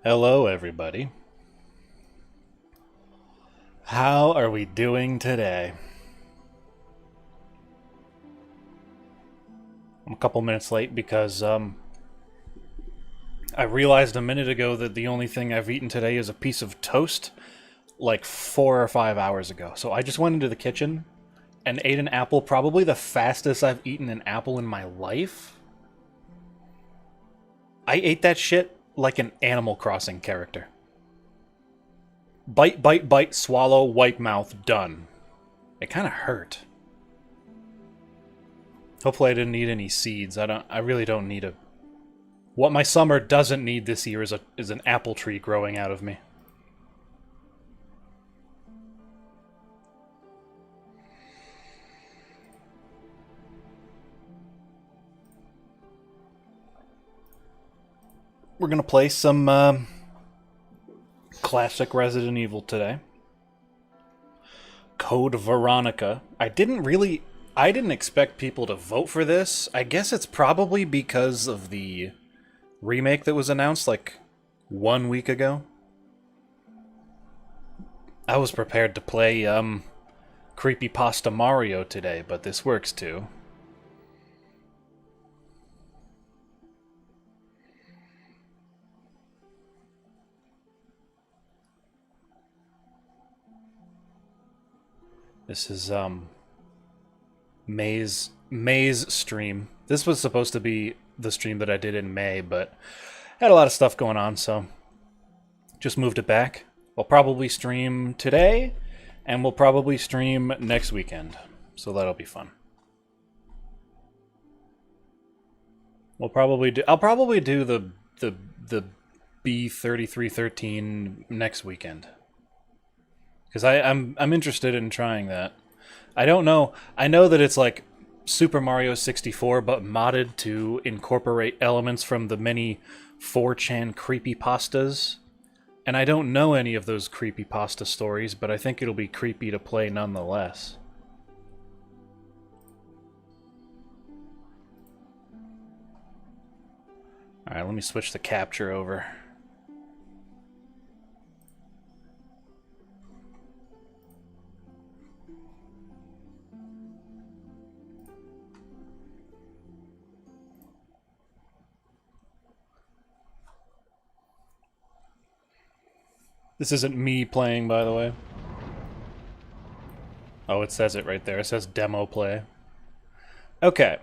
Hello, everybody. How are we doing today? I'm a couple minutes late because I realized a minute ago that the only thing I've eaten today is a piece of toast like 4 or 5 hours ago. So I just went into the kitchen and ate an apple, probably the fastest I've eaten an apple in my life. I ate that shit like an Animal Crossing character. Bite, bite, bite, swallow, wipe mouth, done. It kind of hurt. Hopefully I didn't need any seeds. I really don't need a... What my summer doesn't need this year is an apple tree growing out of me. We're gonna play some classic Resident Evil today. Code Veronica. I didn't expect people to vote for this. I guess it's probably because of the remake that was announced like 1 week ago. I was prepared to play Creepypasta Mario today, but this works too. This is May's stream. This was supposed to be the stream that I did in May, but had a lot of stuff going on, so just moved it back. We'll probably stream today, and we'll probably stream next weekend, so that'll be fun. I'll probably do the B3313 next weekend. Because I'm interested in trying that. I don't know. I know that it's like Super Mario 64, but modded to incorporate elements from the many 4chan creepypastas. And I don't know any of those creepypasta stories, but I think it'll be creepy to play nonetheless. Alright, let me switch the capture over. This isn't me playing, by the way. Oh, it says it right there. It says demo play. Okay.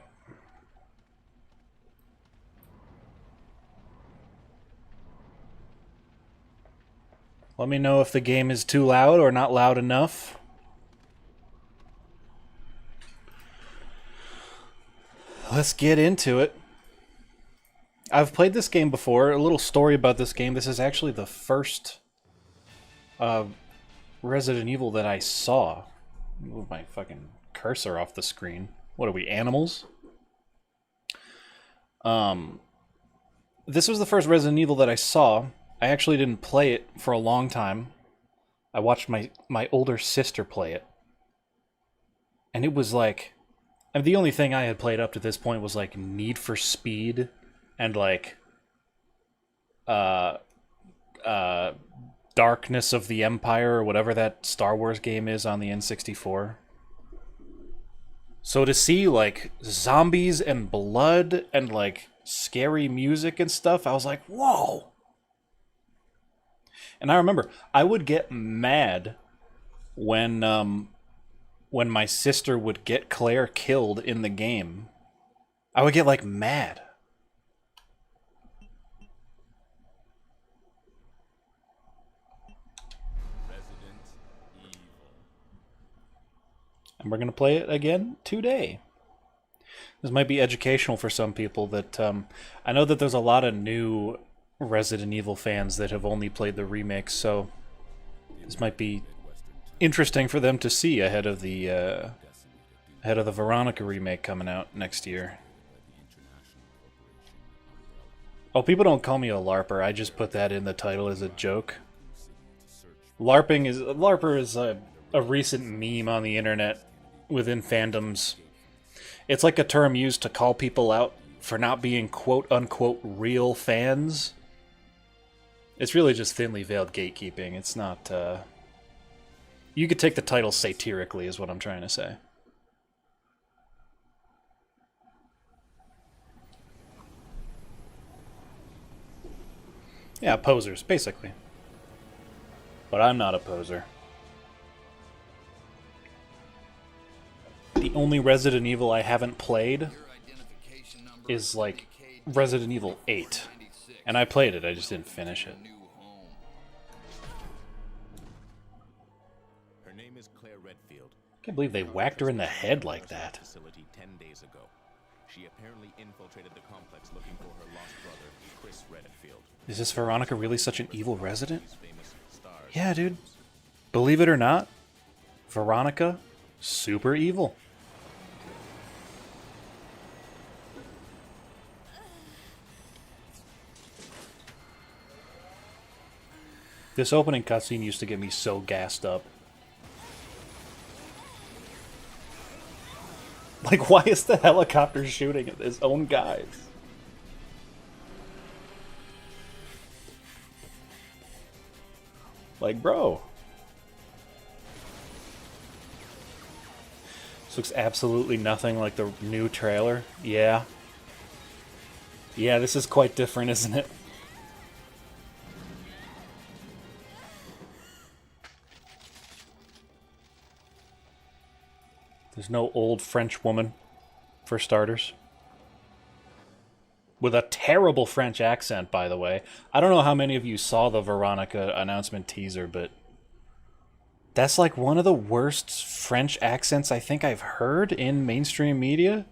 Let me know if the game is too loud or not loud enough. Let's get into it. I've played this game before. A little story about this game. This is actually the first Resident Evil that I saw. Move my fucking cursor off the screen. What are we, animals? This was the first Resident Evil that I saw. I actually didn't play it for a long time. I watched my older sister play it. And it was like... And the only thing I had played up to this point was like Need for Speed and like... Darkness of the Empire, or whatever that Star Wars game is on the N64. So to see, like, zombies and blood and, like, scary music and stuff, I was like, whoa! And I remember, I would get mad when my sister would get Claire killed in the game. I would get, like, mad. And we're going to play it again today. This might be educational for some people. That I know that there's a lot of new Resident Evil fans that have only played the remakes, so this might be interesting for them to see ahead of the Veronica remake coming out next year. Oh, people don't call me a Larper. I just put that in the title as a joke. Larper is a recent meme on the internet within fandoms. It's like a term used to call people out for not being quote-unquote real fans. It's really just thinly veiled gatekeeping. It's not, You could take the title satirically, is what I'm trying to say. Yeah, posers, basically. But I'm not a poser. The only Resident Evil I haven't played is, like, Resident Evil 8. And I played it, I just didn't finish it. Her name is Claire Redfield. I can't believe they whacked her in the head like that. Facility 10 days ago. She apparently infiltrated the complex looking for her lost brother, Chris Redfield. Is this Veronica really such an evil resident? Yeah, dude. Believe it or not, Veronica, super evil. This opening cutscene used to get me so gassed up. Like, why is the helicopter shooting at his own guys? Like, bro. This looks absolutely nothing like the new trailer. Yeah. Yeah, this is quite different, isn't it? There's no old French woman, for starters. With a terrible French accent, by the way. I don't know how many of you saw the Veronica announcement teaser, but that's like one of the worst French accents I think I've heard in mainstream media.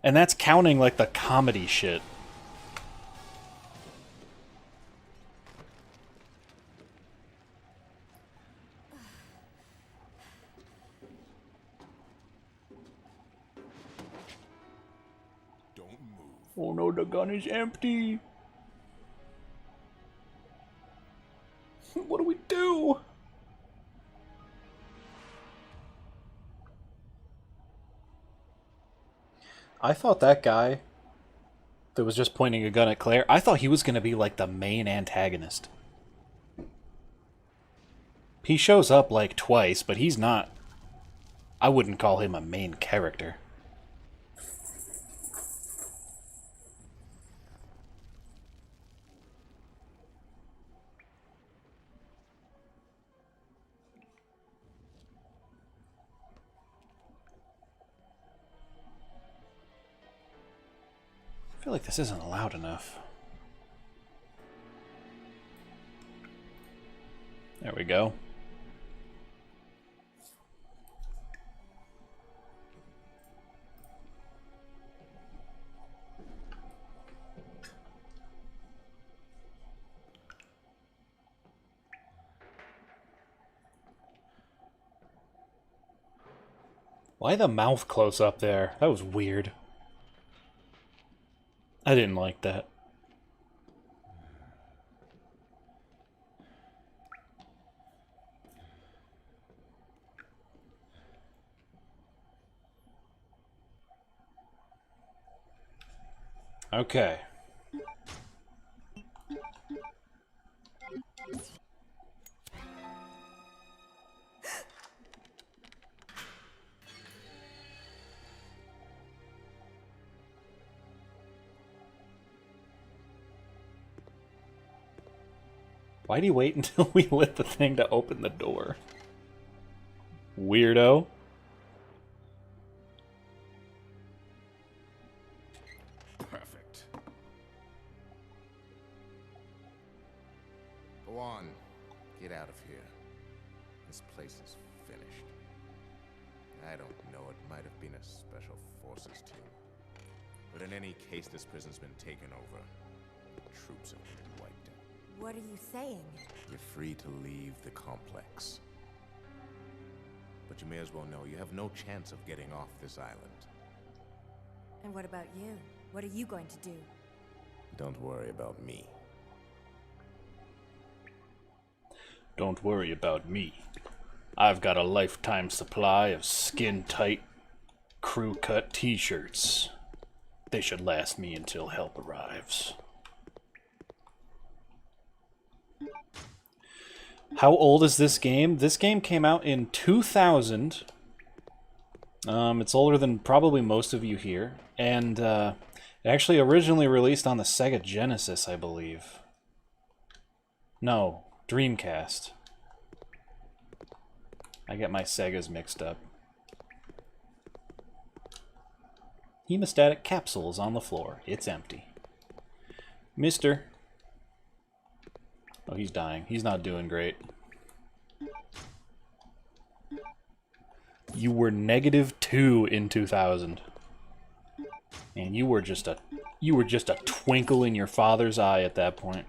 And that's counting like the comedy shit. Oh no, the gun is empty. What do we do? I thought that guy that was just pointing a gun at Claire, I thought he was going to be like the main antagonist. He shows up like twice, but he's not. I wouldn't call him a main character. I feel like this isn't loud enough. There we go. Why the mouth close up there? That was weird. I didn't like that. Okay. Why'd he wait until we lit the thing to open the door? Weirdo. Perfect. Go on. Get out of here. This place is finished. I don't know, it might have been a special forces team. But in any case, this prison's been taken over. The troops have been wiped out. What are you saying? You're free to leave the complex. But you may as well know you have no chance of getting off this island. And what about you? What are you going to do? Don't worry about me. Don't worry about me. I've got a lifetime supply of skin-tight, crew-cut t-shirts. They should last me until help arrives. How old is this game? This game came out in 2000. It's older than probably most of you here. And it actually originally released on the Sega Genesis, I believe. No, Dreamcast. I get my Segas mixed up. Hemostatic capsules on the floor. It's empty. Mister. Oh, he's dying. He's not doing great. You were -2 in 2000. And you were just a twinkle in your father's eye at that point.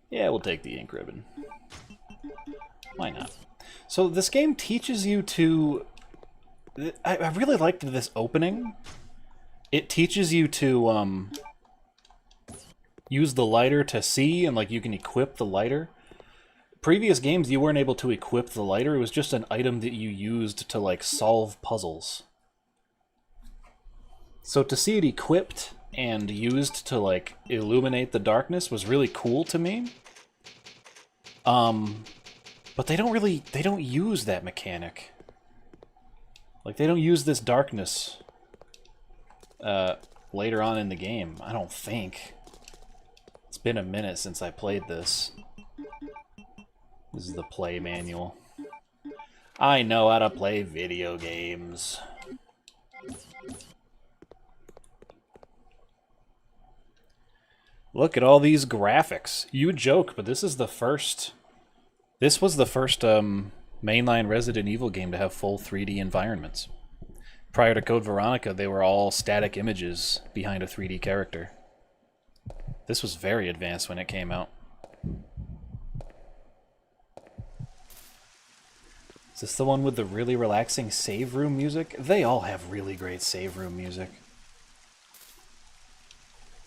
Yeah, we'll take the ink ribbon. Why not? So this game teaches you to... I really liked this opening. It teaches you to use the lighter to see, and like you can equip the lighter. Previous games you weren't able to equip the lighter. It was just an item that you used to like solve puzzles. So to see it equipped and used to like illuminate the darkness was really cool to me. But they don't use that mechanic. Like, they don't use this darkness later on in the game, I don't think. It's been a minute since I played this. This is the play manual. I know how to play video games. Look at all these graphics. You would joke, but this was the first mainline Resident Evil game to have full 3D environments. Prior to Code Veronica, they were all static images behind a 3D character. This was very advanced when it came out. Is this the one with the really relaxing save room music? They all have really great save room music.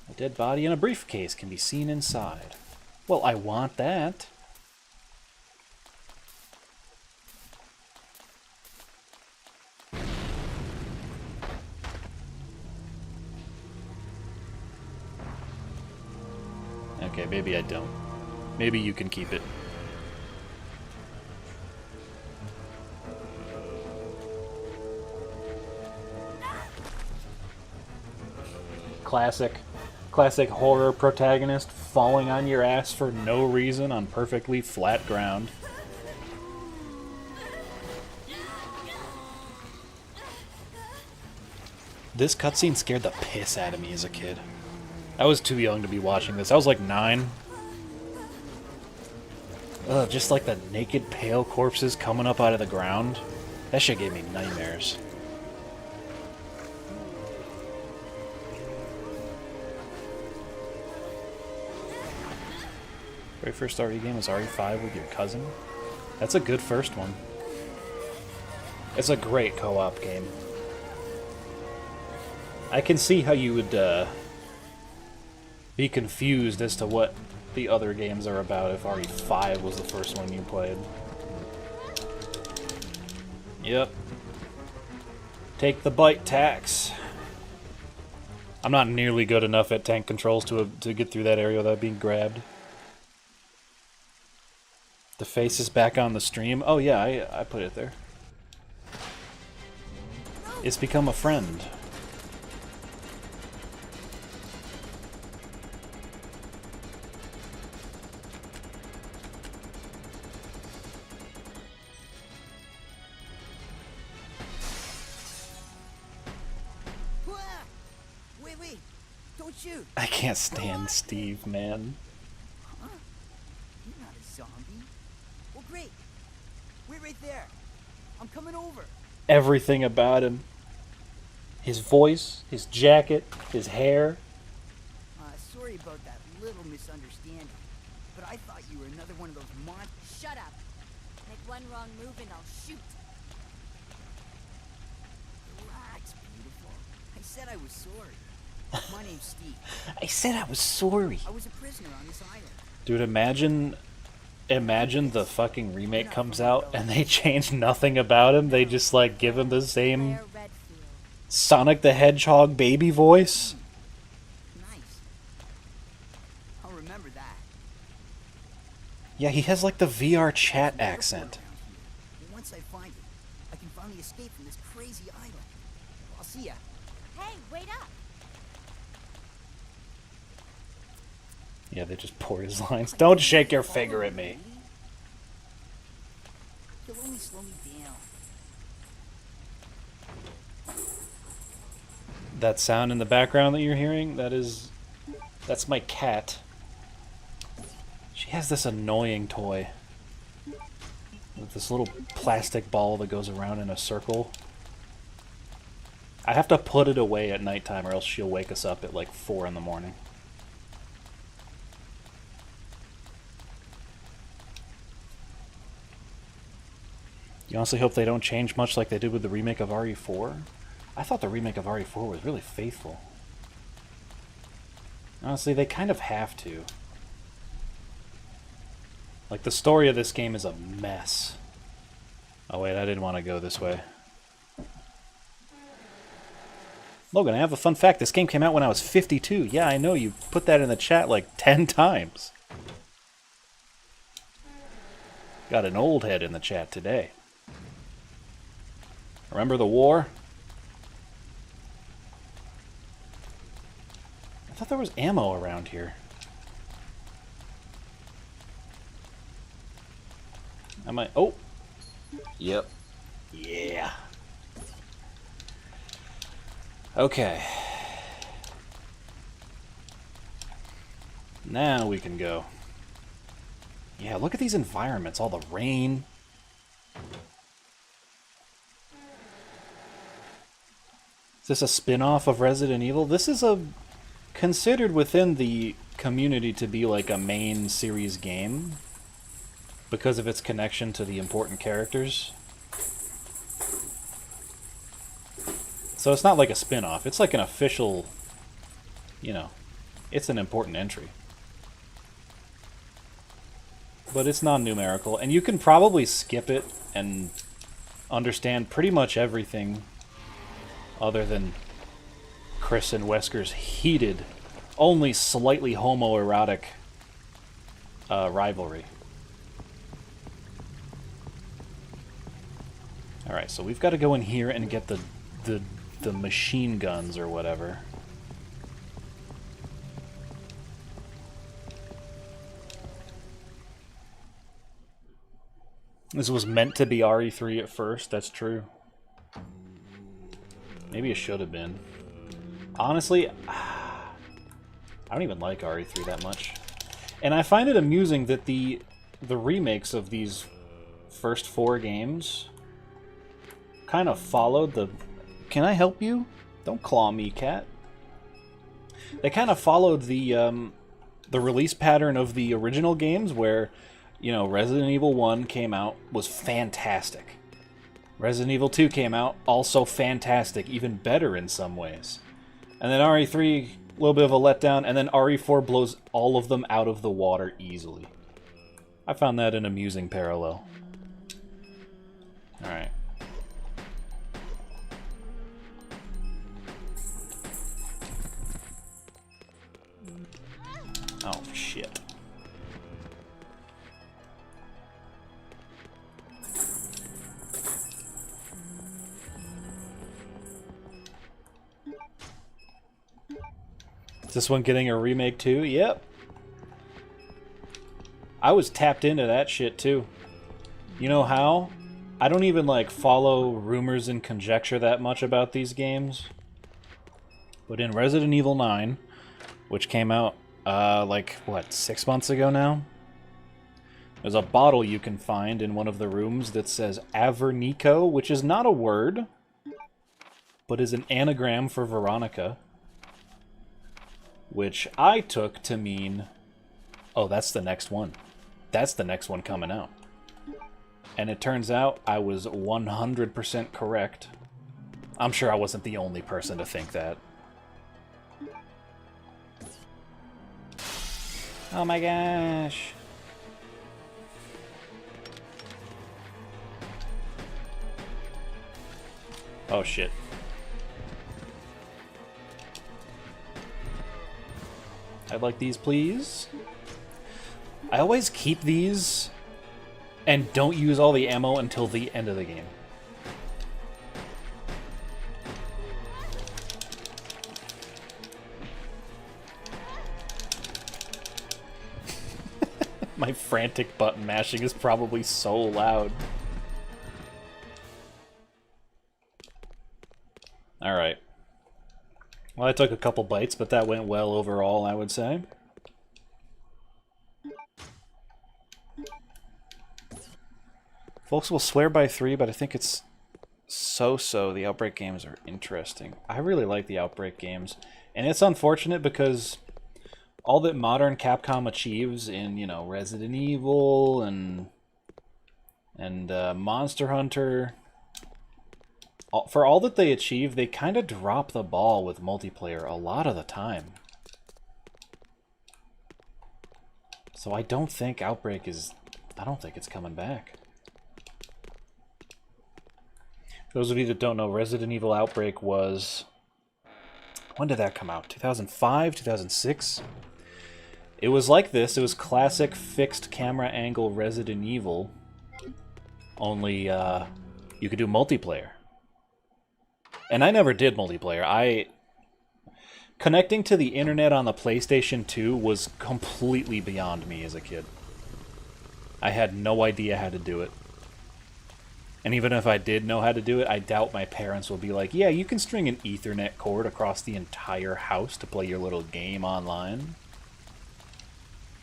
A dead body in a briefcase can be seen inside. Well, I want that. Okay, maybe I don't. Maybe you can keep it. Classic horror protagonist falling on your ass for no reason on perfectly flat ground. This cutscene scared the piss out of me as a kid. I was too young to be watching this. I was like 9. Ugh, just like the naked, pale corpses coming up out of the ground. That shit gave me nightmares. Very first RE game was RE5 with your cousin. That's a good first one. It's a great co-op game. I can see how you would be confused as to what the other games are about if RE5 was the first one you played. Yep. Take the bite tax. I'm not nearly good enough at tank controls to get through that area without being grabbed. The face is back on the stream. Oh yeah, I put it there. It's become a friend. Wait, don't shoot. I can't stand Steve, man. Huh? You're not a zombie. Well, great. Wait right there. I'm coming over. Everything about him. His voice, his jacket, his hair. Sorry about that little misunderstanding, but I thought you were another one of those monsters. Shut up. Make one wrong move and I'll shoot. Relax, beautiful. I said I was sorry. My name's Steve. I said I was sorry. I was a prisoner on this island. Dude, imagine imagine the fucking remake comes out and they change nothing about him. They just like give him the same Claire Redfield. Sonic the Hedgehog baby voice. Nice. I'll remember that. Yeah, he has like the VR chat accent. And once I find it, I can finally escape from this crazy island. I'll see ya. Hey, wait up! Yeah, they just pour his lines. Don't shake your finger at me. You'll only slow me down. That sound in the background that you're hearing, that's my cat. She has this annoying toy with this little plastic ball that goes around in a circle. I have to put it away at nighttime or else she'll wake us up at like 4 in the morning. You honestly hope they don't change much like they did with the remake of RE4? I thought the remake of RE4 was really faithful. Honestly, they kind of have to. Like, the story of this game is a mess. Oh wait, I didn't want to go this way. Logan, I have a fun fact. This game came out when I was 52. Yeah, I know, you put that in the chat like 10 times. Got an old head in the chat today. Remember the war? I thought there was ammo around here. Am I... Oh! Yep. Yeah. Okay. Now we can go. Yeah, look at these environments. All the rain. Is this a spin-off of Resident Evil? This is considered within the community to be like a main series game because of its connection to the important characters. So it's not like a spin-off. It's like an official, you know, it's an important entry. But it's non-numerical, and you can probably skip it and understand pretty much everything other than Chris and Wesker's heated, only slightly homoerotic rivalry. Alright, so we've got to go in here and get the machine guns or whatever. This was meant to be RE3 at first, that's true. Maybe it should have been. Honestly, I don't even like RE3 that much. And I find it amusing that the remakes of these first 4 games kind of followed the... Can I help you? Don't claw me, cat. They kind of followed the release pattern of the original games where, you know, Resident Evil 1 came out, was fantastic. Resident Evil 2 came out, also fantastic, even better in some ways. And then RE3, a little bit of a letdown, and then RE4 blows all of them out of the water easily. I found that an amusing parallel. Alright. Oh, shit. Is this one getting a remake too? Yep. I was tapped into that shit too. You know how? I don't even like follow rumors and conjecture that much about these games. But in Resident Evil 9, which came out like, what, 6 months ago now? There's a bottle you can find in one of the rooms that says Avernico, which is not a word, but is an anagram for Veronica. Which I took to mean, oh, that's the next one. That's the next one coming out. And it turns out I was 100% correct. I'm sure I wasn't the only person to think that. Oh my gosh. Oh shit. I'd like these, please. I always keep these and don't use all the ammo until the end of the game. My frantic button mashing is probably so loud. Alright. Well, I took a couple bites, but that went well overall, I would say. Folks will swear by 3, but I think it's so-so. The Outbreak games are interesting. I really like the Outbreak games. And it's unfortunate because all that modern Capcom achieves in, you know, Resident Evil and Monster Hunter, for all that they achieve, they kind of drop the ball with multiplayer a lot of the time. So I don't think Outbreak is... I don't think it's coming back. For those of you that don't know, Resident Evil Outbreak was... When did that come out? 2005? 2006? It was like this. It was classic fixed camera angle Resident Evil. Only you could do multiplayer. And I never did multiplayer. Connecting to the internet on the PlayStation 2 was completely beyond me as a kid. I had no idea how to do it. And even if I did know how to do it, I doubt my parents will be like, yeah, you can string an Ethernet cord across the entire house to play your little game online.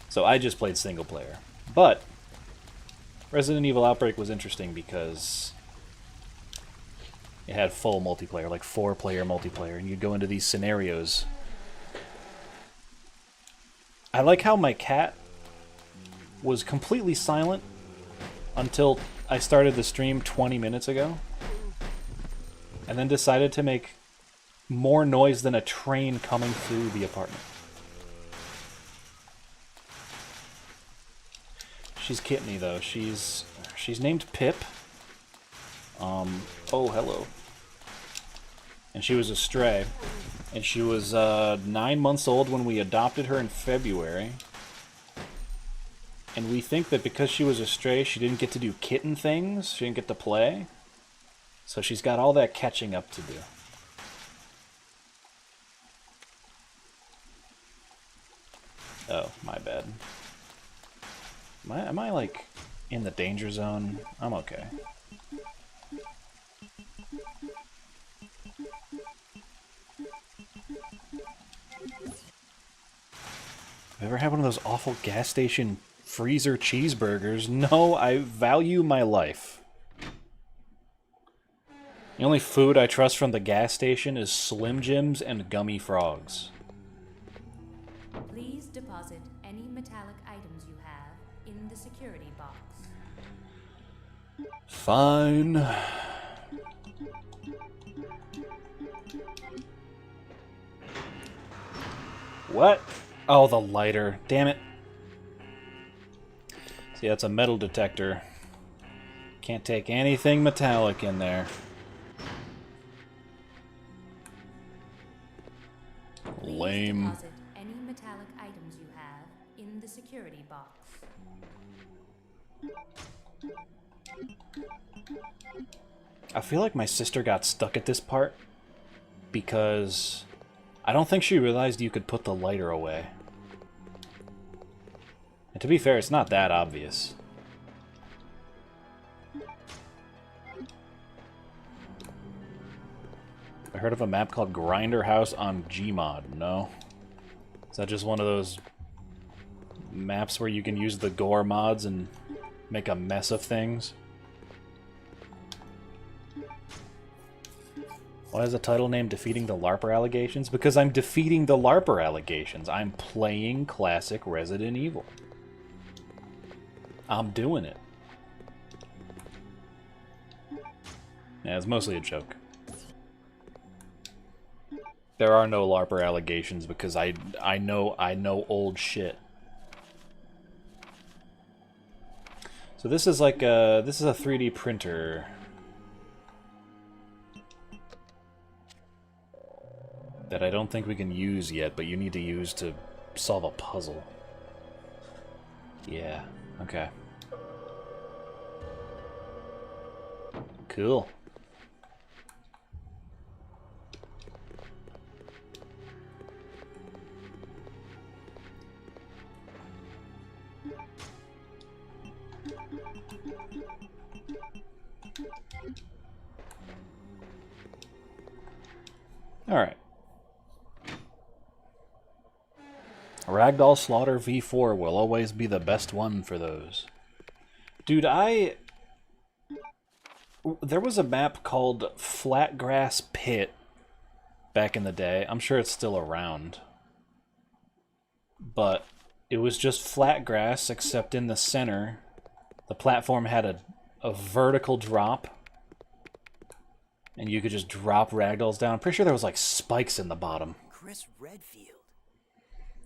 So I just played single player. But Resident Evil Outbreak was interesting because it had full multiplayer, like 4-player multiplayer, and you'd go into these scenarios. I like how my cat was completely silent until I started the stream 20 minutes ago, and then decided to make more noise than a train coming through the apartment. She's kitteny though. She's named Pip. Oh, hello. And she was a stray. And she was 9 months old when we adopted her in February. And we think that because she was a stray, she didn't get to do kitten things. She didn't get to play. So she's got all that catching up to do. Oh, my bad. Am I like, in the danger zone? I'm okay. Ever had one of those awful gas station freezer cheeseburgers? No, I value my life. The only food I trust from the gas station is Slim Jims and gummy frogs. Please deposit any metallic items you have in the security box. Fine. What? Oh, the lighter. Damn it. See, that's a metal detector. Can't take anything metallic in there. Lame. Please deposit any metallic items you have in the security box. I feel like my sister got stuck at this part because I don't think she realized you could put the lighter away. And to be fair, it's not that obvious. I heard of a map called Grinder House on Gmod. No? Is that just one of those maps where you can use the gore mods and make a mess of things? Why is the title name Defeating the Larper Allegations? Because I'm defeating the Larper allegations. I'm playing classic Resident Evil. I'm doing it. Yeah, it's mostly a joke. There are no Larper allegations because I know old shit. So this is like this is a 3D printer. that I don't think we can use yet, but you need to use to solve a puzzle. Yeah, okay. Cool. Alright. Ragdoll Slaughter V4 will always be the best one for those. Dude, there was a map called Flatgrass Pit back in the day. I'm sure it's still around. But it was just flat grass, except in the center, the platform had a vertical drop. And you could just drop ragdolls down. I'm pretty sure there was like spikes in the bottom. Chris Redfield.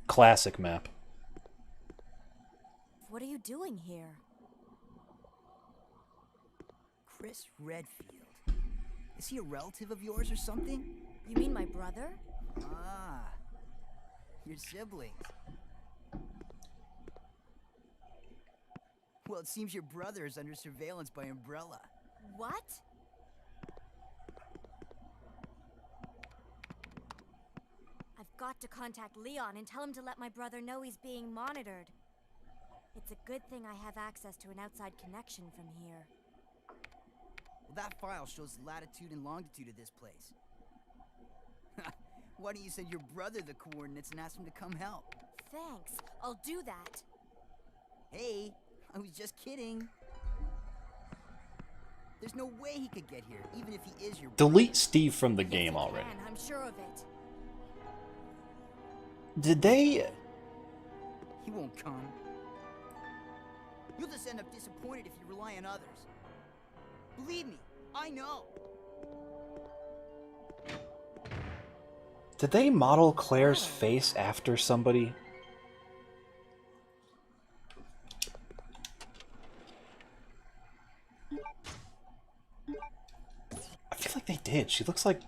Classic map. What are you doing here? Chris Redfield. Is he a relative of yours or something? You mean my brother? Ah, your siblings. Well, it seems your brother is under surveillance by Umbrella. What? I've got to contact Leon and tell him to let my brother know he's being monitored. It's a good thing I have access to an outside connection from here. Well, that file shows the latitude and longitude of this place. Why don't you send your brother the coordinates and ask him to come help? Thanks. I'll do that. Hey, I was just kidding. There's no way he could get here, even if he is your brother. Delete Steve from the game Yes, I already. can, I'm sure of it. Did they... He won't come. You'll just end up disappointed if you rely on others. Believe me, I know. Did they model Claire's face after somebody? I feel like they did. She looks like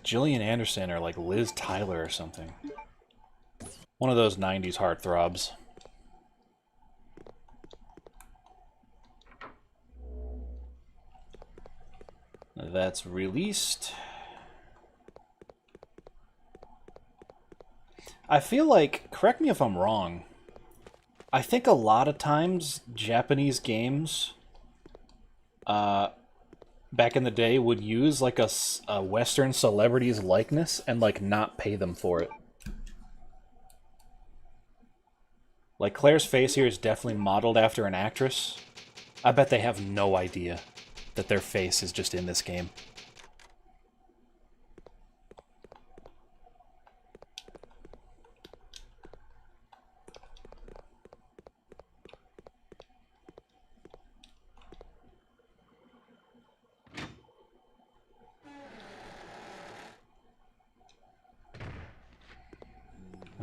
Gillian Anderson or like Liz Tyler or something. One of those 90s heartthrobs. That's released. I feel like, correct me if I'm wrong, I think a lot of times Japanese games back in the day would use like a Western celebrity's likeness and like not pay them for it. Like Claire's face here is definitely modeled after an actress. I bet they have no idea that their face is just in this game.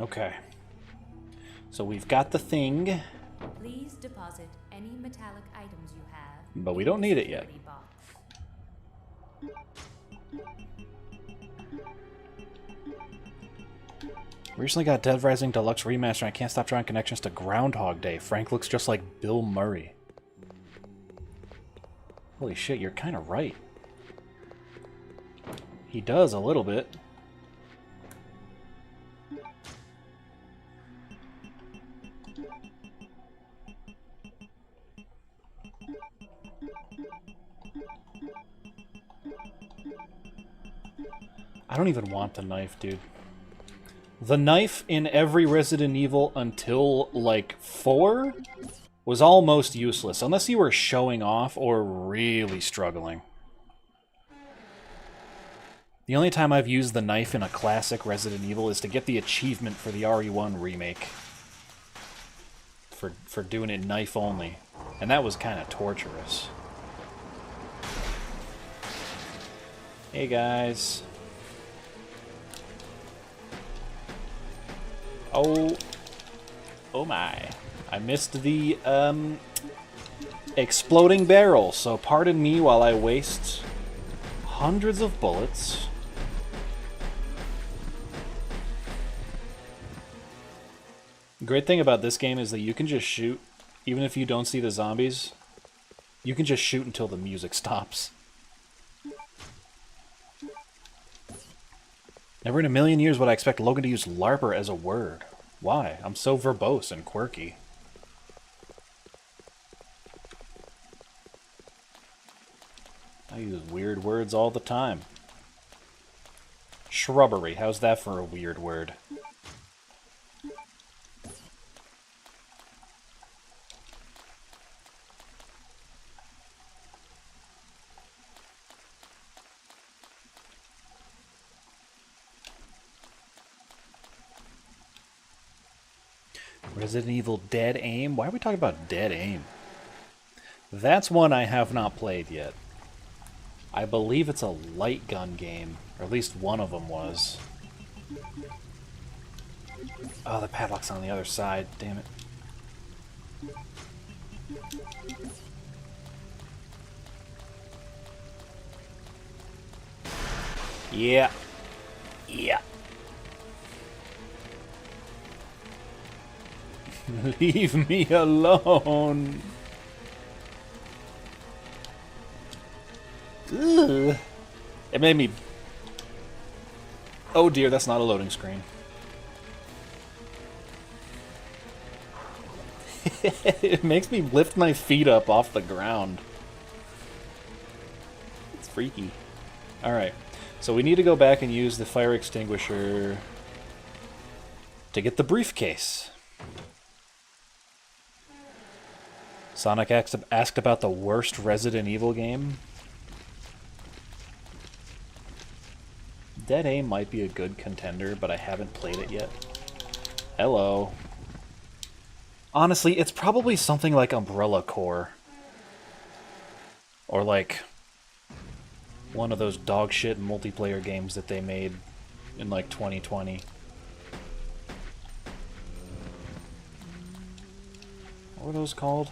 Okay. So we've got the thing. Please deposit any metallic items you have. But we in don't the need it yet. security box. Recently got Dead Rising Deluxe Remaster and I can't stop drawing connections to Groundhog Day. Frank looks just like Bill Murray. Holy shit, you're kind of right. He does a little bit. I don't even want the knife, dude. The knife in every Resident Evil until, like, 4 was almost useless, unless you were showing off or really struggling. The only time I've used the knife in a classic Resident Evil is to get the achievement for the RE1 remake. For doing it knife only. And that was kind of torturous. Hey guys. Oh my. I missed the exploding barrel, so pardon me while I waste hundreds of bullets. great thing about this game is that you can just shoot, even if you don't see the zombies, you can just shoot until the music stops. Never in a million years would I expect Logan to use Larper as a word. Why? I'm so verbose and quirky. I use weird words all the time. Shrubbery, how's that for a weird word? Resident Evil Dead Aim? Why are we talking about Dead Aim? That's one I have not played yet. I believe it's a light gun game, or at least one of them was. Oh, the padlock's on the other side, damn it. Yeah. Yeah. Leave me alone. Ugh. It made me... Oh dear, that's not a loading screen. It makes me lift my feet up off the ground. It's freaky. Alright, so we need to go back and use the fire extinguisher to get the briefcase. Sonic asked about the worst Resident Evil game. Dead Aim might be a good contender, but I haven't played it yet. Hello. Honestly, it's probably something like Umbrella Corps. Or like one of those dog shit multiplayer games that they made in like 2020. What were those called?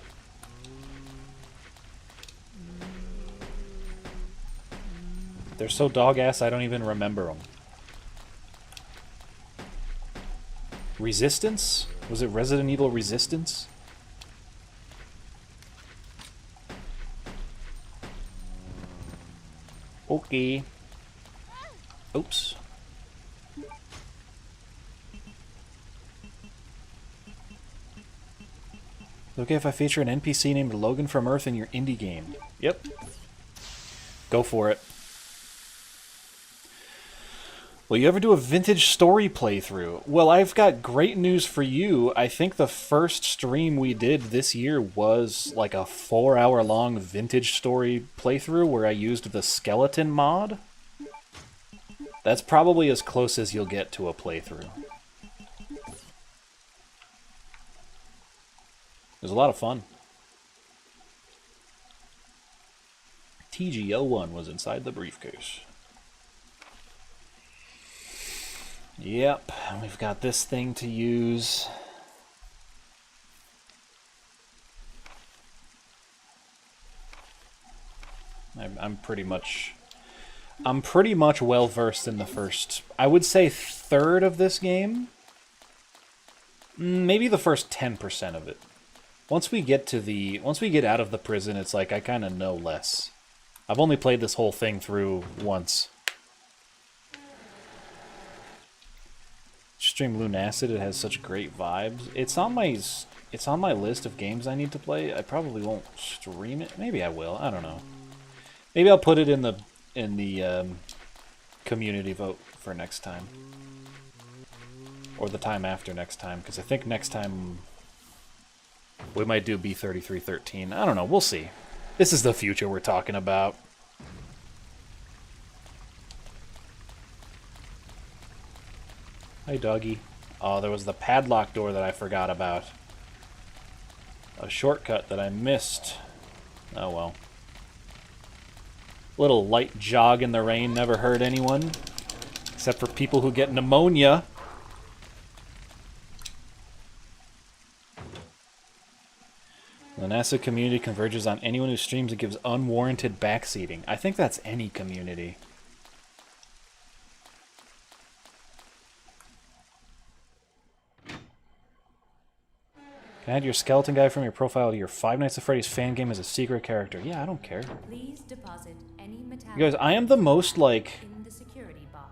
They're so dog-ass I don't even remember them. Resistance? Was it Resident Evil Resistance? Okay. Oops. Okay, if I feature an NPC named Logan from Earth in your indie game. Yep. Go for it. Will you ever do a vintage story playthrough? Well, I've got great news for you. I think the first stream we did this year was like a 4-hour-long vintage story playthrough where I used the skeleton mod. That's probably as close as you'll get to a playthrough. It was a lot of fun. TG01 was inside the briefcase. Yep, we've got this thing to use. I'm pretty much well versed in the first, I would say, third of this game. Maybe the first 10% of it. Once we get out of the prison, it's like I kind of know less. I've only played this whole thing through once. Stream Lunacid, it has such great vibes. It's on my list of games I need to play. I probably won't stream it. Maybe I will. I don't know. Maybe I'll put it in the community vote for next time, or the time after next time, because I think next time we might do B3313. I don't know. We'll see. This is the future we're talking about. Hi, doggy. Oh, there was the padlock door that I forgot about. A shortcut that I missed. Oh, well. Little light jog in the rain never hurt anyone. Except for people who get pneumonia. The NASA community converges on anyone who streams and gives unwarranted backseating. I think that's any community. Add your skeleton guy from your profile to your Five Nights at Freddy's fan game as a secret character. Yeah, I don't care. Please deposit any metallic You guys, I am the most like in the security box.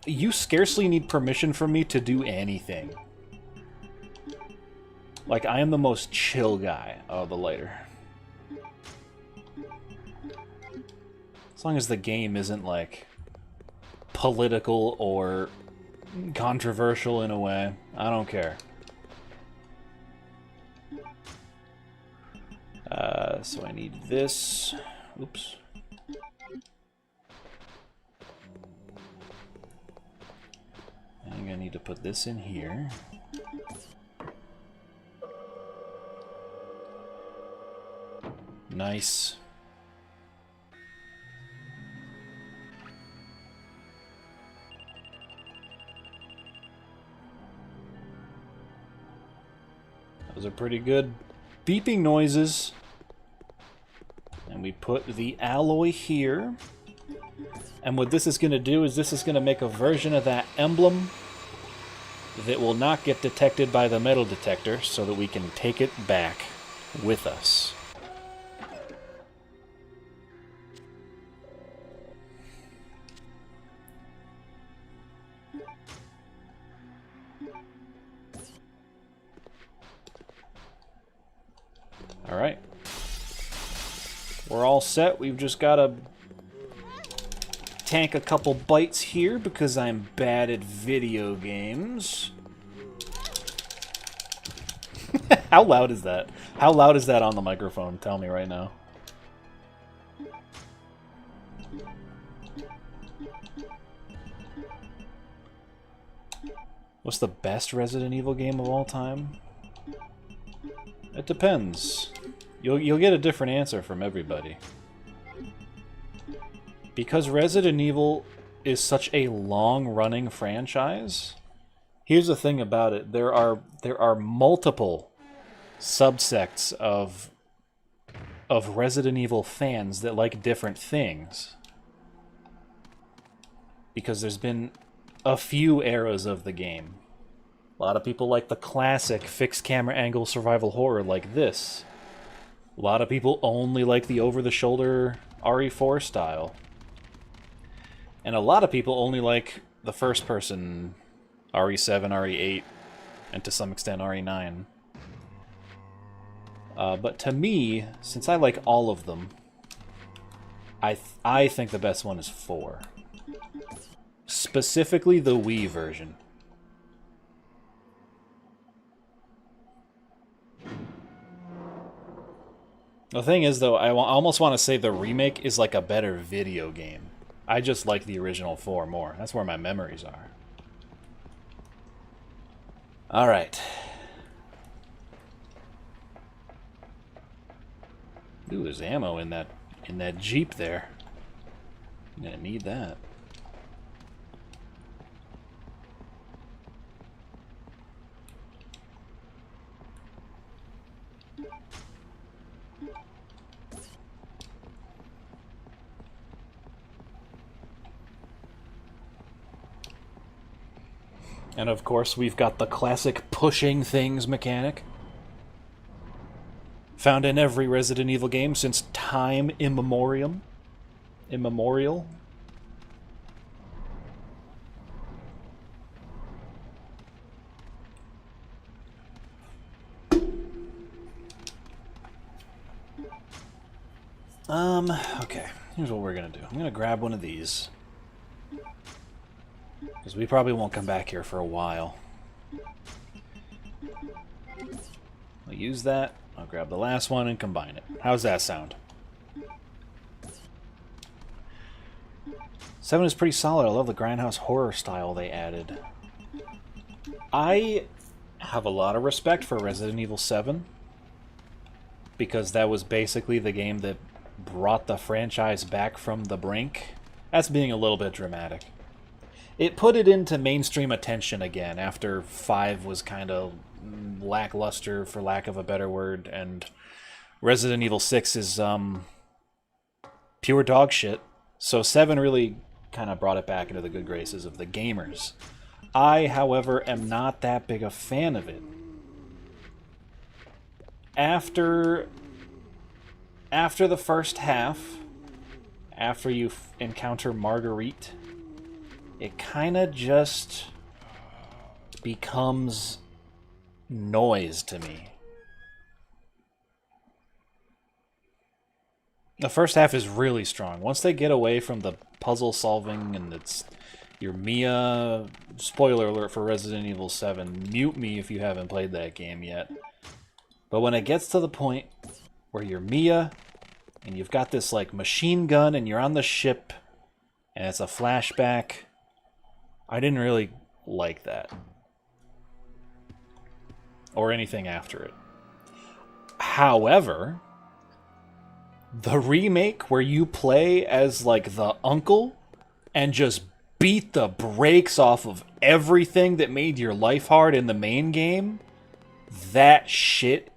you scarcely need permission from me to do anything. Like, I am the most chill guy. Oh, the lighter. As long as the game isn't like political or controversial in a way, I don't care. So I need this. Oops. I'm gonna need to put this in here. Nice. Those are pretty good beeping noises. And we put the alloy here. And what this is going to do is this is going to make a version of that emblem that will not get detected by the metal detector so that we can take it back with us. All right. We're all set. We've just got to tank a couple bites here because I'm bad at video games. How loud is that? How loud is that on the microphone? Tell me right now. What's the best Resident Evil game of all time? It depends. You'll get a different answer from everybody. Because Resident Evil is such a long-running franchise, here's the thing about it. There are multiple subsects of Resident Evil fans that like different things. Because there's been a few eras of the game. A lot of people like the classic fixed camera angle survival horror like this. A lot of people only like the over-the-shoulder RE4 style. And a lot of people only like the first-person RE7, RE8, and to some extent RE9. But to me, since I like all of them, I think the best one is 4. Specifically the Wii version. The thing is, though, I almost want to say the remake is like a better video game. I just like the original 4 more. That's where my memories are. Alright. Ooh, there's ammo in that Jeep there. I'm gonna need that. And of course, we've got the classic pushing things mechanic. Found in every Resident Evil game since time immemorial. Okay. Here's what we're gonna do. I'm gonna grab one of these. Because we probably won't come back here for a while. I'll use that. I'll grab the last one and combine it. How's that sound? 7 is pretty solid. I love the grindhouse horror style they added. I have a lot of respect for Resident Evil 7. Because that was basically the game that brought the franchise back from the brink. That's being a little bit dramatic. It put it into mainstream attention again after 5 was kind of lackluster, for lack of a better word, and Resident Evil 6 is pure dog shit. So 7 really kind of brought it back into the good graces of the gamers. I, however, am not that big a fan of it. After the first half, after you encounter Marguerite, it kind of just becomes noise to me. The first half is really strong. Once they get away from the puzzle solving and it's your Mia... Spoiler alert for Resident Evil 7. Mute me if you haven't played that game yet. But when it gets to the point where you're Mia and you've got this like machine gun and you're on the ship and it's a flashback, I didn't really like that. Or anything after it. However, the remake where you play as like the uncle and just beat the brakes off of everything that made your life hard in the main game, that shit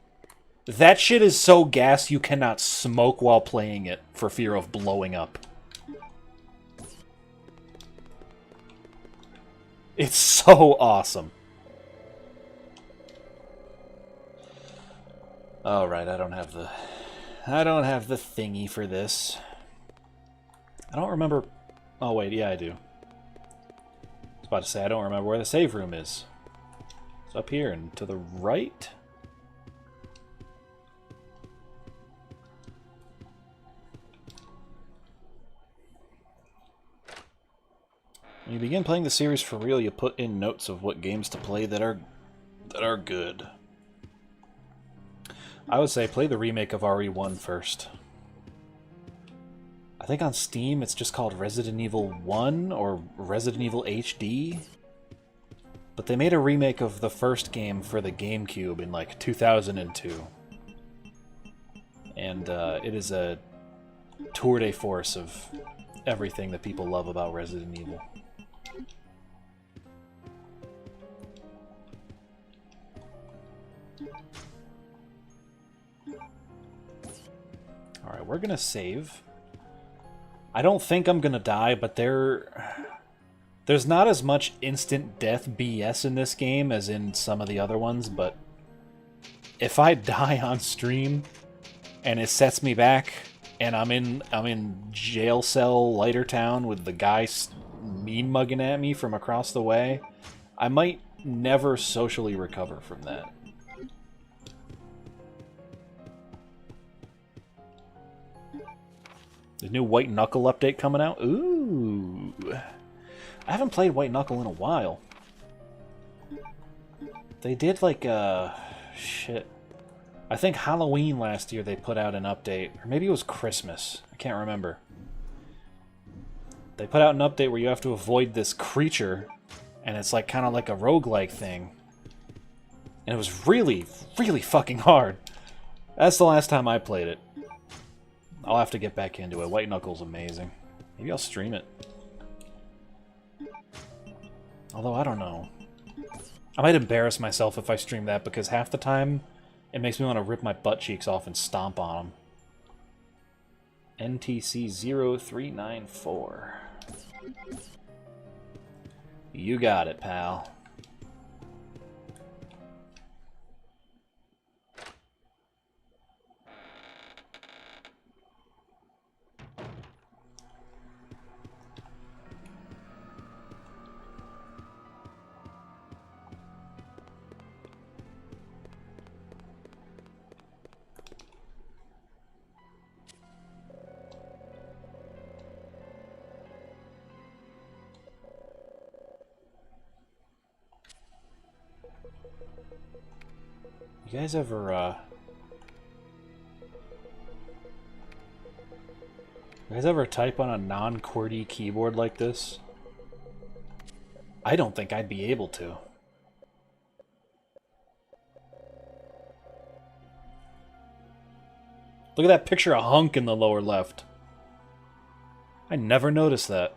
is so gas you cannot smoke while playing it for fear of blowing up. It's so awesome. Alright, I don't have the thingy for this. I don't remember... Oh wait, yeah I do. I was about to say I don't remember where the save room is. It's up here and to the right? When you begin playing the series for real, you put in notes of what games to play that are good. I would say play the remake of RE1 first. I think on Steam it's just called Resident Evil 1 or Resident Evil HD. But they made a remake of the first game for the GameCube in like 2002. And it is a tour de force of everything that people love about Resident Evil. Alright, we're gonna save. I don't think I'm gonna die, but there's not as much instant death BS in this game as in some of the other ones, but if I die on stream and it sets me back and I'm in jail cell Lightertown with the guy mean mugging at me from across the way, I might never socially recover from that. The new White Knuckle update coming out? Ooh. I haven't played White Knuckle in a while. They did like, shit. I think Halloween last year they put out an update. Or maybe it was Christmas. I can't remember. They put out an update where you have to avoid this creature. And it's like kind of like a roguelike thing. And it was really, really fucking hard. That's the last time I played it. I'll have to get back into it. White Knuckle's amazing. Maybe I'll stream it. Although, I don't know. I might embarrass myself if I stream that, because half the time, it makes me want to rip my butt cheeks off and stomp on them. NTC 0394. You got it, pal. You guys ever type on a non-QWERTY keyboard like this? I don't think I'd be able to. Look at that picture of Hunk in the lower left. I never noticed that.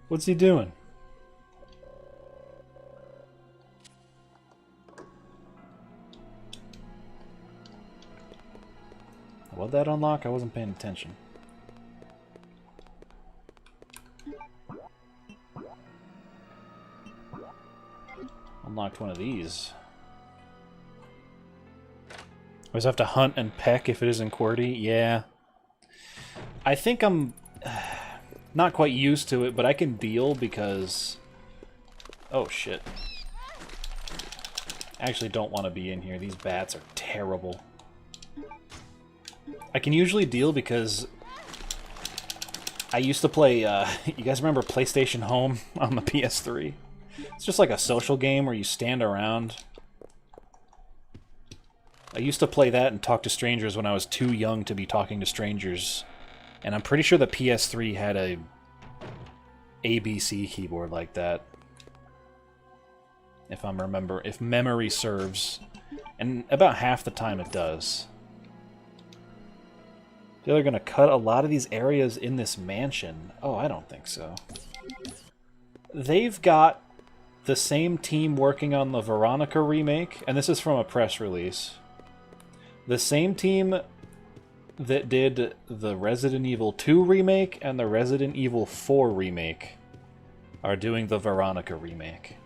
What's he doing? What'd that unlock? I wasn't paying attention. Unlocked one of these. Always have to hunt and peck if it isn't QWERTY? Yeah. I think I'm not quite used to it, but I can deal because... Oh, shit. I actually don't want to be in here. These bats are terrible. I can usually deal because I used to play, you guys remember PlayStation Home on the PS3? It's just like a social game where you stand around. I used to play that and talk to strangers when I was too young to be talking to strangers. And I'm pretty sure the PS3 had a ABC keyboard like that. If memory serves. And about half the time it does. I feel they're gonna cut a lot of these areas in this mansion. Oh, I don't think so. They've got the same team working on the Veronica remake, and this is from a press release. The same team that did the Resident Evil 2 remake and the Resident Evil 4 remake are doing the Veronica remake.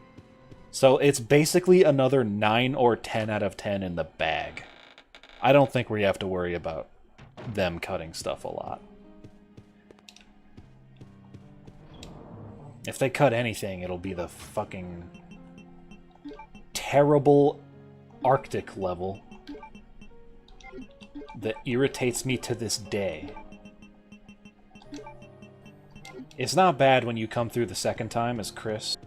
So it's basically another 9 or 10 out of 10 in the bag. I don't think we have to worry about them cutting stuff a lot. If they cut anything, it'll be the fucking terrible Arctic level that irritates me to this day. It's not bad when you come through the second time as Chris.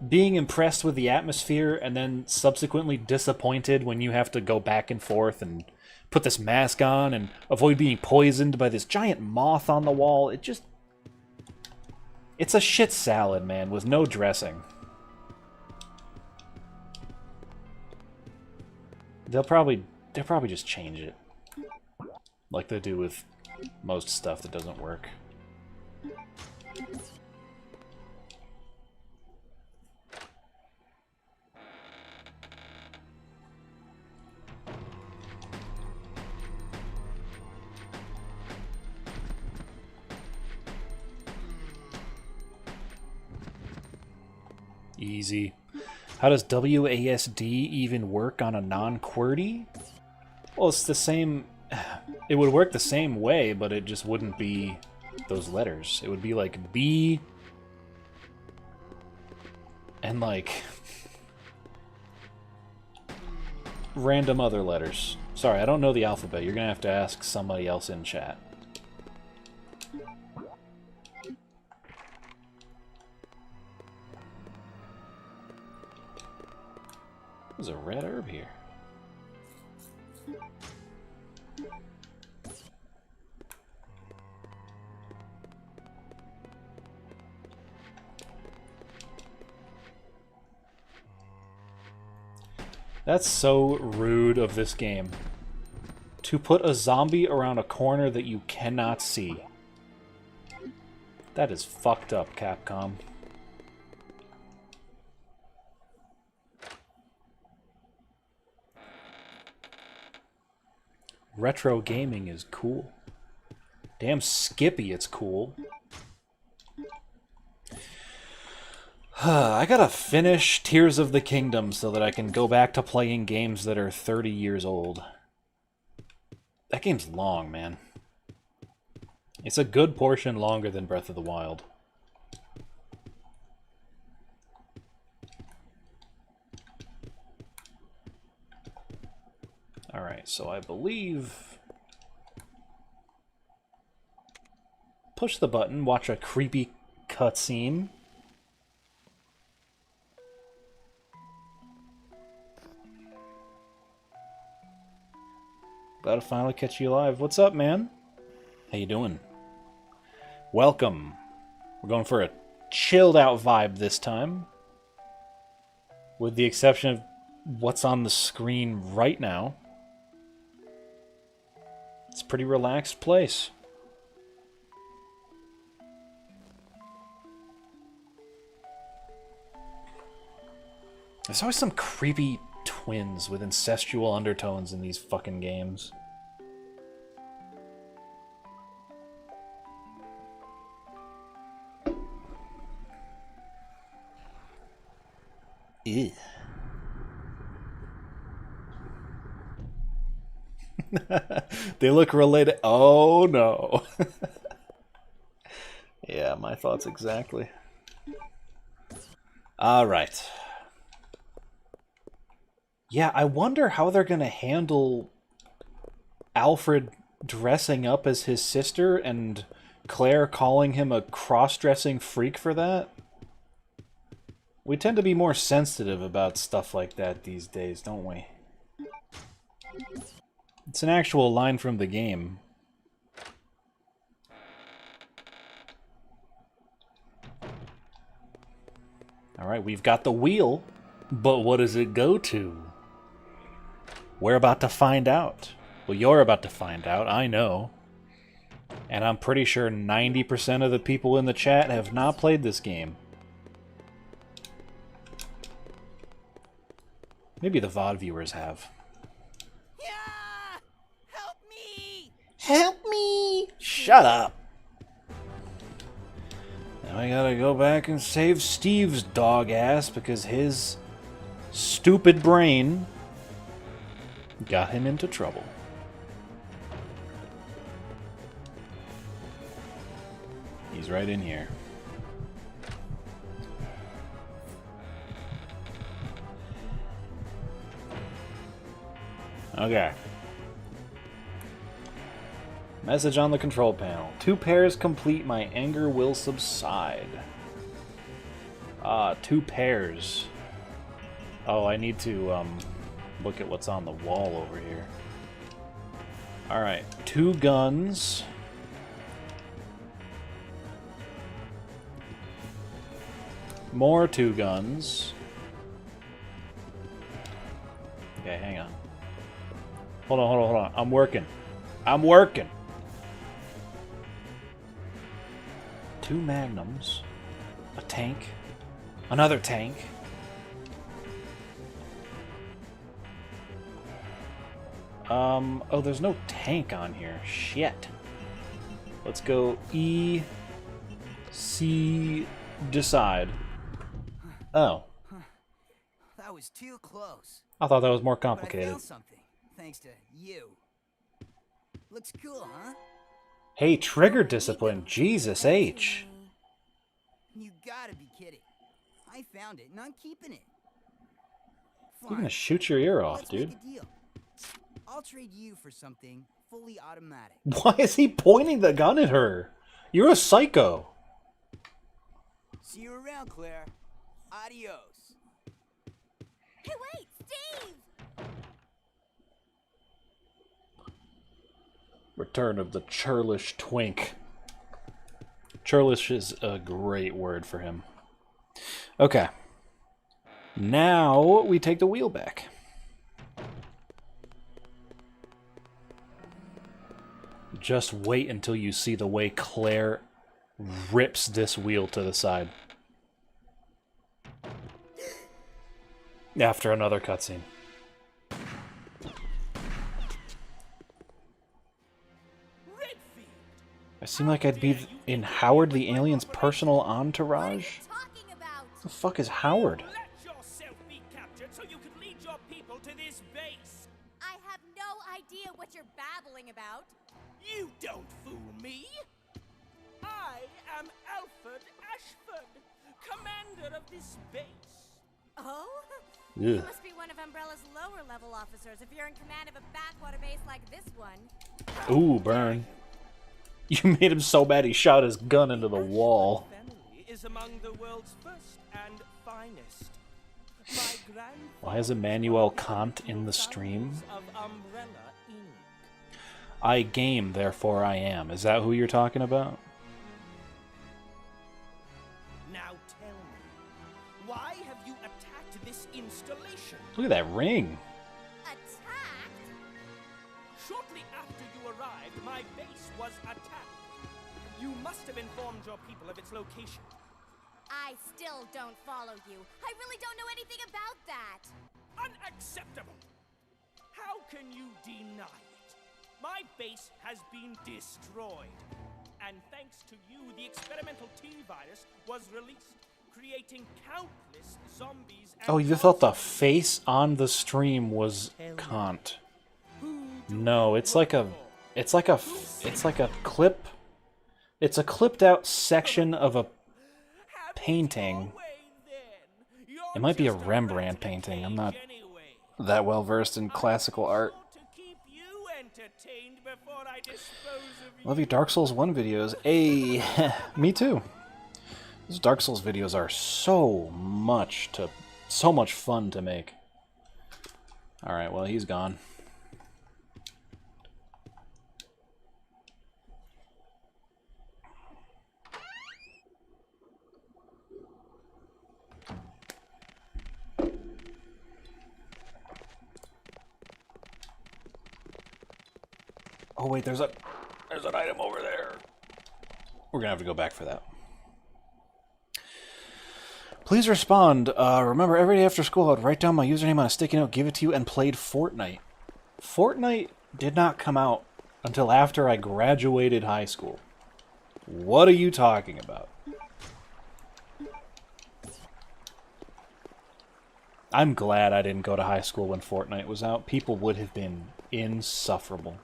Being impressed with the atmosphere and then subsequently disappointed when you have to go back and forth and put this mask on and avoid being poisoned by this giant moth on the wall. It's a shit salad, man, with no dressing. They'll probably just change it. Like they do with most stuff that doesn't work. Easy. How does WASD even work on a non-QWERTY? Well, it's the same... It would work the same way, but it just wouldn't be those letters. It would be like B... and like... random other letters. Sorry, I don't know the alphabet. You're gonna have to ask somebody else in chat. There's a red herb here. That's so rude of this game. To put a zombie around a corner that you cannot see. That is fucked up, Capcom. Retro gaming is cool. Damn Skippy, it's cool. I gotta finish Tears of the Kingdom so that I can go back to playing games that are 30 years old. That game's long, man. It's a good portion longer than Breath of the Wild. Alright, so I believe... Push the button, watch a creepy cutscene. Glad to finally catch you live. What's up, man? How you doing? Welcome. We're going for a chilled out vibe this time. With the exception of what's on the screen right now. It's a pretty relaxed place. There's always some creepy twins with incestual undertones in these fucking games. Ew. They look related. Oh no. Yeah, my thoughts exactly. All right. Yeah, I wonder how they're going to handle Alfred dressing up as his sister and Claire calling him a cross-dressing freak for that. We tend to be more sensitive about stuff like that these days, don't we? It's an actual line from the game. Alright, we've got the wheel, but what does it go to? We're about to find out. Well, you're about to find out, I know. And I'm pretty sure 90% of the people in the chat have not played this game. Maybe the VOD viewers have. Yeah! Help me! Help me! Shut up! Now I gotta go back and save Steve's dog ass because his stupid brain got him into trouble. He's right in here. Okay. Message on the control panel. 2 pairs complete, my anger will subside. 2 pairs. Oh, I need to look at what's on the wall over here. Alright, 2 guns. More 2 guns. Okay, hang on. Hold on. I'm working. 2 magnums. A tank. Another tank. Oh, there's no tank on here. Shit. Let's go E, C, decide. Oh. That was too close. I thought that was more But I complicated. found something, thanks to you. Looks cool, huh? Hey, trigger discipline. Jesus H. You gotta be kidding. I found it, and I'm keeping it. You're gonna Fine. shoot your ear off, Let's dude. make a deal. I'll trade you for something fully automatic. Why is he pointing the gun at her? You're a psycho. See you around, Claire. Adios. Hey, wait, Steve! Return of the churlish twink. Churlish is a great word for him. Okay. Now we take the wheel back. Just wait until you see the way Claire rips this wheel to the side. After another cutscene. I seem like I'd be in Howard the Alien's personal entourage? Talking about? What the fuck is Howard? Let yourself be captured so you can lead your people to this base. I have no idea what you're babbling about. You don't fool me. I am Alfred Ashford, commander of this base. Oh? You Ugh. must be one of Umbrella's lower level officers if you're in command of a backwater base like this one. Ooh, burn. You made him so bad he shot his gun into the wall. Family is among the world's first and finest. My grandfather Why is Emmanuel Kant in the stream? of Umbrella Inc. I game, therefore I am. Is that who you're talking about? Now tell me, why have you attacked this installation? Look at that ring. Attacked? Shortly after you arrived, my base was attacked. You must have informed your people of its location. I still don't follow you. I really don't know anything about that. Unacceptable! How can you deny it? My base has been destroyed. And thanks to you, the experimental T-virus was released, creating countless zombies and Oh, you thought the monsters. face on the stream was Kant. Who No, it's like a clip. It's a clipped out section of a painting. It might be a Rembrandt painting. I'm not that well versed in classical art. Love your Dark Souls 1 videos. Hey, me too. Those Dark Souls videos are so much fun to make. Alright, well, he's gone. Oh wait, there's an item over there. We're gonna have to go back for that. Please respond. Remember, every day after school, I'd write down my username on a sticky note, give it to you, and played Fortnite. Fortnite did not come out until after I graduated high school. What are you talking about? I'm glad I didn't go to high school when Fortnite was out. People would have been insufferable.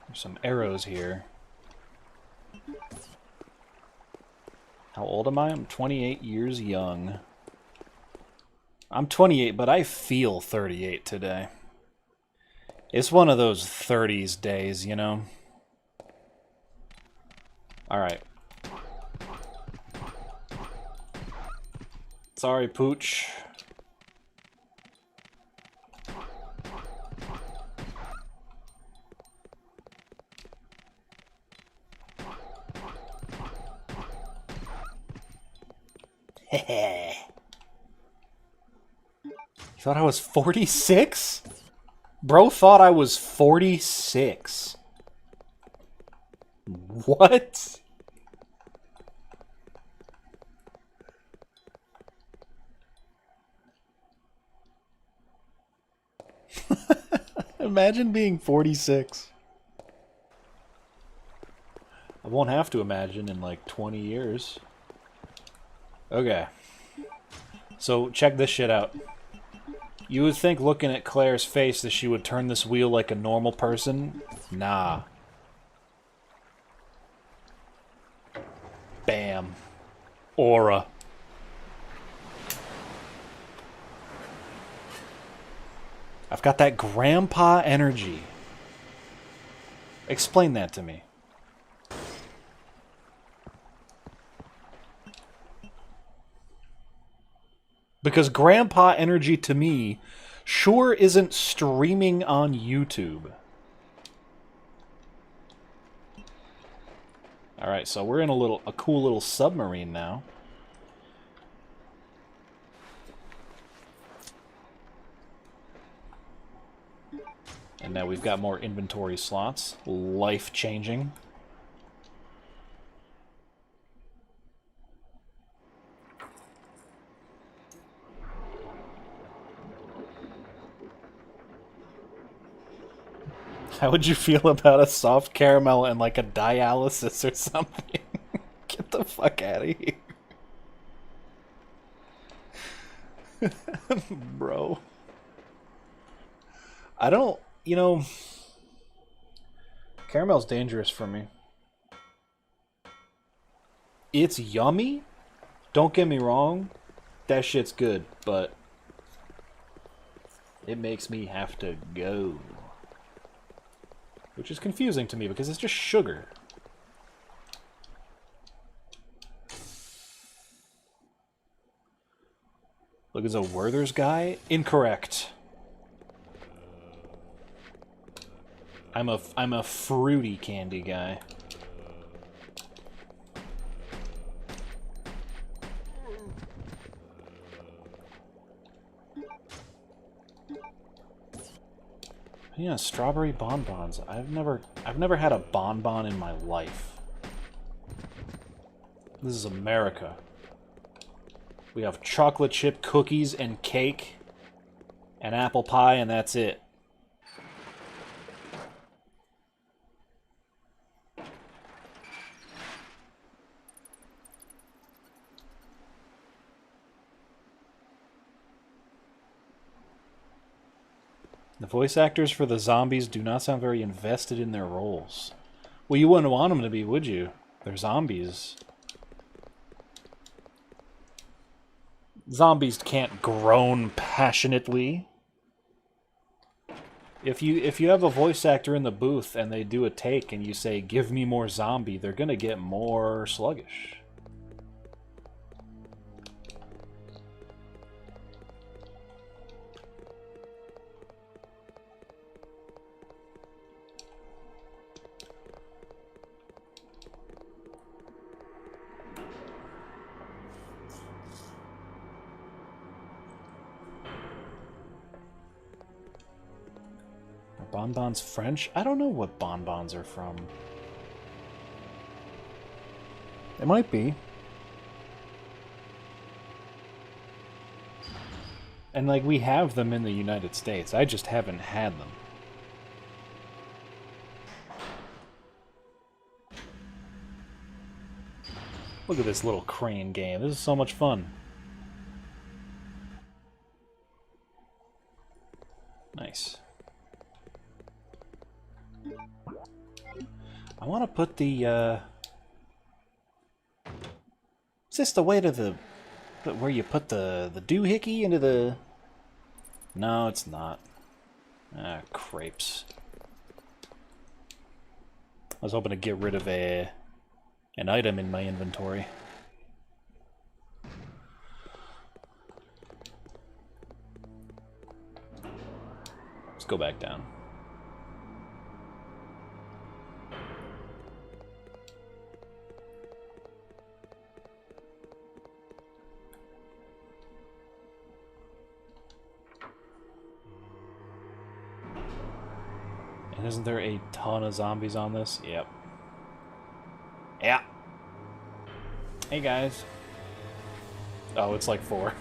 There's some arrows here. How old am I? I'm 28 years young. I'm 28, but I feel 38 today. It's one of those 30s days, you know? Alright. Sorry, Pooch. You thought I was 46? Bro thought I was 46. What? Imagine being 46. I won't have to imagine in like 20 years. Okay. So, check this shit out. You would think looking at Claire's face that she would turn this wheel like a normal person. Nah. Bam. Aura. I've got that grandpa energy. Explain that to me. Because grandpa energy to me sure isn't streaming on YouTube. Alright, so we're in a cool little submarine now. And now we've got more inventory slots. Life-changing. How would you feel about a soft caramel and like a dialysis or something? Get the fuck out of here. Bro. I don't, you know, caramel's dangerous for me. It's yummy. Don't get me wrong. That shit's good, but it makes me have to go. Which is confusing to me because it's just sugar. Look, it's a Werther's guy? Incorrect. I'm a fruity candy guy. Yeah, strawberry bonbons. I've never had a bonbon in my life. This is America. We have chocolate chip cookies and cake and apple pie, and that's it. The voice actors for the zombies do not sound very invested in their roles. Well, you wouldn't want them to be, would you? They're zombies. Zombies can't groan passionately. If you have a voice actor in the booth and they do a take and you say, "Give me more zombie," they're gonna get more sluggish. Bonbons French? I don't know what bonbons are from. It might be. And like, we have them in the United States. I just haven't had them. Look at this little crane game. This is so much fun. Nice. I want to put the, is this the way to the, where you put the doohickey into the... No, it's not. Ah, crapes. I was hoping to get rid of an item in my inventory. Let's go back down. And isn't there a ton of zombies on this? Yep. Yeah. Hey guys. Oh, it's like 4.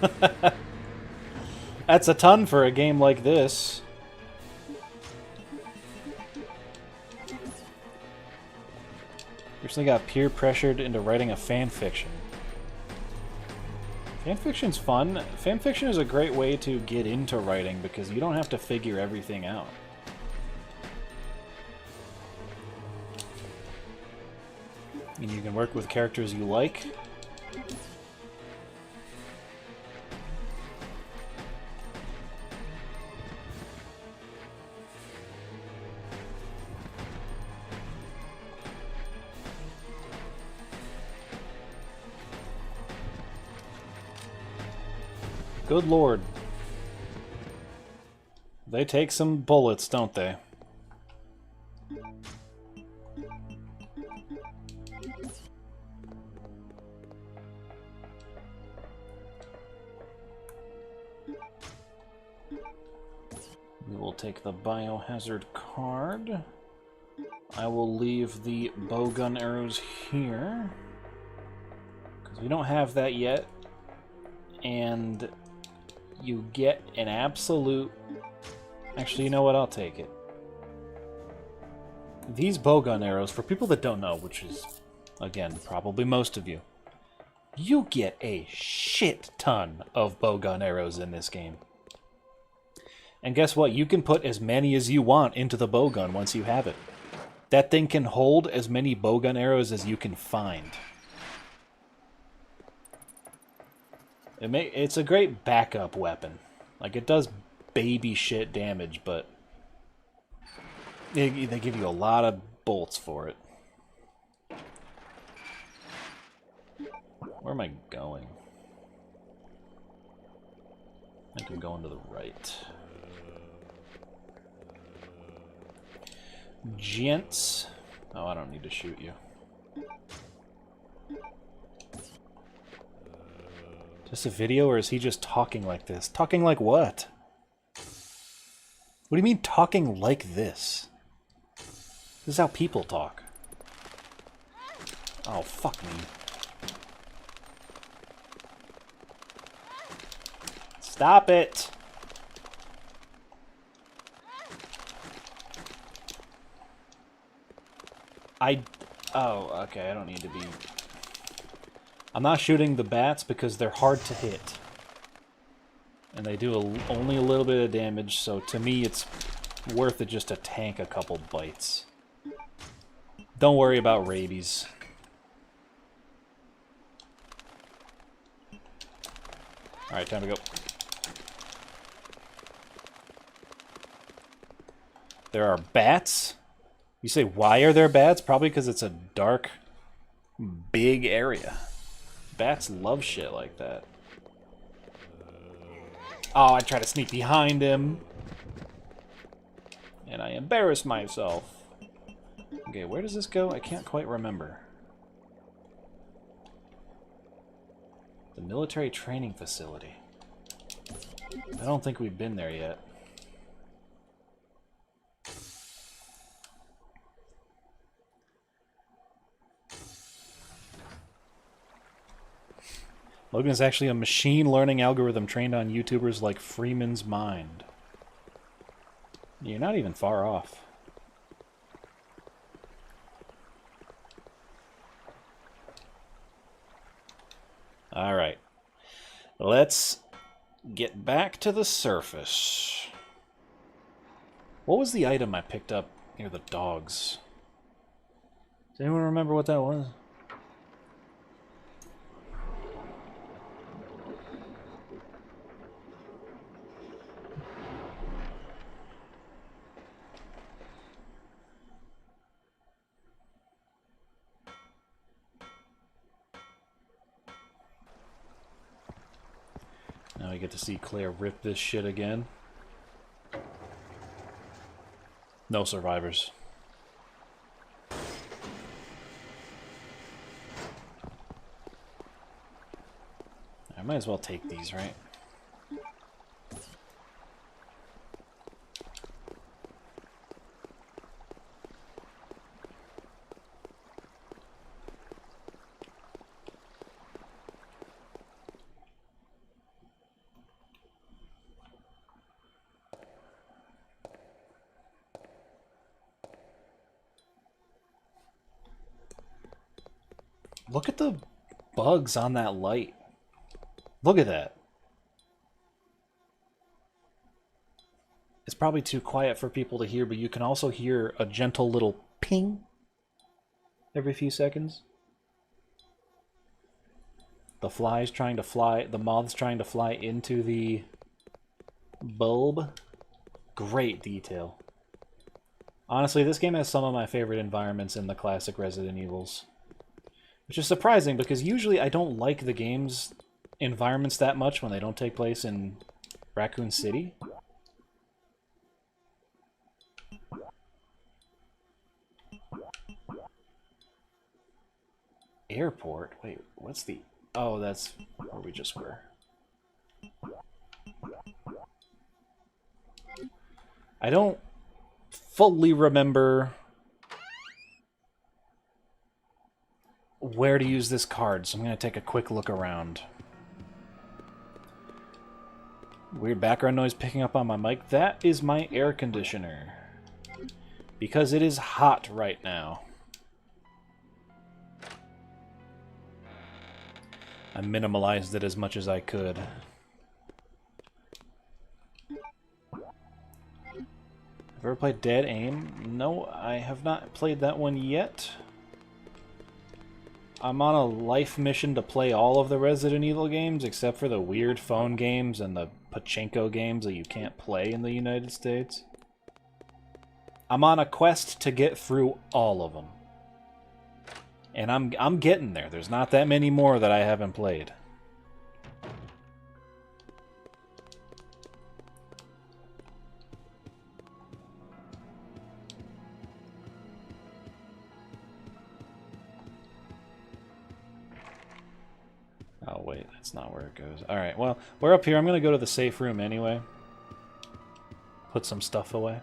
That's a ton for a game like this. Recently got peer pressured into writing a fan fiction. Fan fiction's fun. Fan fiction is a great way to get into writing because you don't have to figure everything out. And you can work with characters you like. Good lord. They take some bullets, don't they? We will take the biohazard card. I will leave the bowgun arrows here, because we don't have that yet. And you get an absolute... Actually, you know what? I'll take it. These bowgun arrows, for people that don't know, which is, again, probably most of you, you get a shit ton of bowgun arrows in this game. And guess what? You can put as many as you want into the bowgun once you have it. That thing can hold as many bowgun arrows as you can find. It's a great backup weapon. Like, it does baby shit damage, but they give you a lot of bolts for it. Where am I going? I think I'm going to the right. Gents. Oh, I don't need to shoot you. Is this a video, or is he just talking like this? Talking like what? What do you mean, talking like this? This is how people talk. Oh, fuck me. Stop it! Oh, okay, I don't need to be... I'm not shooting the bats because they're hard to hit. And they do only a little bit of damage, so to me it's worth it just to tank a couple bites. Don't worry about rabies. Alright, time to go. There are bats? You say, why are there bats? Probably because it's a dark, big area. Bats love shit like that. Oh, I try to sneak behind him. And I embarrass myself. Okay, where does this go? I can't quite remember. The military training facility. I don't think we've been there yet. Logan is actually a machine learning algorithm trained on YouTubers like Freeman's Mind. You're not even far off. Alright. Let's get back to the surface. What was the item I picked up near the dogs? Does anyone remember what that was? Now we get to see Claire rip this shit again. No survivors. I might as well take these, right? Look at the bugs on that light. Look at that. It's probably too quiet for people to hear, but you can also hear a gentle little ping every few seconds. The flies trying to fly, the moths trying to fly into the bulb. Great detail. Honestly, this game has some of my favorite environments in the classic Resident Evils. Which is surprising, because usually I don't like the game's environments that much when they don't take place in Raccoon City. Airport? Wait, what's the... Oh, that's where we just were. I don't fully remember where to use this card, so I'm going to take a quick look around. Weird background noise picking up on my mic. That is my air conditioner. Because it is hot right now. I minimalized it as much as I could. Have you ever played Dead Aim? No, I have not played that one yet. I'm on a life mission to play all of the Resident Evil games, except for the weird phone games and the pachinko games that you can't play in the United States. I'm on a quest to get through all of them. And I'm getting there. There's not that many more that I haven't played. Oh, wait, that's not where it goes. Alright, well, we're up here. I'm going to go to the safe room anyway. Put some stuff away.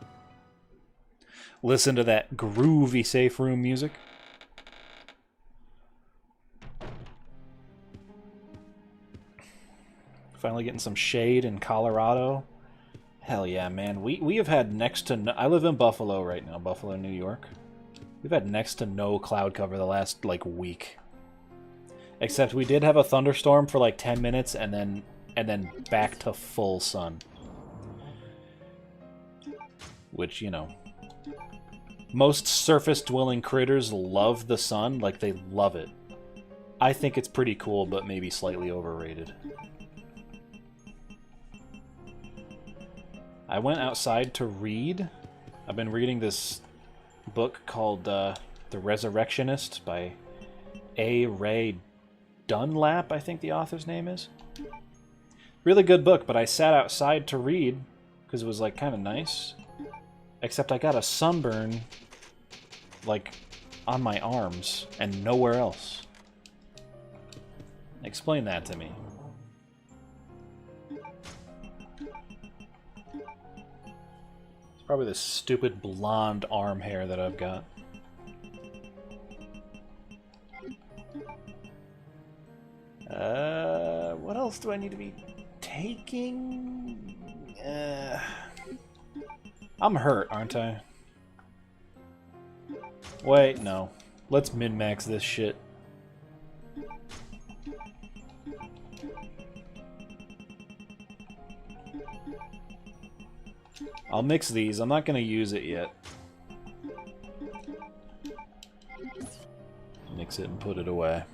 Listen to that groovy safe room music. Finally getting some shade in Colorado. Hell yeah, man. We have had next to no... I live in Buffalo right now, Buffalo, New York. We've had next to no cloud cover the last, like, week. Except we did have a thunderstorm for like 10 minutes and then back to full sun. which, you know, most surface-dwelling critters love the sun, like they love it. I think it's pretty cool, but maybe slightly overrated. I went outside to read. I've been reading this book called The Resurrectionist by A. Ray Dunlap, I think the author's name is. Really good book, but I sat outside to read because it was like kind of nice. Except I got a sunburn like on my arms and nowhere else. Explain that to me. It's probably this stupid blonde arm hair that I've got. What else do I need to be taking? I'm hurt, aren't I? Wait, no. Let's min-max this shit. I'll mix these. I'm not going to use it yet. Mix it and put it away.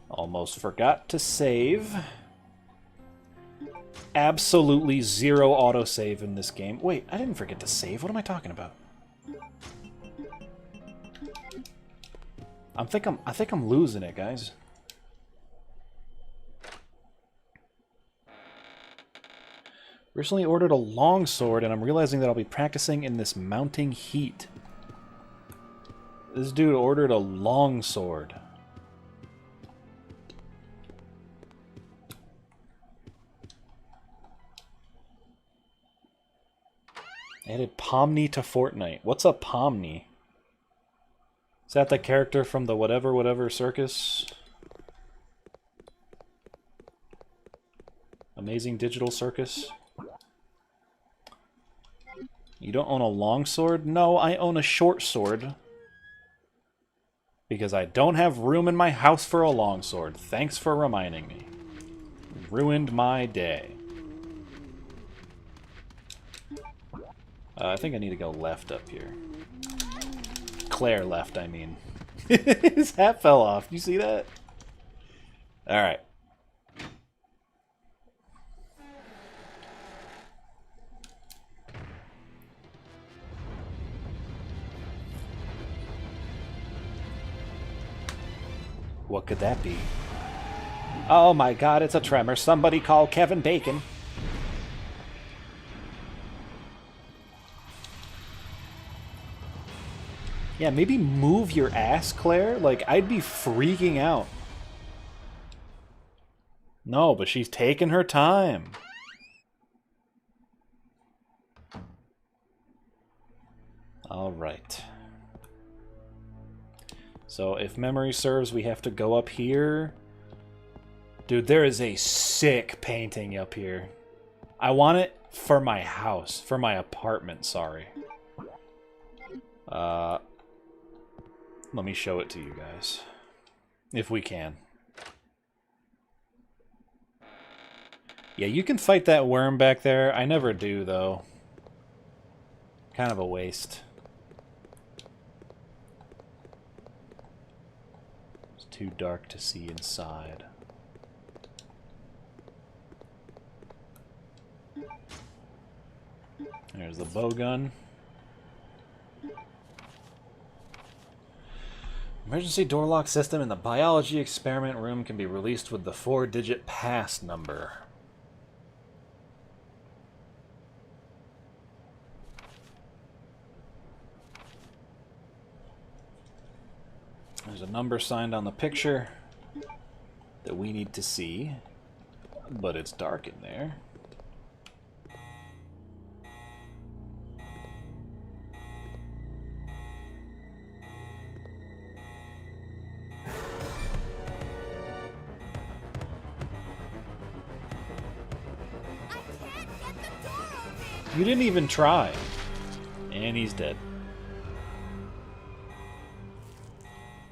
Almost forgot to save. Absolutely zero autosave in this game. Wait, I didn't forget to save. What am I talking about? I think I'm losing it, guys. Recently ordered a longsword, and I'm realizing that I'll be practicing in this mounting heat. This dude ordered a longsword. Added Pomni to Fortnite. What's a Pomni? Is that the character from the whatever circus? Amazing Digital Circus? You don't own a longsword? No, I own a short sword. Because I don't have room in my house for a longsword. Thanks for reminding me. Ruined my day. I think I need to go left up here. Claire left, I mean. His hat fell off. You see that? Alright. What could that be? Oh my god, it's a tremor. Somebody call Kevin Bacon. Yeah, maybe move your ass, Claire. Like, I'd be freaking out. No, but she's taking her time. All right. So, if memory serves, we have to go up here. Dude, there is a sick painting up here. I want it for my house. For my apartment, sorry. Let me show it to you guys. If we can. Yeah, you can fight that worm back there. I never do, though. Kind of a waste. It's too dark to see inside. There's the bowgun. Emergency door lock system in the biology experiment room can be released with the 4-digit pass number. There's a number signed on the picture that we need to see, but it's dark in there. You didn't even try. And he's dead.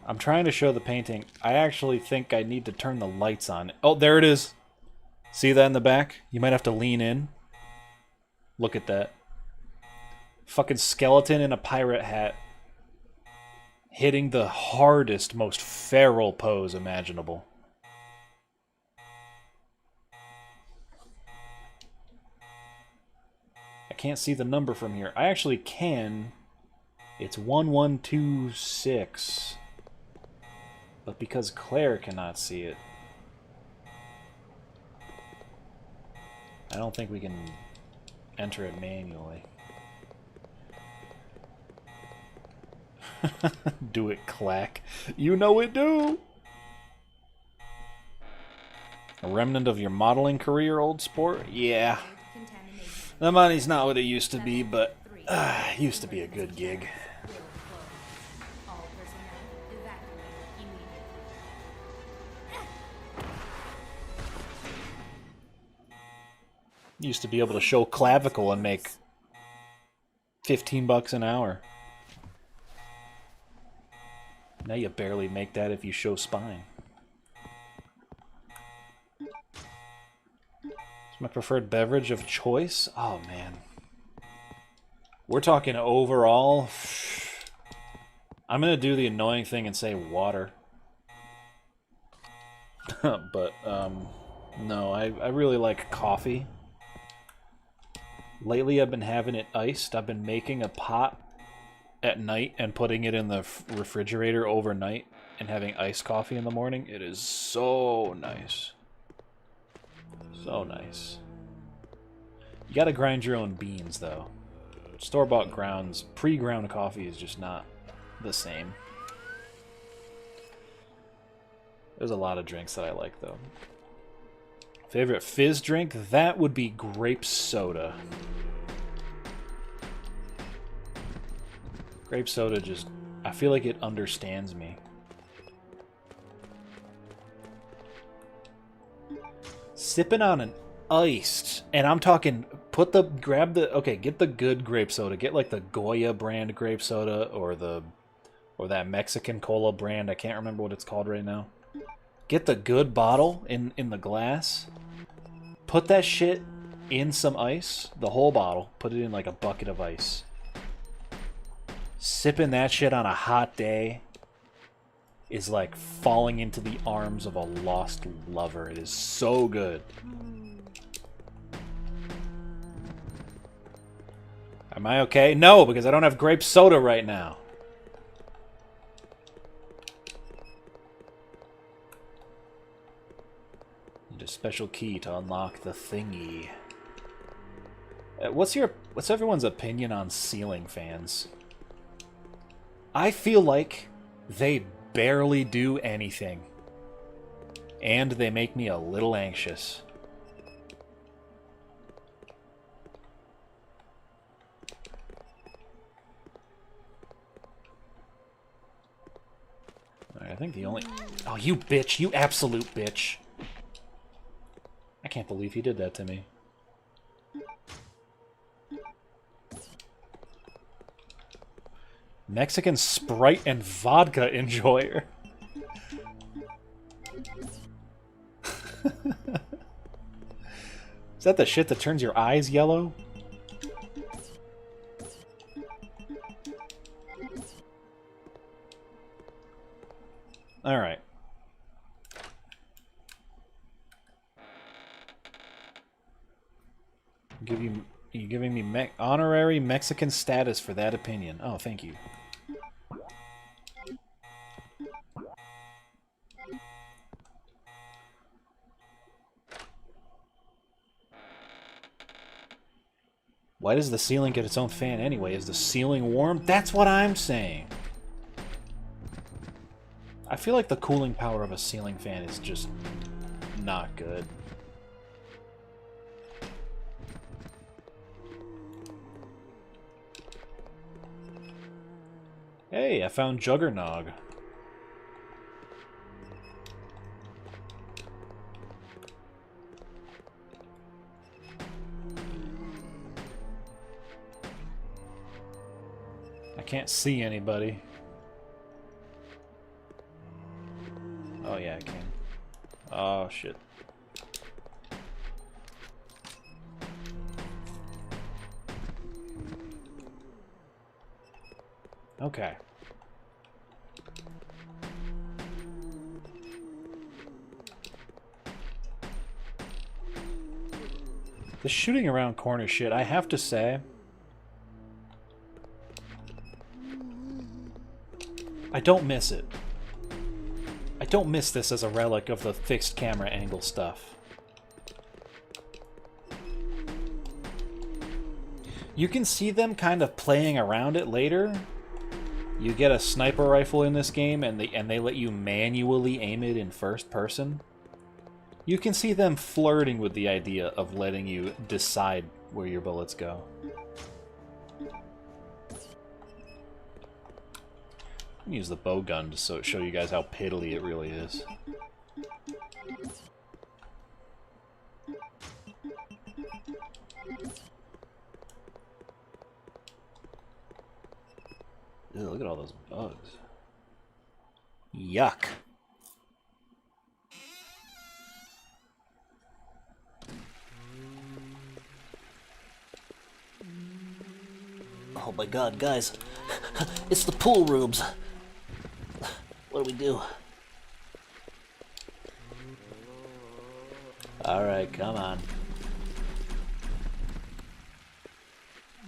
I'm trying to show the painting. I actually think I need to turn the lights on. Oh, there it is. See that in the back? You might have to lean in. Look at that. Fucking skeleton in a pirate hat. Hitting the hardest, most feral pose imaginable. I can't see the number from here. I actually can. It's 1126. But because Claire cannot see it, I don't think we can enter it manually. Do it, clack. You know it do! A remnant of your modeling career, old sport? Yeah. The money's not what it used to be, but it used to be a good gig. Used to be able to show clavicle and make $15 an hour. Now you barely make that if you show spine. It's my preferred beverage of choice? Oh, man. We're talking overall. I'm going to do the annoying thing and say water. But, no, I really like coffee. Lately, I've been having it iced. I've been making a pot at night and putting it in the refrigerator overnight and having iced coffee in the morning. It is so nice. So nice. You gotta grind your own beans, though. Store-bought grounds, pre-ground coffee is just not the same. There's a lot of drinks that I like, though. Favorite fizz drink? That would be grape soda. Grape soda just... I feel like it understands me. Sipping on an iced, and I'm talking, okay, get the good grape soda. Get like the Goya brand grape soda or that Mexican cola brand. I can't remember what it's called right now. Get the good bottle in the glass. Put that shit in some ice, the whole bottle. Put it in like a bucket of ice. Sipping that shit on a hot day is like falling into the arms of a lost lover. It is so good. Am I okay? No, because I don't have grape soda right now. Need a special key to unlock the thingy. What's everyone's opinion on ceiling fans? I feel like they barely do anything. And they make me a little anxious. Alright, I think the only... Oh, you bitch! You absolute bitch! I can't believe he did that to me. Mexican Sprite and vodka enjoyer. Is that the shit that turns your eyes yellow? Alright. You giving me honorary Mexican status for that opinion. Oh, thank you. Why does the ceiling get its own fan anyway? Is the ceiling warm? That's what I'm saying. I feel like the cooling power of a ceiling fan is just not good. Hey, I found Juggernog. I can't see anybody. Oh yeah, I can. Oh shit. Okay. The shooting around corner shit, I have to say, I don't miss it. I don't miss this as a relic of the fixed camera angle stuff. You can see them kind of playing around it later. You get a sniper rifle in this game and they let you manually aim it in first person. You can see them flirting with the idea of letting you decide where your bullets go. I'm gonna use the bow gun to show you guys how piddly it really is. Ew, look at all those bugs. Yuck. Oh my god, guys. It's the pool rooms. What do we do? Alright, come on.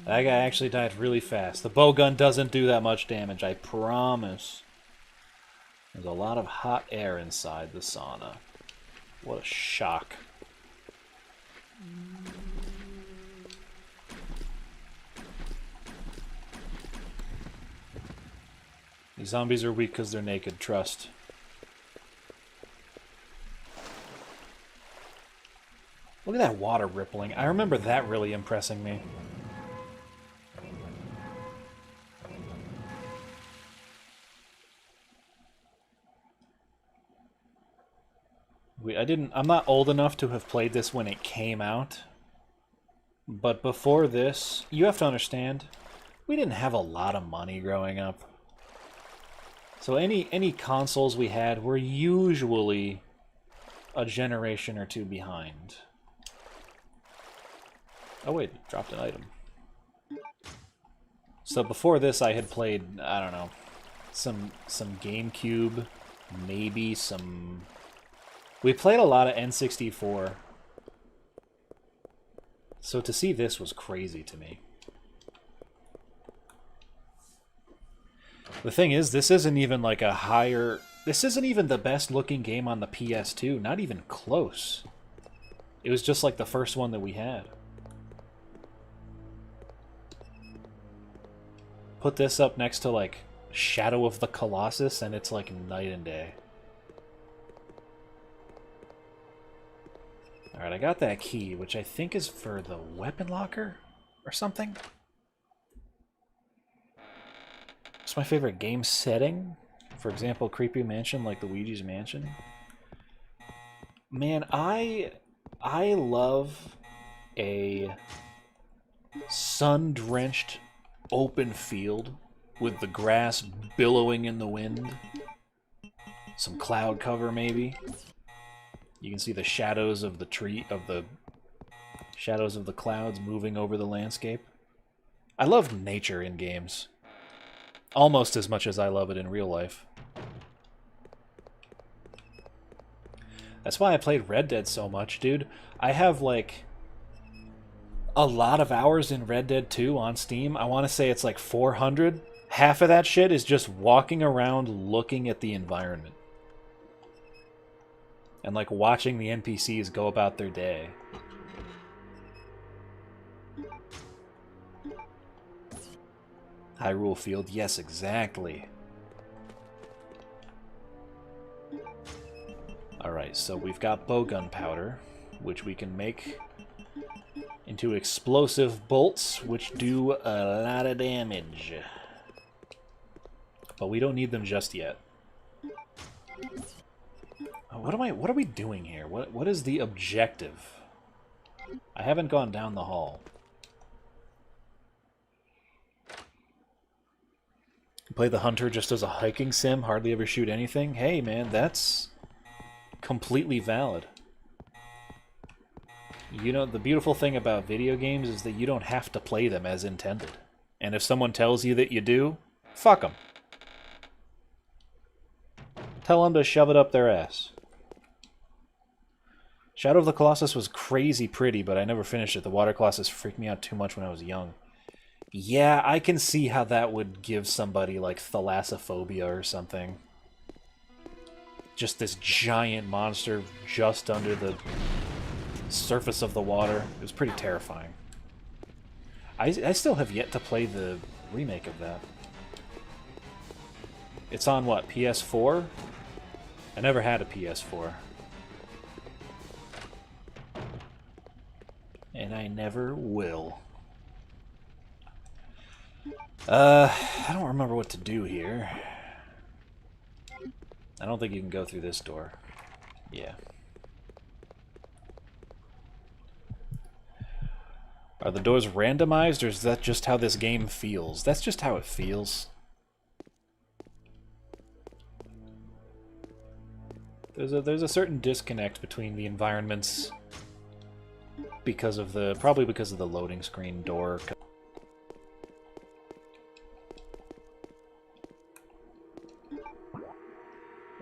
That guy actually died really fast. The bow gun doesn't do that much damage, I promise. There's a lot of hot air inside the sauna. What a shock. These zombies are weak because they're naked, trust. Look at that water rippling. I remember that really impressing me. I'm not old enough to have played this when it came out. But before this, you have to understand, we didn't have a lot of money growing up. So any consoles we had were usually a generation or two behind. Oh wait, dropped an item. So before this I had played, I don't know, some GameCube, maybe some... We played a lot of N64. So to see this was crazy to me. The thing is, this isn't even like a higher... This isn't even the best looking game on the PS2. Not even close. It was just like the first one that we had. Put this up next to like Shadow of the Colossus and it's like night and day. Alright, I got that key, which I think is for the weapon locker or something. It's my favorite game setting. For example, Creepy Mansion, like Luigi's Mansion. Man, I love a sun-drenched open field with the grass billowing in the wind. Some cloud cover, maybe. You can see the shadows of the shadows of the clouds moving over the landscape. I love nature in games. Almost as much as I love it in real life. That's why I played Red Dead so much, dude. I have, like, a lot of hours in Red Dead 2 on Steam. I want to say it's like 400. Half of that shit is just walking around looking at the environment. And, like, watching the NPCs go about their day. Hyrule Field, yes, exactly. Alright, so we've got bowgun powder, which we can make into explosive bolts, which do a lot of damage. But we don't need them just yet. What are we doing here? What is the objective? I haven't gone down the hall. Play the hunter just as a hiking sim, hardly ever shoot anything. Hey man, that's completely valid. You know, the beautiful thing about video games is that you don't have to play them as intended. And if someone tells you that you do, Fuck them. Tell them to shove it up their ass. Shadow of the Colossus was crazy pretty, but I never finished it. The water colossus freaked me out too much when I was young. Yeah, I can see how that would give somebody like thalassophobia or something. Just this giant monster just under the surface of the water. It was pretty terrifying. I still have yet to play the remake of that. It's on what, PS4? I never had a PS4. And I never will. I don't remember what to do here. I don't think you can go through this door. Yeah. Are the doors randomized, or is that just how this game feels? That's just how it feels. There's a certain disconnect between the environments because of the probably because of the loading screen door.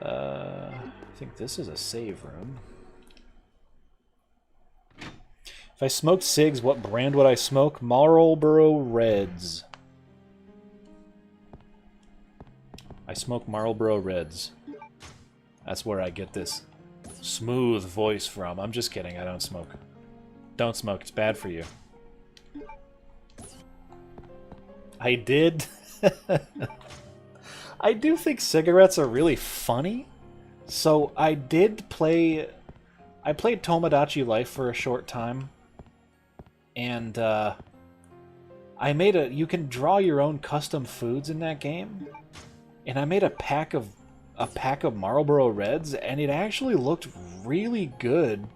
I think this is a save room. If I smoked cigs, what brand would I smoke? Marlboro Reds. I smoke Marlboro Reds. That's where I get this smooth voice from. I'm just kidding, I don't smoke. Don't smoke, it's bad for you. I did. I do think cigarettes are really funny. So I did play... I played Tomodachi Life for a short time. And I made a... You can draw your own custom foods in that game. And I made a pack of Marlboro Reds, and it actually looked really good.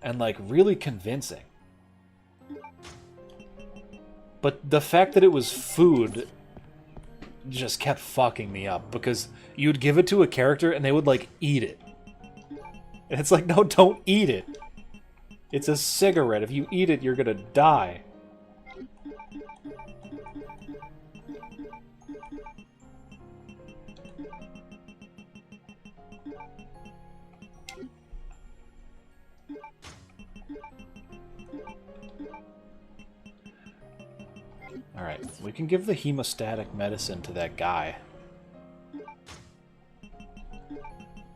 And like really convincing. But the fact that it was food just kept fucking me up, because you'd give it to a character and they would like eat it. And it's like, no, don't eat it. It's a cigarette. If you eat it, you're gonna die. Alright, we can give the hemostatic medicine to that guy.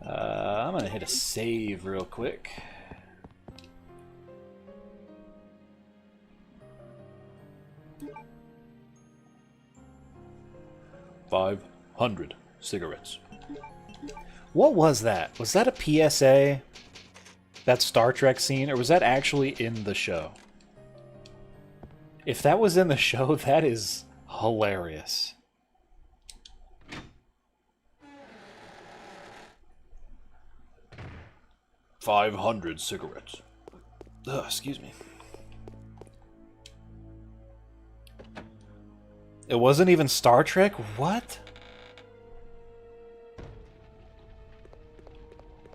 I'm gonna hit a save real quick. $500 cigarettes. What was that? Was that a PSA? That Star Trek scene? Or was that actually in the show? If that was in the show, that is hilarious. $500 cigarettes. Ugh, excuse me. It wasn't even Star Trek? What?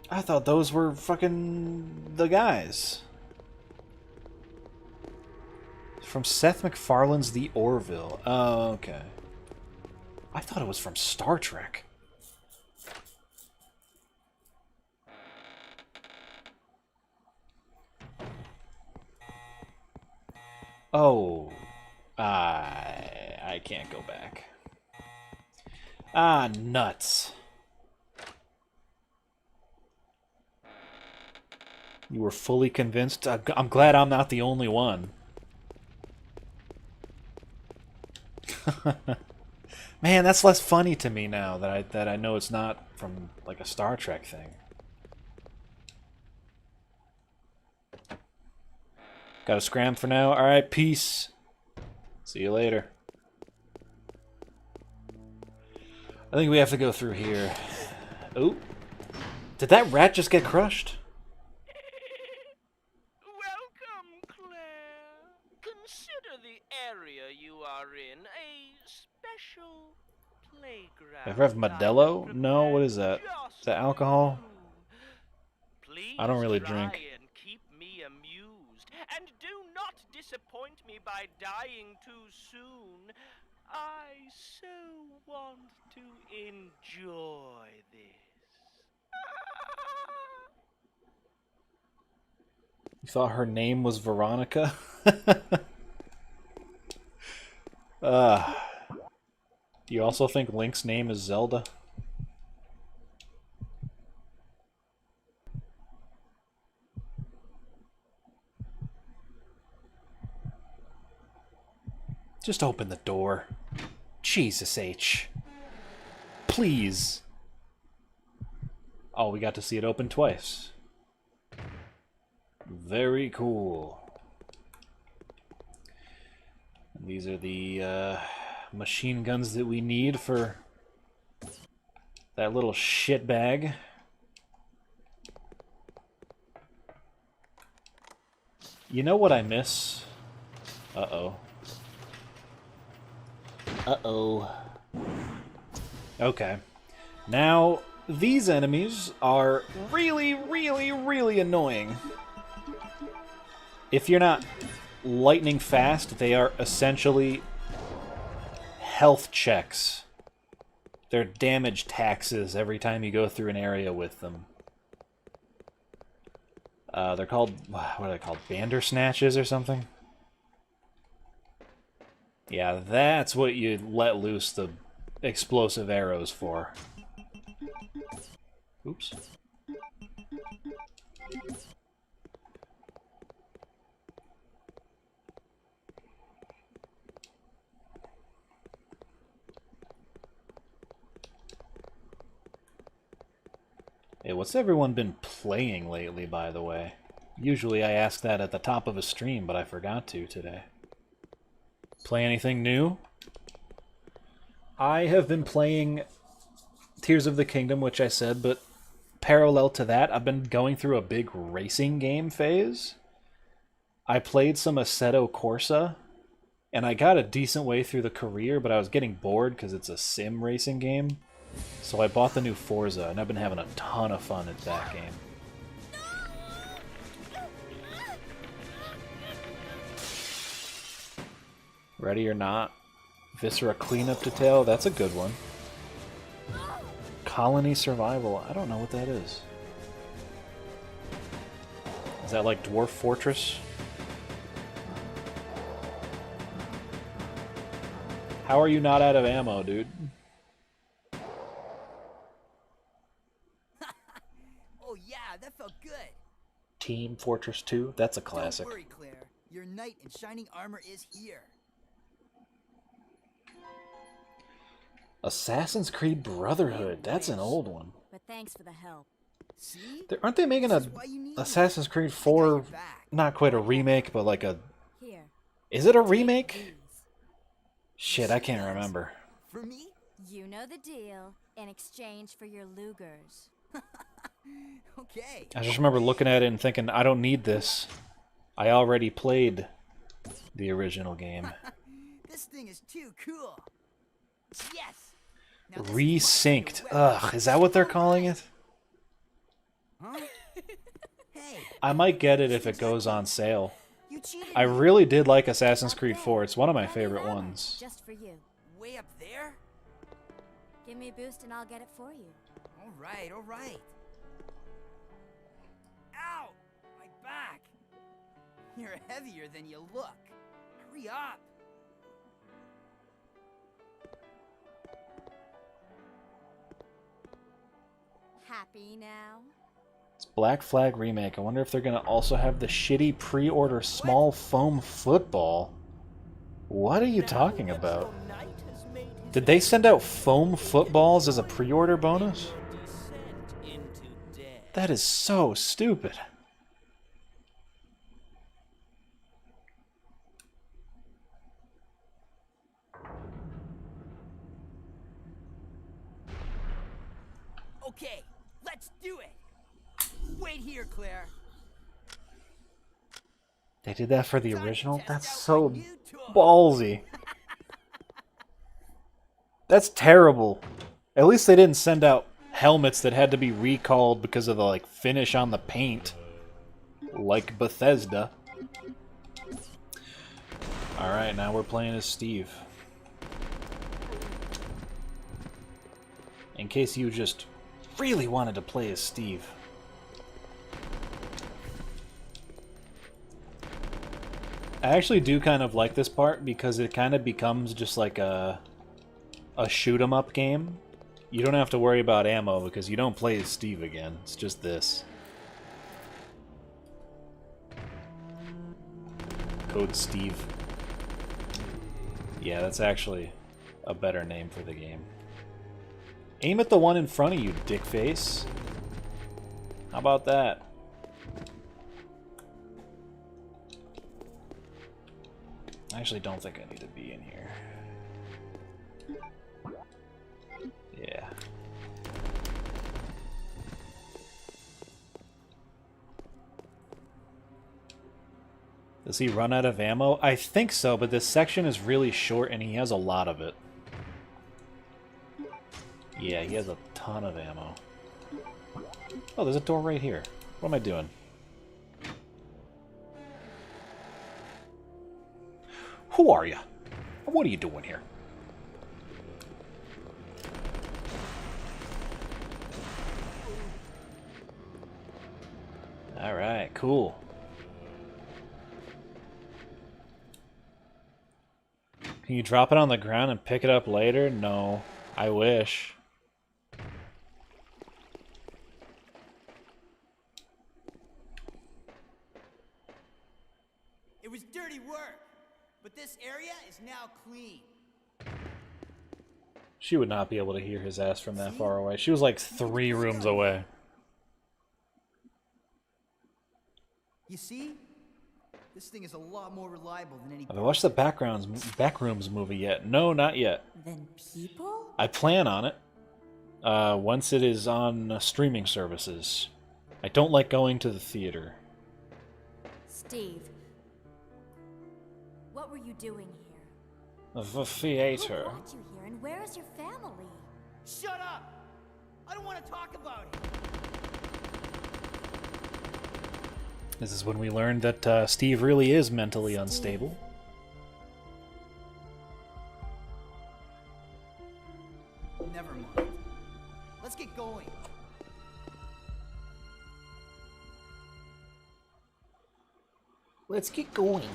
I thought those were fucking the guys. From Seth MacFarlane's The Orville. Oh, okay. I thought it was from Star Trek. Oh. I can't go back. Ah, nuts. You were fully convinced? I'm glad I'm not the only one. Man, that's less funny to me now that I know it's not from like a Star Trek thing. Gotta scram for now. Alright, peace. See you later. I think we have to go through here. Oh. Did that rat just get crushed? Welcome, Claire. Consider the area you are in a special playground. Ever have Modelo? No, what is that? Is that alcohol? Please I don't really try drink. and keep me amused, and do not disappoint me by dying too soon. I so want to enjoy this. You thought her name was Veronica? Do you also think Link's name is Zelda? Just open the door. Jesus H. Please. Oh, we got to see it open twice. Very cool. And these are the machine guns that we need for that little shitbag. You know what I miss? Uh-oh. Uh-oh. Okay. Now, these enemies are really, really, really annoying. If you're not lightning fast, they are essentially health checks. They're damage taxes every time you go through an area with them. They're called, what are they called? Bandersnatches or something? Yeah, that's what you let loose the explosive arrows for. Oops. Hey, what's everyone been playing lately, by the way? Usually I ask that at the top of a stream, but I forgot to today. Play anything new? I have been playing Tears of the Kingdom, which I said, but parallel to that, I've been going through a big racing game phase. I played some Assetto Corsa, and I got a decent way through the career, but I was getting bored because it's a sim racing game. So I bought the new Forza, and I've been having a ton of fun at that game. Ready or Not? Viscera Cleanup Detail? That's a good one. Colony Survival? I don't know what that is. Is that like Dwarf Fortress? How are you not out of ammo, dude? Oh yeah, that felt good. Team Fortress 2? That's a classic. Don't worry, Claire. Your knight in shining armor is here. Assassin's Creed Brotherhood. That's an old one. But thanks for the help. See? Aren't they making a This is why you need me. Assassin's Creed I got 4? your back. Not quite a remake, but like a... Here. Is it a remake? These. Shit, I can't remember. For me? You know the deal. In exchange for your Lugers. Okay. I just remember looking at it and thinking, I don't need this. I already played the original game. This thing is too cool. Yes. Now this is Resynced. my weapon. Ugh, is that what they're calling it? Huh? Hey, I might get it if it goes on sale. you cheated I me. really did like Assassin's Creed 4. It's one of my favorite ones. Just for you. Way up there? Give me a boost and I'll get it for you. All right, all right. Ow! My back. You're heavier than you look. Hurry up. Happy now? It's Black Flag Remake. I wonder if they're going to also have the shitty pre-order small foam football. What are you talking about? Did they send out foam footballs as a pre-order bonus? That is so stupid. Okay, let's do it. Wait here, Claire. They did that for the Time to original? test That's out so my new toy. ballsy. That's terrible. At least they didn't send out helmets that had to be recalled because of the like finish on the paint. Like Bethesda. Alright, now we're playing as Steve. In case you just really wanted to play as Steve. I actually do kind of like this part because it kind of becomes just like a shoot 'em up game. You don't have to worry about ammo because you don't play as Steve again. It's just this. Code Steve. Yeah, that's actually a better name for the game. Aim at the one in front of you, dickface. How about that? I actually don't think I need to be in here. Yeah. Does he run out of ammo? I think so, but this section is really short and he has a lot of it. Yeah, he has a ton of ammo. Oh, there's a door right here. What am I doing? Who are you? What are you doing here? Alright, cool. Can you drop it on the ground and pick it up later? No. I wish. It was dirty work, but this area is now clean. She would not be able to hear his ass from that far away. She was like 3 rooms away. You see? This thing is a lot more reliable than any... Have I watched the Backrooms movie yet? No, not yet. Then people? I plan on it. Once it is on streaming services. I don't like going to the theater. Steve, what were you doing here? The theater. Who brought you here, and where is your family? Shut up! I don't want to talk about it. This is when we learned that Steve really is mentally unstable. Never mind. Let's get going. Let's get going.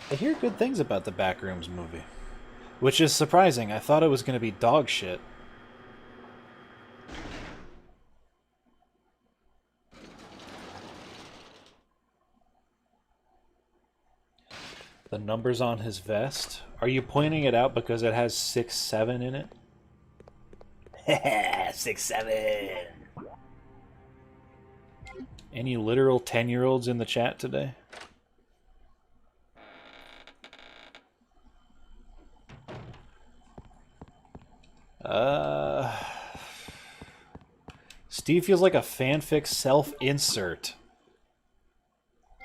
I hear good things about the Backrooms movie. Which is surprising. I thought it was going to be dog shit. The numbers on his vest? Are you pointing it out because it has 6-7 in it? 6-7! Any literal 10-year-olds in the chat today? Steve feels like a fanfic self-insert.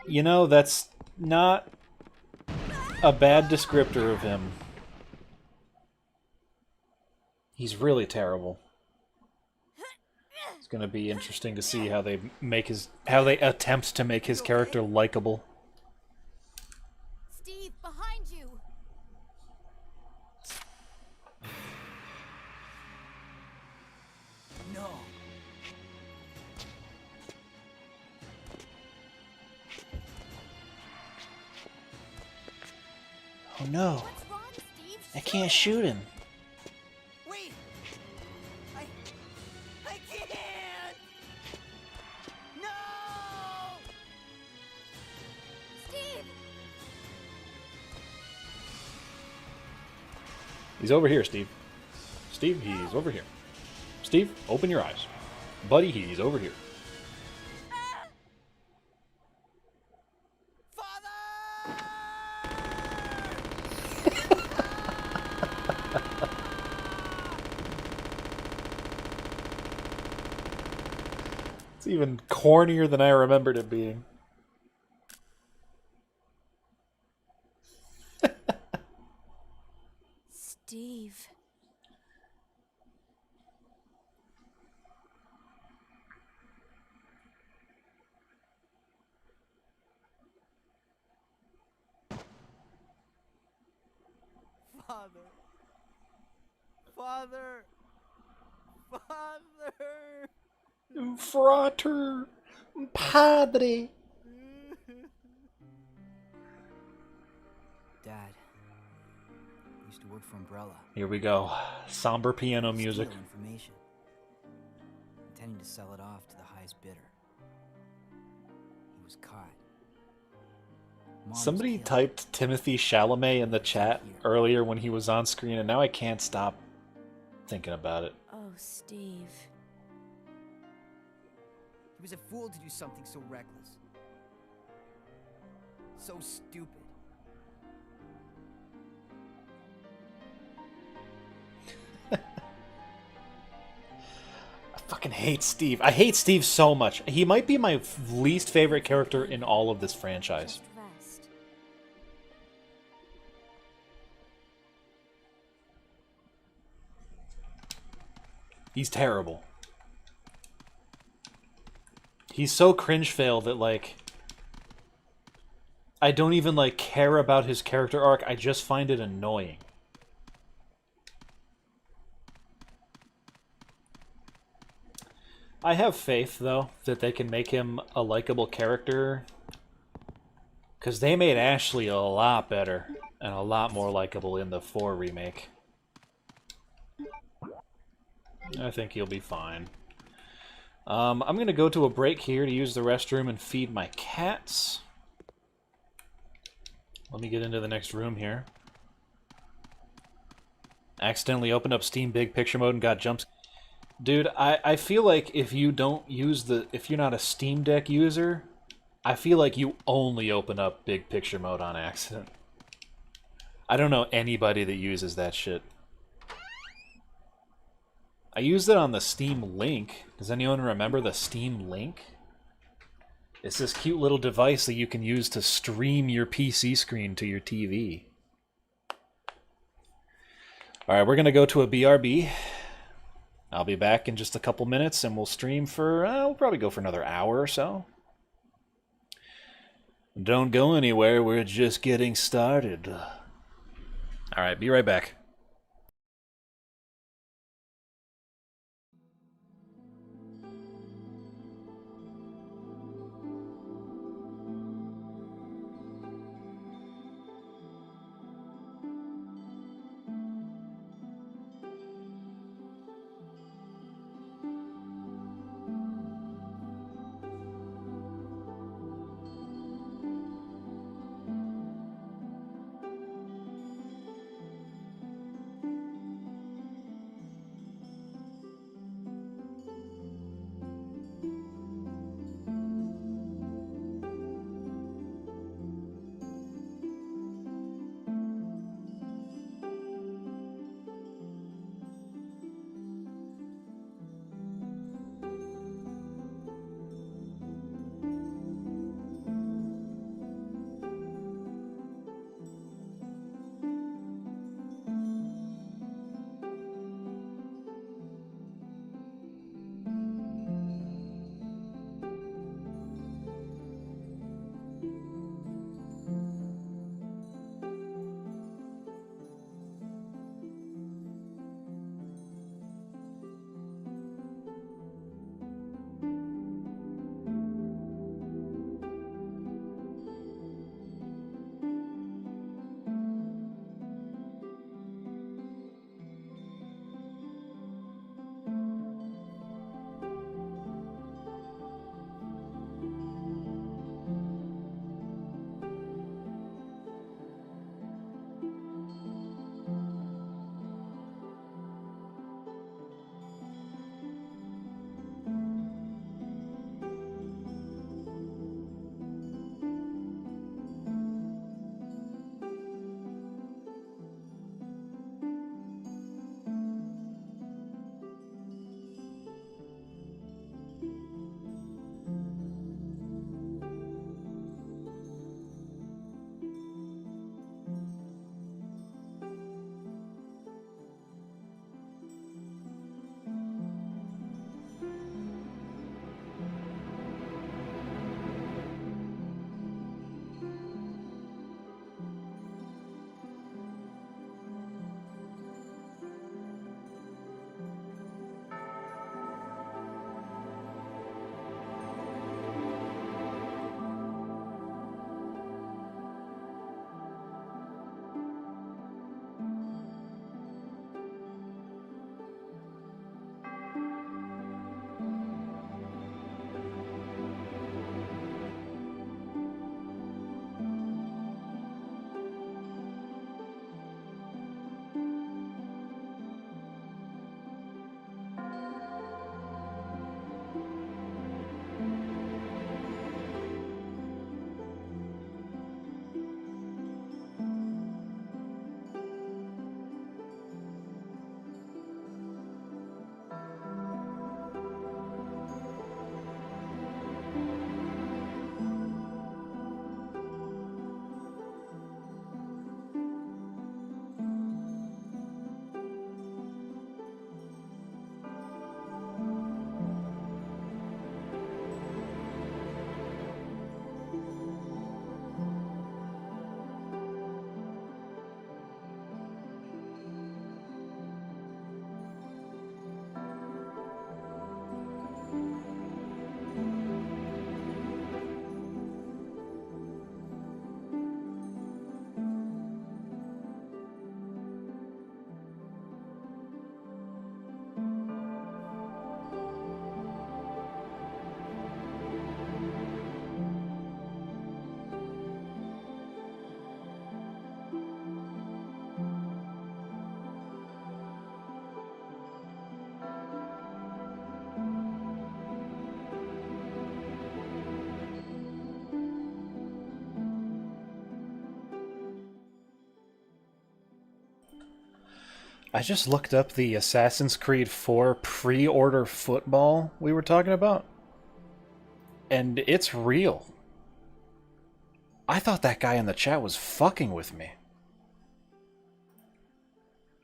You know, that's not a bad descriptor of him. He's really terrible. It's gonna be interesting to see how they attempt to make his character likable. Steve, behind you! No. Oh no, What's wrong, Steve? I can't shoot him. Wait! I can't! No! Steve! He's over here, Steve. Steve, he's over here. Steve, open your eyes. Buddy, he's over here. Father! It's even cornier than I remembered it being. Steve. Father. Father! Father! Frater, padre. Dad used to work for Umbrella. Here we go. Somber piano music. Steal information, intending to sell it off to the highest bidder. He was caught. Mom was Somebody killed. typed Timothy Chalamet in the chat earlier when he was on screen, and now I can't stop thinking about it. Oh, Steve. He was a fool to do something so reckless. So stupid. I fucking hate Steve. I hate Steve so much. He might be my least favorite character in all of this franchise. Just rest. He's terrible. He's so cringe fail that, like, I don't even, like, care about his character arc. I just find it annoying. I have faith, though, that they can make him a likable character. Because they made Ashley a lot better and a lot more likable in the 4 remake. I think he'll be fine. I'm going to go to a break here to use the restroom and feed my cats. Let me get into the next room here. Accidentally opened up Steam Big Picture Mode and got jumps. Dude, I feel like if you don't use the... If you're not a Steam Deck user, I feel like you only open up Big Picture Mode on accident. I don't know anybody that uses that shit. I used it on the Steam Link. Does anyone remember the Steam Link? It's this cute little device that you can use to stream your PC screen to your TV. Alright, we're going to go to a BRB. I'll be back in just a couple minutes, and we'll stream for, we'll probably go for another hour or so. Don't go anywhere, we're just getting started. Alright, be right back. I just looked up the Assassin's Creed 4 pre-order football we were talking about, and it's real. I thought that guy in the chat was fucking with me.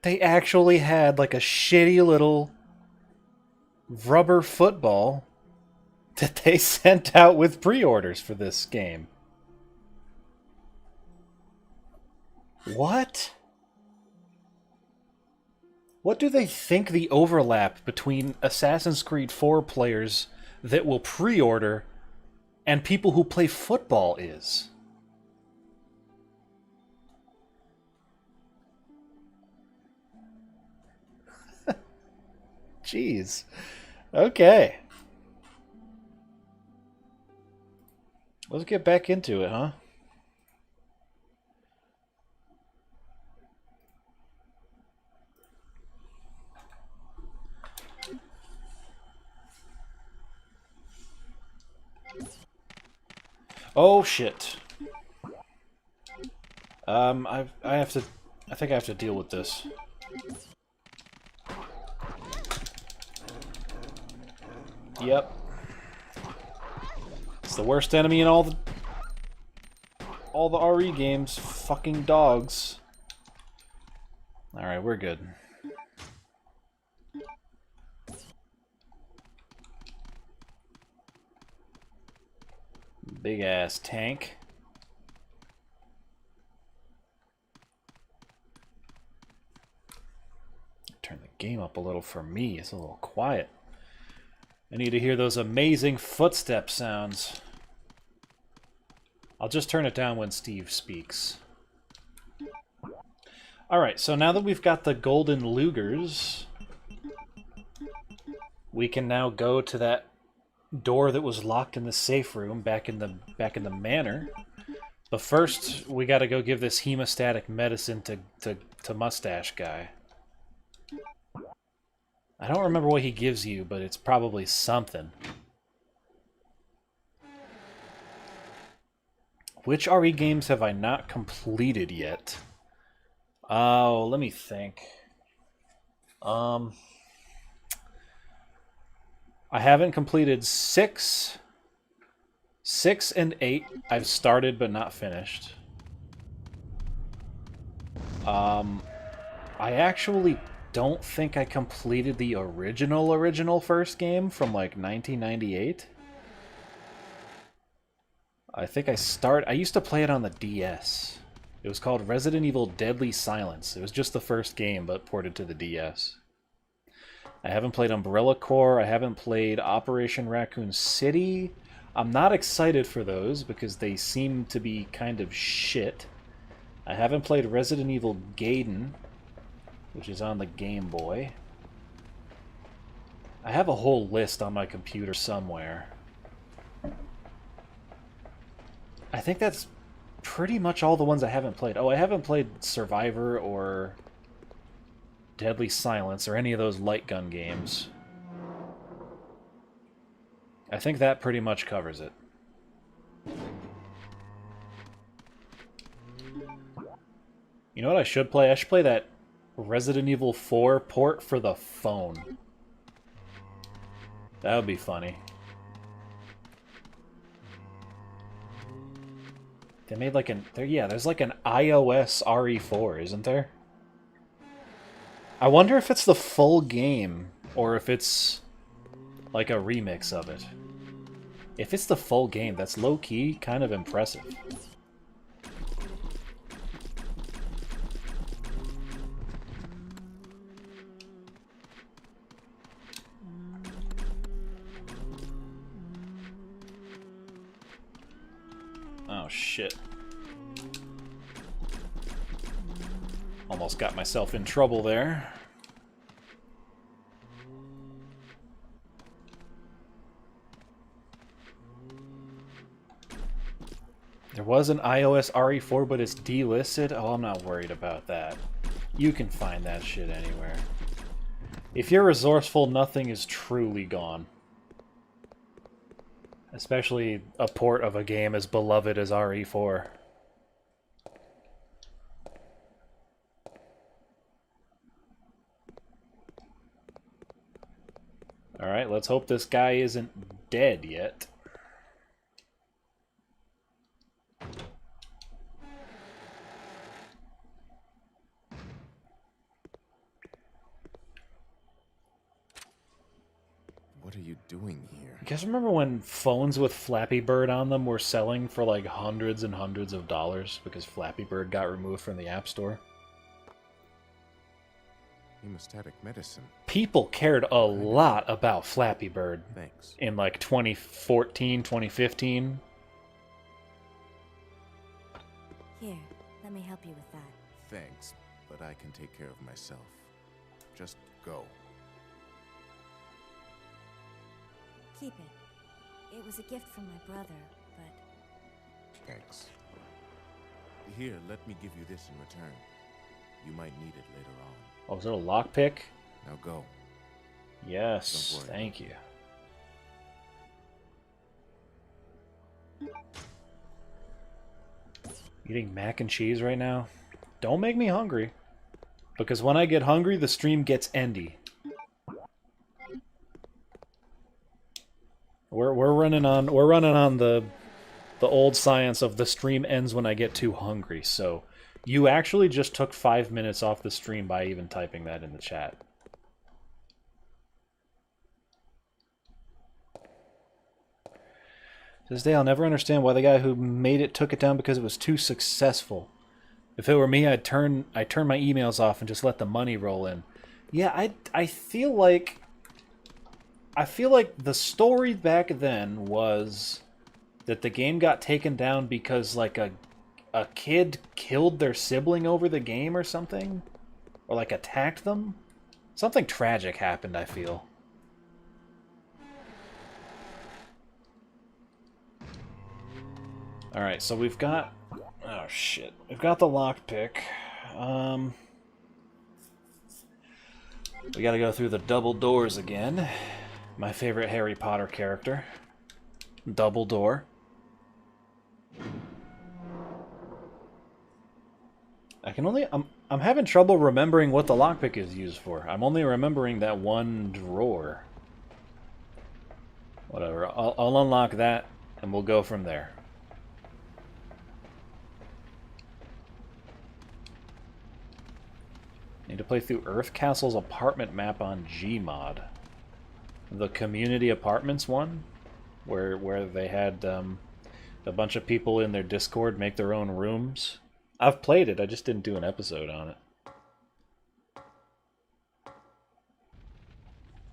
They actually had like a shitty little rubber football that they sent out with pre-orders for this game. What? What do they think the overlap between Assassin's Creed 4 players that will pre-order and people who play football is? Jeez. Okay. Let's get back into it, huh? Oh shit. I think I have to deal with this. Yep. It's the worst enemy in all the RE games. Fucking dogs. Alright, we're good. Big ass tank. Turn the game up a little for me. It's a little quiet. I need to hear those amazing footstep sounds. I'll just turn it down when Steve speaks. Alright, so now that we've got the golden Lugers, we can now go to that door that was locked in the safe room back in the manor. But first, we gotta go give this hemostatic medicine to Mustache Guy. I don't remember what he gives you, but it's probably something. Which RE games have I not completed yet? Oh, let me think. I haven't completed 6 and 8. I've started but not finished. I actually don't think I completed the original first game from like 1998. I think I used to play it on the DS. It was called Resident Evil Deadly Silence. It was just the first game but ported to the DS. I haven't played Umbrella Corps. I haven't played Operation Raccoon City. I'm not excited for those because they seem to be kind of shit. I haven't played Resident Evil Gaiden, which is on the Game Boy. I have a whole list on my computer somewhere. I think that's pretty much all the ones I haven't played. Oh, I haven't played Survivor or Deadly Silence or any of those light gun games. I think that pretty much covers it. You know what I should play? I should play that Resident Evil 4 port for the phone. That would be funny. They made like there's like an iOS RE4, isn't there? I wonder if it's the full game or if it's like a remix of it. If it's the full game, that's low-key kind of impressive. Oh, shit. Almost got myself in trouble there. There was an iOS RE4, but it's delisted. Oh, I'm not worried about that. You can find that shit anywhere. If you're resourceful, nothing is truly gone. Especially a port of a game as beloved as RE4. Alright, let's hope this guy isn't dead yet. What are you doing here? You guys remember when phones with Flappy Bird on them were selling for like hundreds and hundreds of dollars because Flappy Bird got removed from the App Store? Hemostatic medicine. People cared a lot about Flappy Bird Thanks. in like 2014, 2015. Here, let me help you with that. Thanks, but I can take care of myself. Just go. Keep it. It was a gift from my brother, but Thanks. Here, let me give you this in return. You might need it later on. Oh, is it a lockpick? Now go. Yes, Don't worry. thank you. Eating mac and cheese right now? Don't make me hungry. Because when I get hungry, the stream gets endy. We're running on the old science of the stream ends when I get too hungry. So you actually just took 5 minutes off the stream by even typing that in the chat. To this day, I'll never understand why the guy who made it took it down because it was too successful. If it were me, I'd turn my emails off and just let the money roll in. Yeah, I feel like the story back then was that the game got taken down because like a kid killed their sibling over the game or something, or like attacked them. Something tragic happened, I feel. All right, so we've got oh shit. We've got the lockpick. We got to go through the double doors again. My favorite Harry Potter character. Double door. I'm having trouble remembering what the lockpick is used for. I'm only remembering that one drawer. Whatever. I'll unlock that and we'll go from there. Need to play through Earth Castle's apartment map on Gmod. The community apartments one, where they had a bunch of people in their Discord make their own rooms. I've played it, I just didn't do an episode on it.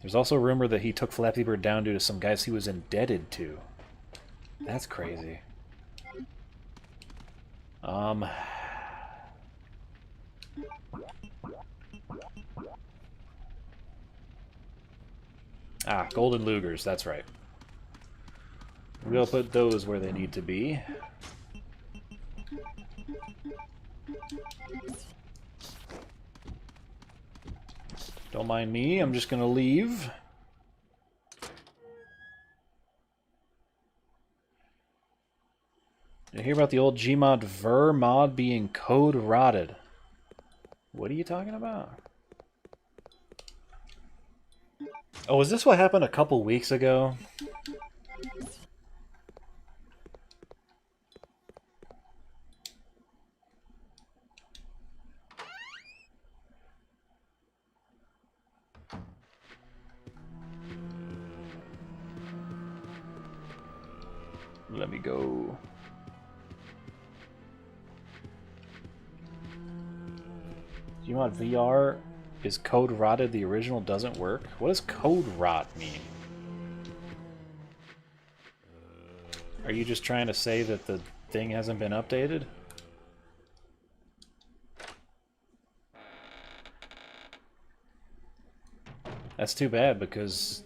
There's also a rumor that he took Flappy Bird down due to some guys he was indebted to. That's crazy. Ah, golden Lugers, that's right. We'll put those where they need to be. Don't mind me, I'm just gonna leave. Did you hear about the old Gmod Ver mod being code rotted? What are you talking about? Oh, was this what happened a couple weeks ago? Let me go. Gmod VR is code rotted, the original doesn't work? What does code rot mean? Are you just trying to say that the thing hasn't been updated? That's too bad because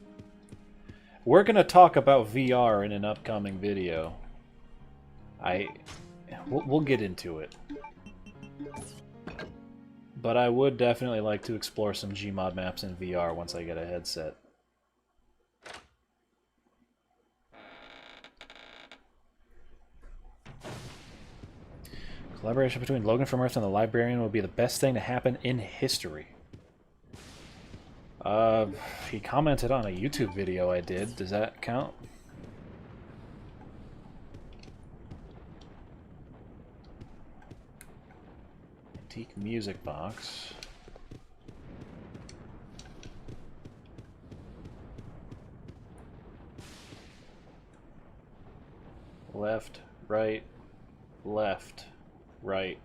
we're going to talk about VR in an upcoming video. We'll get into it. But I would definitely like to explore some Gmod maps in VR once I get a headset. Collaboration between Logan from Earth and the Librarian would be the best thing to happen in history. He commented on a YouTube video I did. Does that count? Antique music box. Left, right, left, right,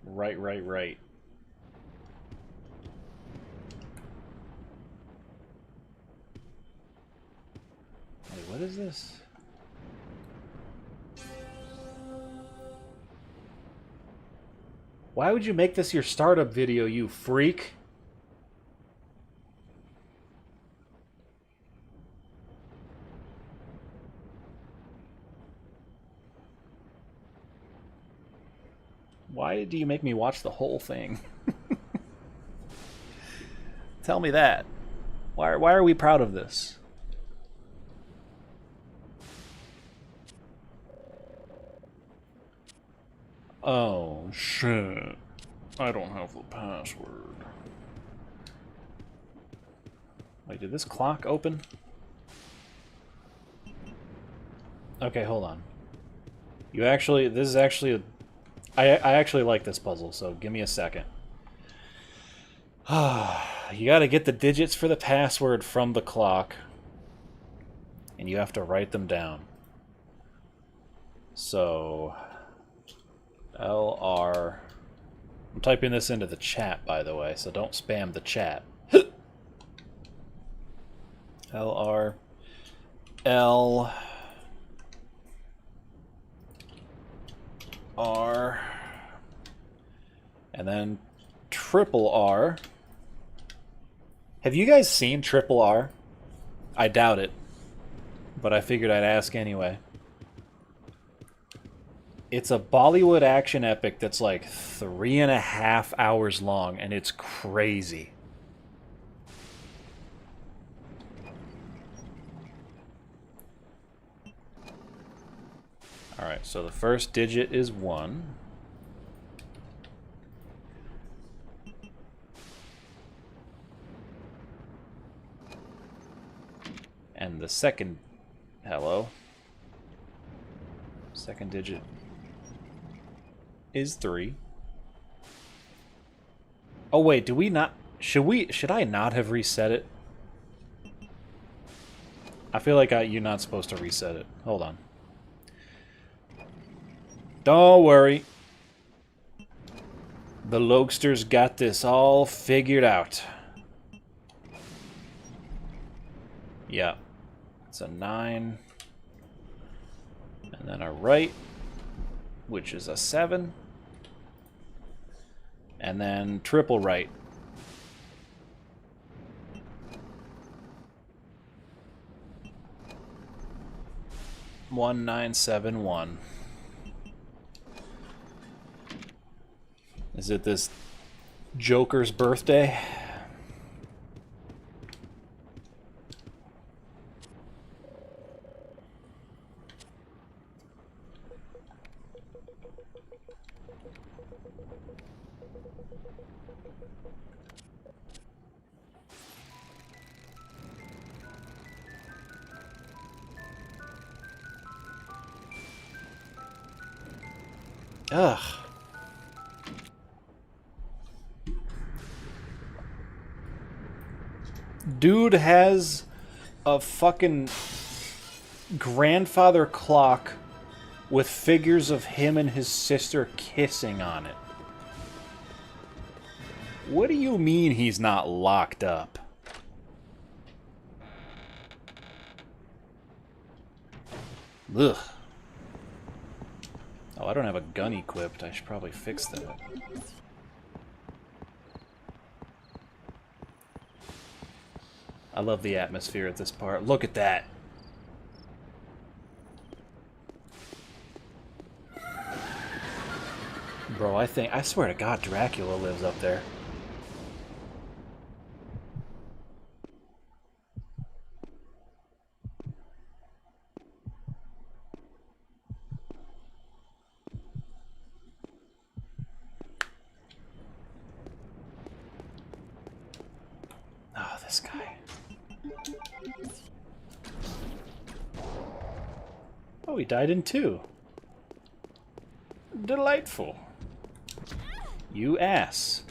right, right, right. Wait, what is this? Why would you make this your startup video, you freak? Why do you make me watch the whole thing? Tell me that. Why are we proud of this? Oh, shit. I don't have the password. Wait, did this clock open? Okay, hold on. This is actually I actually like this puzzle, so give me a second. You gotta get the digits for the password from the clock, and you have to write them down. So, LR... I'm typing this into the chat, by the way, so don't spam the chat. LR... L... R... And then triple R. Have you guys seen triple R? I doubt it, but I figured I'd ask anyway. It's a Bollywood action epic that's like 3.5 hours long, and it's crazy. Alright, so the first digit is 1. And the second... Hello. Second digit is 3. Oh wait, do we not... Should I not have reset it? I feel like you're not supposed to reset it. Hold on. Don't worry. The Logster's got this all figured out. Yeah. It's a 9. And then a right, which is a 7. And then triple right. 1971. Is it this Joker's birthday? Ugh. Dude has a fucking grandfather clock with figures of him and his sister kissing on it. What do you mean he's not locked up? Ugh. Oh, I don't have a gun equipped. I should probably fix that. I love the atmosphere at this part. Look at that. Bro, I swear to God, Dracula lives up there. this guy. Oh, he died in 2. Delightful. You ass.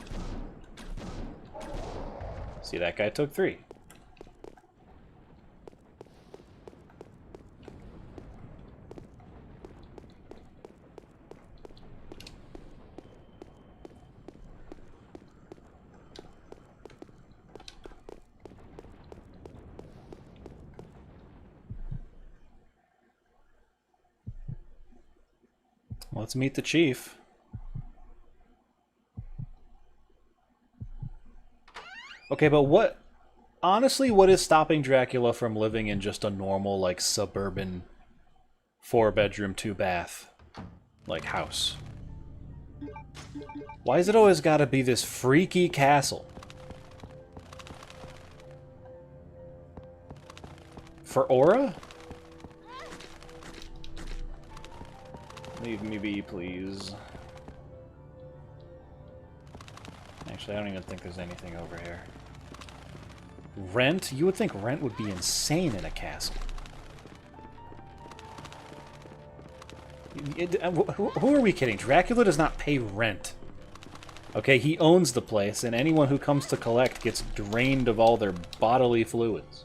See, that guy took 3. Let's meet the chief. Okay, but what... Honestly, what is stopping Dracula from living in just a normal, like, suburban 4-bedroom, 2-bath, like, house? Why is it always gotta be this freaky castle? For Aura? Leave me be, please. Actually, I don't even think there's anything over here. Rent? You would think rent would be insane in a castle. Who are we kidding? Dracula does not pay rent. Okay, he owns the place, and anyone who comes to collect gets drained of all their bodily fluids.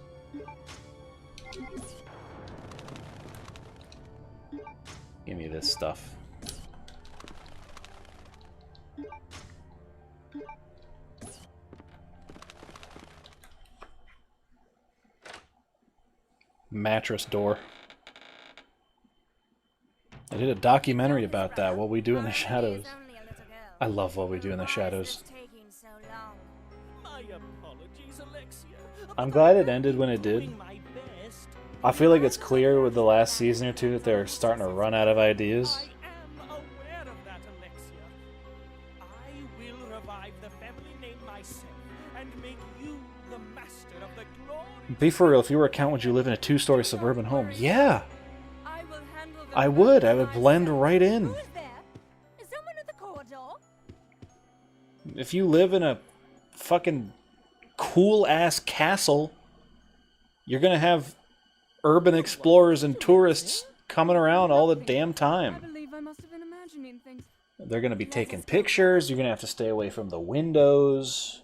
Give me this stuff. Mattress door. I did a documentary about that, What We Do in the Shadows. I love What We Do in the Shadows. My apologies, Alexia. I'm glad it ended when it did. Doing my best. I feel like it's clear with the last season or 2 that they're starting to run out of ideas. I am aware of that, Alexia. I will revive the family name myself and make you the master of the glory. Be for real, if you were a count, would you live in a 2-story suburban home? Yeah! I will handle the I would. I would blend right in. Who is there? Is someone at the corridor? If you live in a fucking cool-ass castle, you're gonna have urban explorers and tourists coming around all the damn I time. believe I must have been imagining things. They're gonna be taking pictures, you're gonna have to stay away from the windows.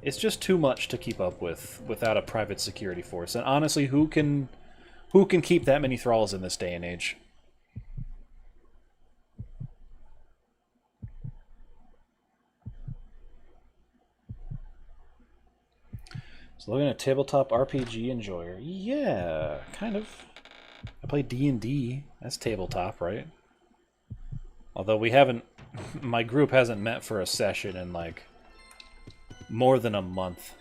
It's just too much to keep up with without a private security force. And honestly, who can keep that many thralls in this day and age? So looking at tabletop RPG enjoyer. Yeah, kind of. I play D&D. That's tabletop, right? Although we haven't... My group hasn't met for a session in, like, more than a month.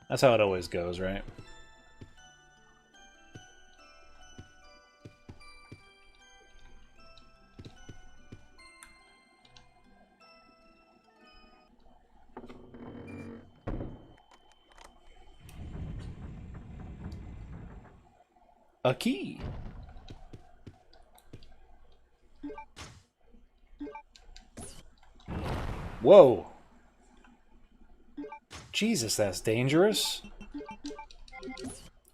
That's how it always goes, right? A key. Whoa. Jesus, that's dangerous.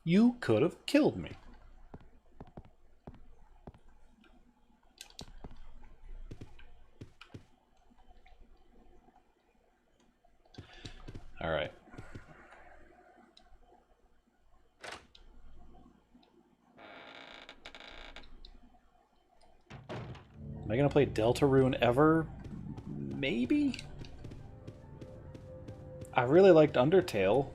You could have killed me. All right. Am I gonna play Deltarune ever? Maybe? I really liked Undertale.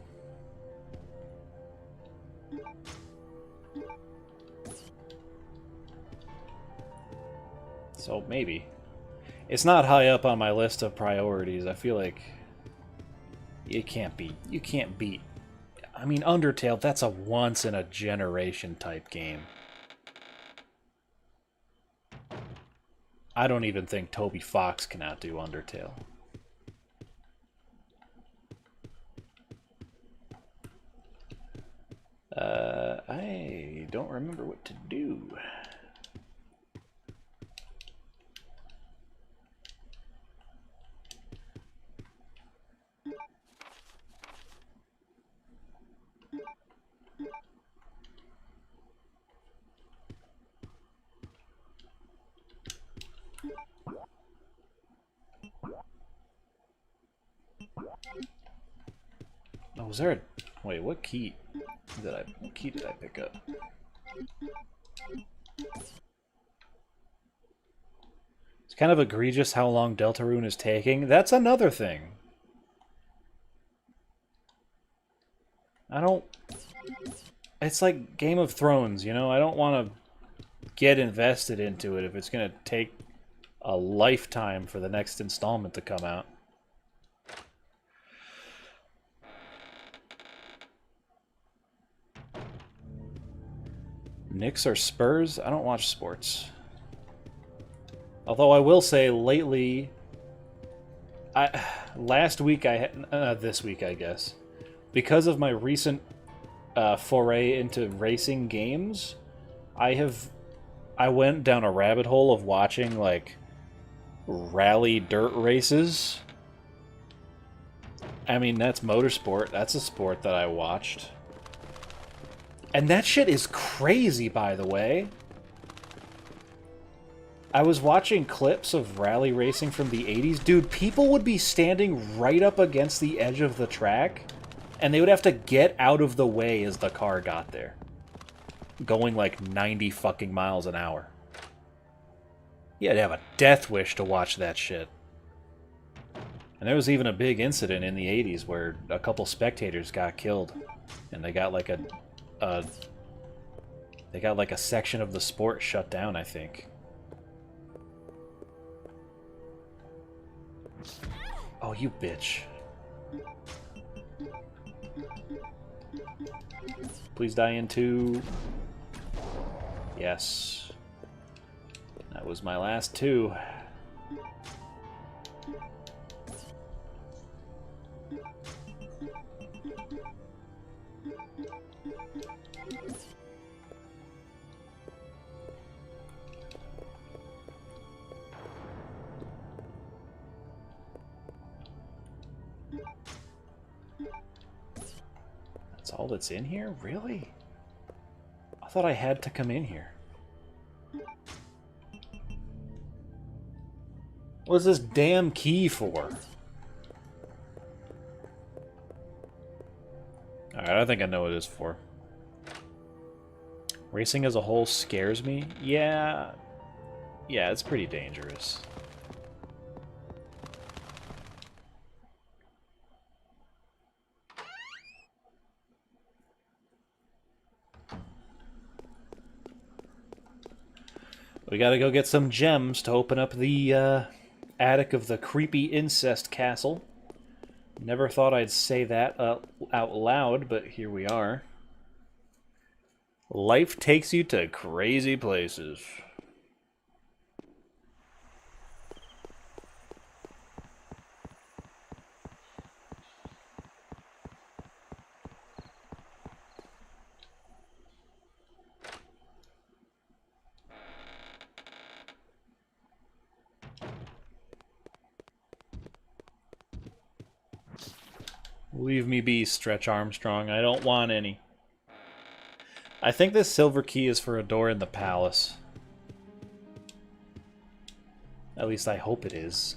So maybe. It's not high up on my list of priorities. I feel like you can't beat. I mean, Undertale, that's a once in a generation type game. I don't even think Toby Fox can outdo Undertale. I don't remember what to do. Oh, was there a... Wait, what key did I pick up? It's kind of egregious how long Deltarune is taking. That's another thing. I don't... It's like Game of Thrones, you know? I don't want to get invested into it if it's going to take a lifetime for the next installment to come out. Knicks or Spurs? I don't watch sports. Although I will say lately... Last week I had... this week, I guess. Because of my recent foray into racing games, I went down a rabbit hole of watching, like, rally dirt races. I mean, that's motorsport. That's a sport that I watched. And that shit is crazy, by the way. I was watching clips of rally racing from the 80s. Dude, people would be standing right up against the edge of the track, and they would have to get out of the way as the car got there. Going like 90 fucking miles an hour. You had to have a death wish to watch that shit. And there was even a big incident in the 80s where a couple spectators got killed. And they got like a section of the sport shut down, I think. Oh, you bitch. Please die in 2. Yes. That was my last 2. That's all that's in here? Really? I thought I had to come in here. What's this damn key for? Alright, I think I know what it is for. Racing as a whole scares me? Yeah. Yeah, it's pretty dangerous. We gotta go get some gems to open up the attic of the creepy incest castle. Never thought I'd say that out loud, but here we are. Life takes you to crazy places. Leave me be, Stretch Armstrong. I don't want any. I think this silver key is for a door in the palace. At least I hope it is.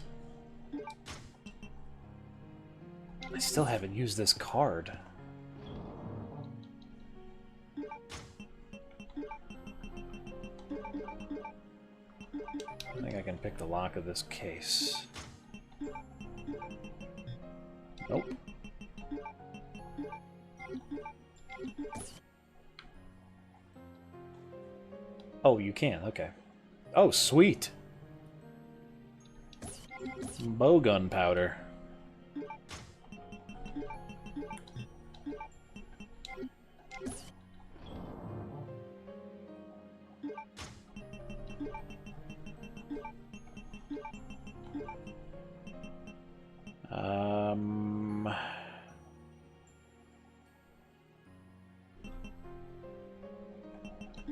I still haven't used this card. I think I can pick the lock of this case. Nope. Oh, you can, okay. Oh, sweet! Bow gunpowder.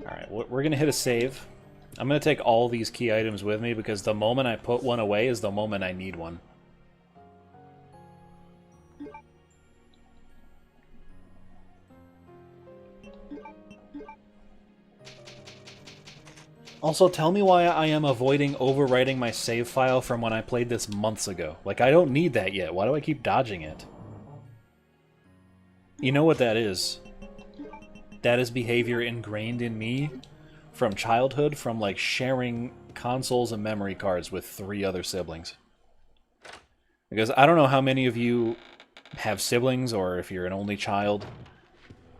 Alright, we're gonna hit a save. I'm gonna take all these key items with me because the moment I put one away is the moment I need one. Also, tell me why I am avoiding overwriting my save file from when I played this months ago. Like, I don't need that yet. Why do I keep dodging it? You know what that is? That is behavior ingrained in me from childhood, from like sharing consoles and memory cards with 3 other siblings. Because I don't know how many of you have siblings or if you're an only child.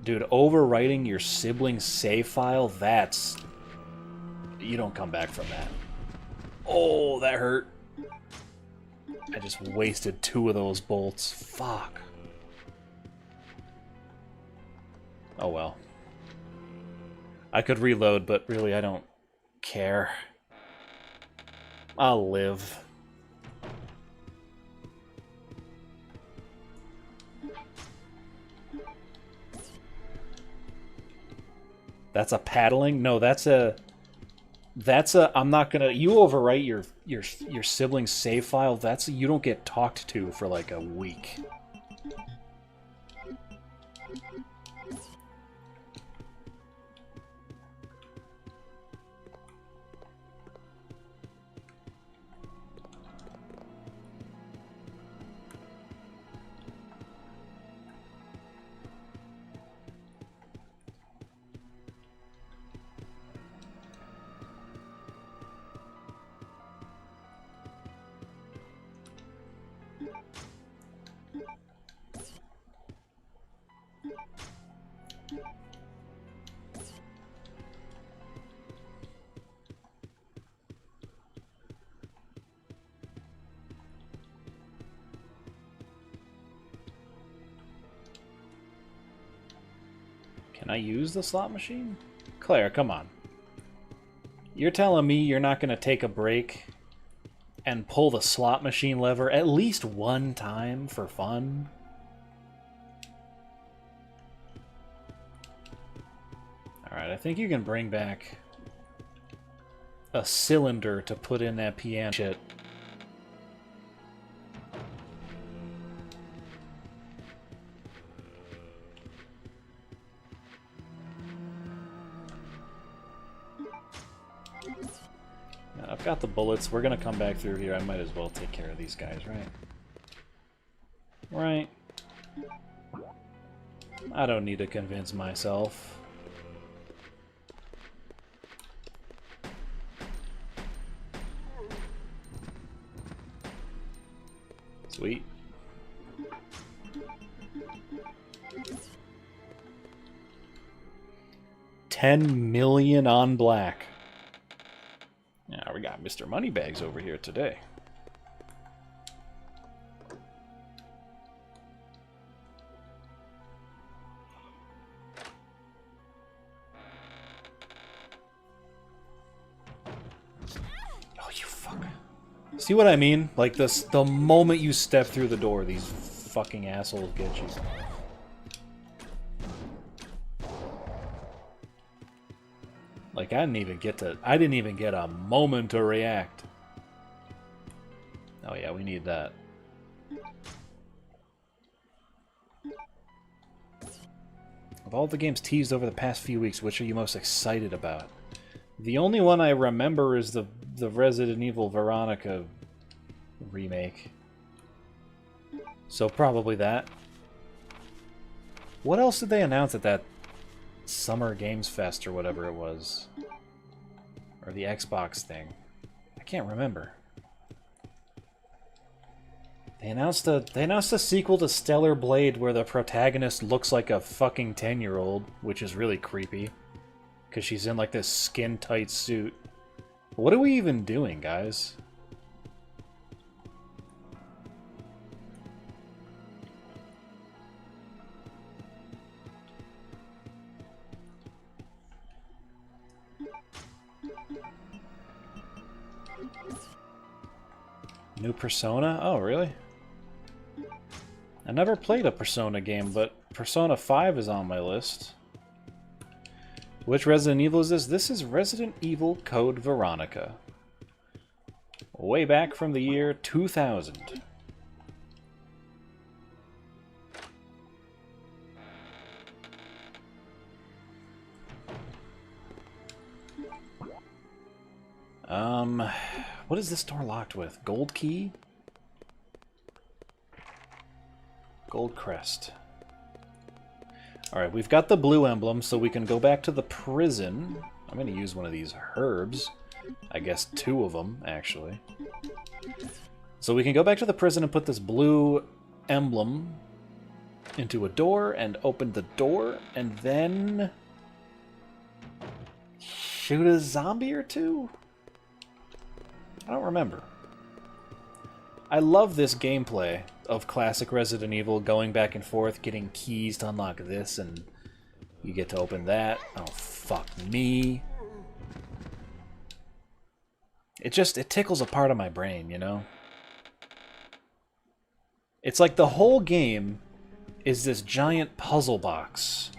Dude, overwriting your sibling's save file, that's... You don't come back from that. Oh, that hurt. I just wasted 2 of those bolts. Fuck. Oh well. I could reload, but really I don't care. I'll live. That's a paddling? No, that's a I'm not gonna, you overwrite your sibling's save file, that's, you don't get talked to for like a week. Can I use the slot machine? Claire, come on. You're telling me you're not going to take a break and pull the slot machine lever at least one time for fun? Alright, I think you can bring back a cylinder to put in that piano shit. I've got the bullets. We're gonna come back through here. I might as well take care of these guys, right? Right. I don't need to convince myself. Sweet. $10 million on black. Yeah, we got Mr. Moneybags over here today. Oh, you fuck. See what I mean? Like this, the moment you step through the door, these fucking assholes get you. Like, I didn't even get a moment to react. Oh yeah, we need that. Of all the games teased over the past few weeks, which are you most excited about? The only one I remember is the Resident Evil Veronica remake. So probably that. What else did they announce at that Summer Games Fest or whatever it was? Or the Xbox thing? I can't remember. They announced a sequel to Stellar Blade where the protagonist looks like a fucking 10-year-old, which is really creepy. Because she's in like this skin-tight suit. What are we even doing, guys? New Persona? Oh, really? I never played a Persona game, but Persona 5 is on my list. Which Resident Evil is this? This is Resident Evil Code Veronica. Way back from the year 2000. What is this door locked with? Gold key? Gold crest. Alright, we've got the blue emblem, so we can go back to the prison. I'm going to use one of these herbs. I guess 2 of them, actually. So we can go back to the prison and put this blue emblem into a door and open the door, and then shoot a zombie or 2? I don't remember. I love this gameplay of classic Resident Evil, going back and forth, getting keys to unlock this, and you get to open that. Oh, fuck me. It tickles a part of my brain, you know? It's like the whole game is this giant puzzle box.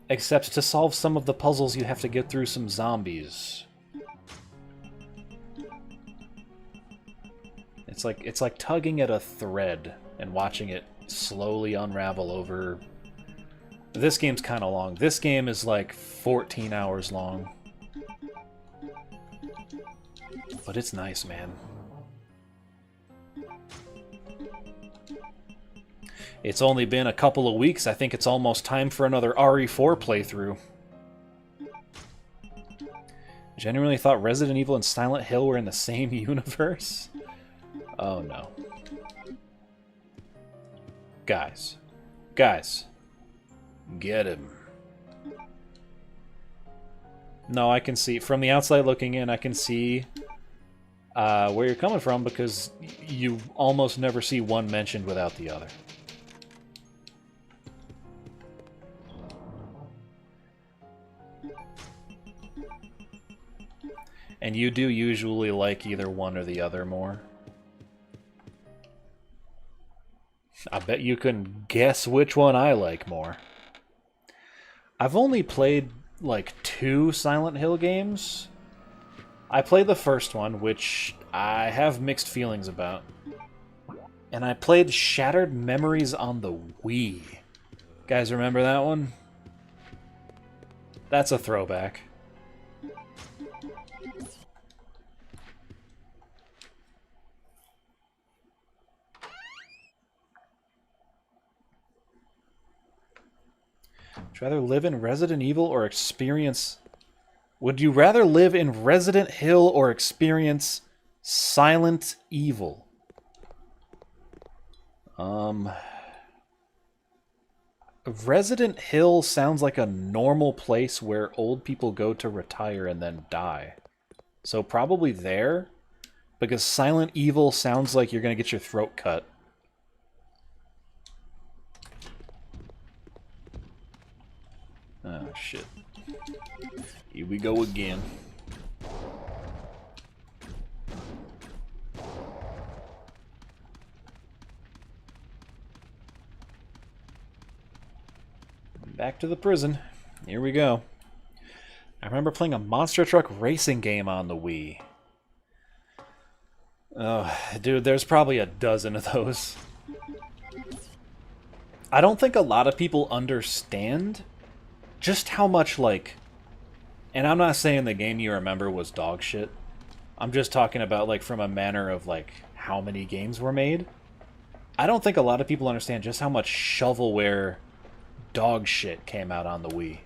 Except to solve some of the puzzles, you have to get through some zombies. It's like tugging at a thread and watching it slowly unravel over. This game's kind of long. This game is like 14 hours long. But it's nice, man. It's only been a couple of weeks. I think it's almost time for another RE4 playthrough. Genuinely thought Resident Evil and Silent Hill were in the same universe? Oh no. Guys. Guys. Get him. No, I can see, from the outside looking in, I can see where you're coming from, because you almost never see one mentioned without the other. And you do usually like either one or the other more. I bet you can guess which one I like more. I've only played like 2 Silent Hill games. I played the first one, which I have mixed feelings about. And I played Shattered Memories on the Wii. Guys, remember that one? That's a throwback. Would you rather live in Resident Evil or experience... Would you rather live in Resident Hill or experience Silent Evil? Resident Hill sounds like a normal place where old people go to retire and then die. So probably there, because Silent Evil sounds like you're going to get your throat cut. Oh, shit. Here we go again. Back to the prison. Here we go. I remember playing a monster truck racing game on the Wii. Oh, dude, there's probably a dozen of those. I don't think a lot of people understand just how much, like... And I'm not saying the game you remember was dog shit. I'm just talking about, like, from a manner of, like, how many games were made. I don't think a lot of people understand just how much shovelware dog shit came out on the Wii.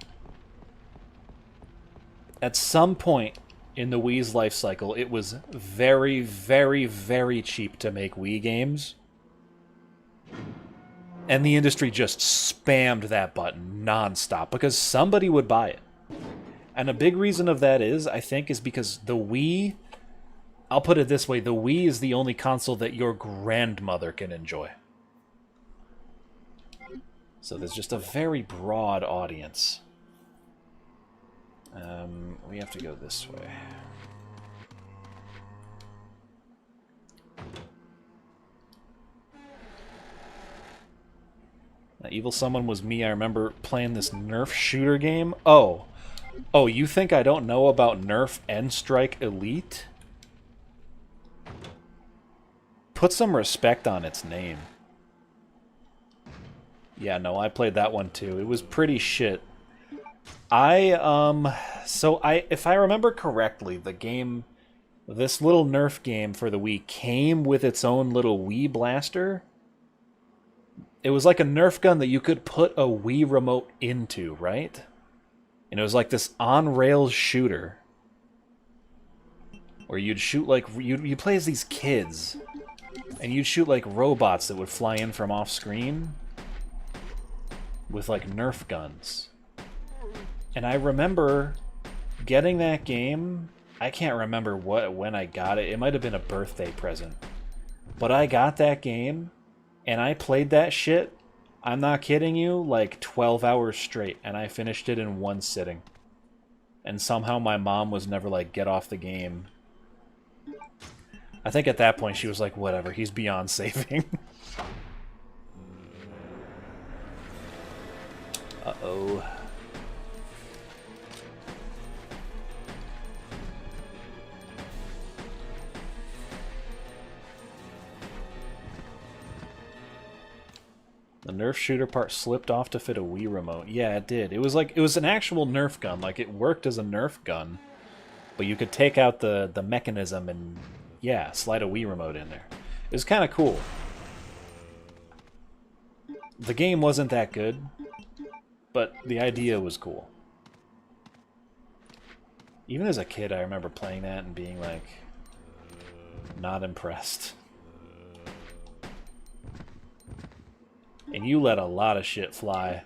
At some point in the Wii's life cycle, it was very, very, very cheap to make Wii games. And the industry just spammed that button nonstop because somebody would buy it. And a big reason of that is, I think, is because the Wii... I'll put it this way, the Wii is the only console that your grandmother can enjoy. So there's just a very broad audience. We have to go this way. That evil someone was me. I remember playing this Nerf shooter game. Oh, you think I don't know about Nerf N-Strike Elite? Put some respect on its name. Yeah, no, I played that one too. It was pretty shit. If I remember correctly, the game, this little Nerf game for the Wii came with its own little Wii blaster. it was like a Nerf gun that you could put a Wii remote into, right? And it was like this on-rails shooter where you'd shoot like you play as these kids, and you'd shoot like robots that would fly in from off-screen with like Nerf guns. And I remember getting that game. I can't remember when I got it. It might have been a birthday present. But I got that game, and I played that shit, I'm not kidding you, like 12 hours straight, and I finished it in one sitting. And somehow my mom was never like, get off the game. I think at that point she was like, whatever, he's beyond saving. Uh-oh. The Nerf shooter part slipped off to fit a Wii remote. Yeah, it did. It was an actual Nerf gun. Like, it worked as a Nerf gun. But you could take out the mechanism and, yeah, slide a Wii remote in there. It was kind of cool. The game wasn't that good, but the idea was cool. Even as a kid, I remember playing that and being, like, not impressed. And you let a lot of shit fly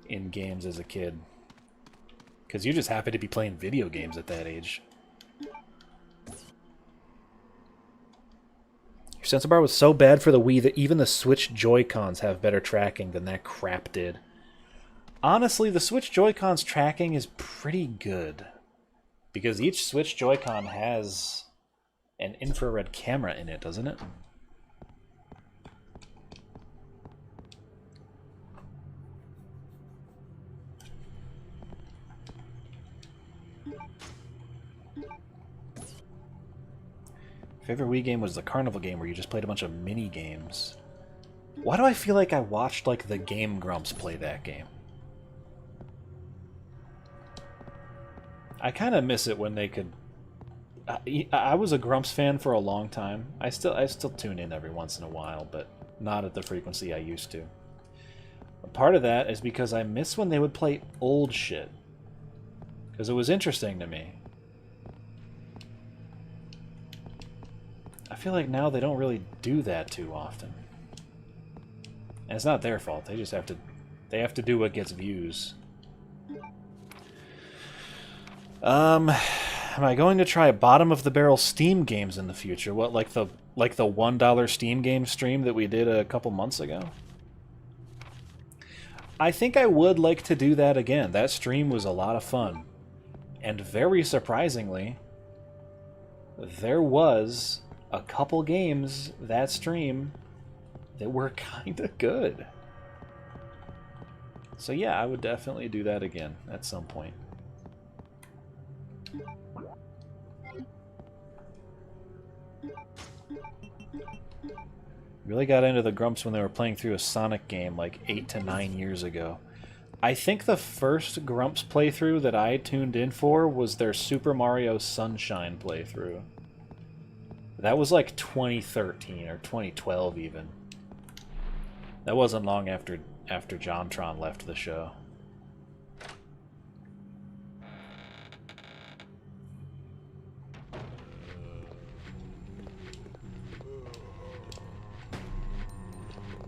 in games as a kid. Because you just happen to be playing video games at that age. Your sensor bar was so bad for the Wii that even the Switch Joy-Cons have better tracking than that crap did. Honestly, the Switch Joy-Con's tracking is pretty good. Because each Switch Joy-Con has an infrared camera in it, doesn't it? Favorite Wii game was the Carnival game where you just played a bunch of mini games. Why do I feel like I watched like the Game Grumps play that game? I kind of miss it when they could. I was a Grumps fan for a long time. I still tune in every once in a while, but not at the frequency I used to. A part of that is because I miss when they would play old shit, because it was interesting to me. I feel like now they don't really do that too often. And it's not their fault. They just have to do what gets views. Am I going to try bottom of the barrel Steam games in the future? What, like the $1 Steam game stream that we did a couple months ago? I think I would like to do that again. That stream was a lot of fun. And very surprisingly, there was a couple games that stream that were kind of good. So yeah, I would definitely do that again at some point. Really got into the Grumps when they were playing through a Sonic game like 8 to 9 years ago. I think the first Grumps playthrough that I tuned in for was their Super Mario Sunshine playthrough. That was like 2013 or 2012 even. That wasn't long after JonTron left the show.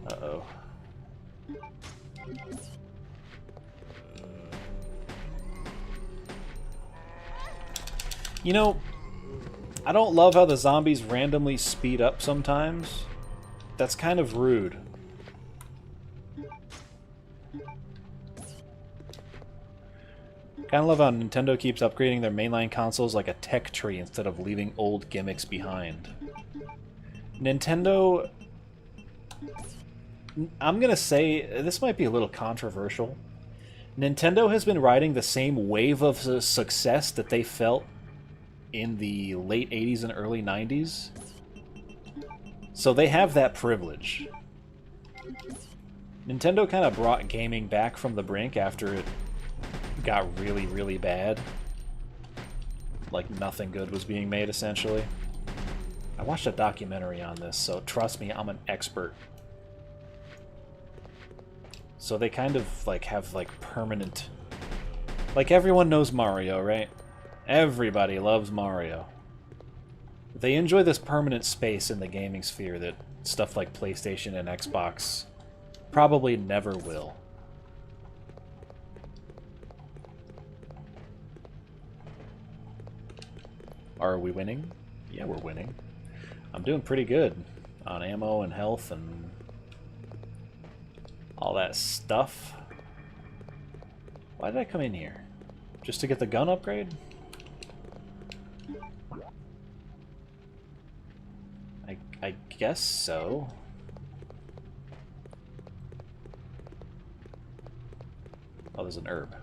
Uh-oh. You know, I don't love how the zombies randomly speed up sometimes. That's kind of rude. Kind of love how Nintendo keeps upgrading their mainline consoles like a tech tree instead of leaving old gimmicks behind. Nintendo... I'm gonna say, this might be a little controversial. Nintendo has been riding the same wave of success that they felt in the late 80s and early 90s. So they have that privilege. Nintendo kind of brought gaming back from the brink after it got really, really bad. Like nothing good was being made, essentially. I watched a documentary on this, so trust me, I'm an expert. So they kind of like have like permanent... Like everyone knows Mario, right? Everybody loves Mario. They enjoy this permanent space in the gaming sphere that stuff like PlayStation and Xbox probably never will. Are we winning? Yeah, we're winning. I'm doing pretty good on ammo and health and all that stuff. Why did I come in here? Just to get the gun upgrade? I guess so. Oh, there's an herb.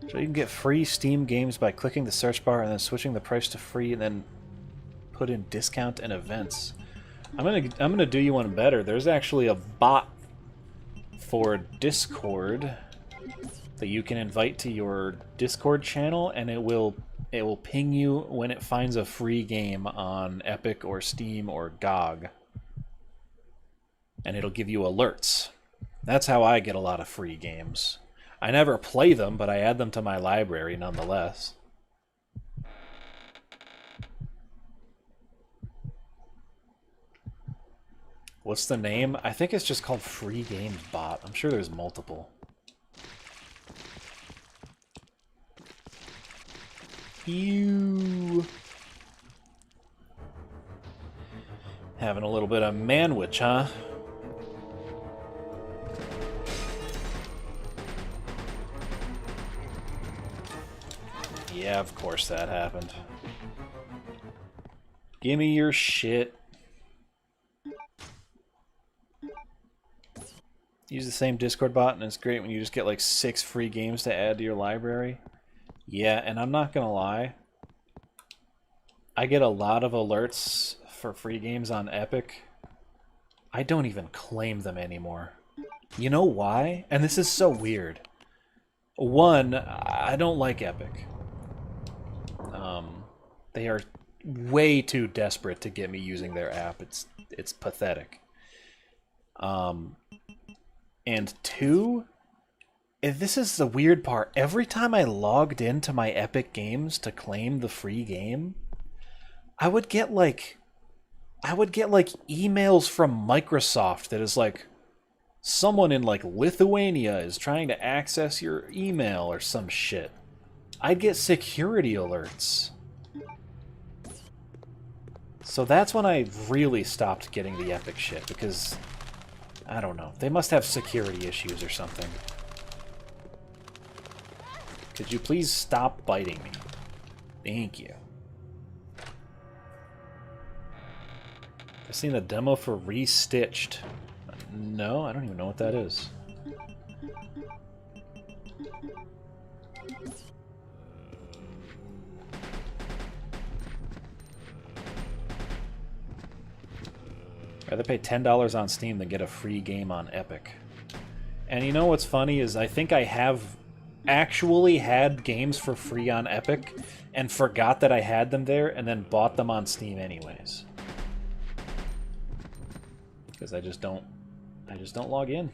So you can get free Steam games by clicking the search bar and then switching the price to free and then put in discount and events. I'm gonna do you one better. There's actually a bot for Discord that you can invite to your Discord channel, and it will ping you when it finds a free game on Epic or Steam or GOG. And it'll give you alerts. That's how I get a lot of free games. I never play them, but I add them to my library nonetheless. What's the name? I think it's just called Free Games Bot. I'm sure there's multiple. Ew. Having a little bit of manwich, huh? Yeah, of course that happened. Give me your shit. Use the same Discord bot, and it's great when you just get like 6 free games to add to your library. Yeah, and I'm not gonna lie, I get a lot of alerts for free games on Epic. I don't even claim them anymore. You know why? And this is so weird. One, I don't like Epic. They are way too desperate to get me using their app. It's pathetic. And two, this is the weird part. Every time I logged into my Epic Games to claim the free game, I would get like emails from Microsoft that is like, someone in like Lithuania is trying to access your email or some shit. I'd get security alerts. So that's when I really stopped getting the Epic shit, because I don't know. They must have security issues or something. Could you please stop biting me? Thank you. I've seen a demo for Restitched. No, I don't even know what that is. Rather pay $10 on Steam than get a free game on Epic. And you know what's funny is I think I have actually had games for free on Epic and forgot that I had them there and then bought them on Steam anyways. Because I just don't log in.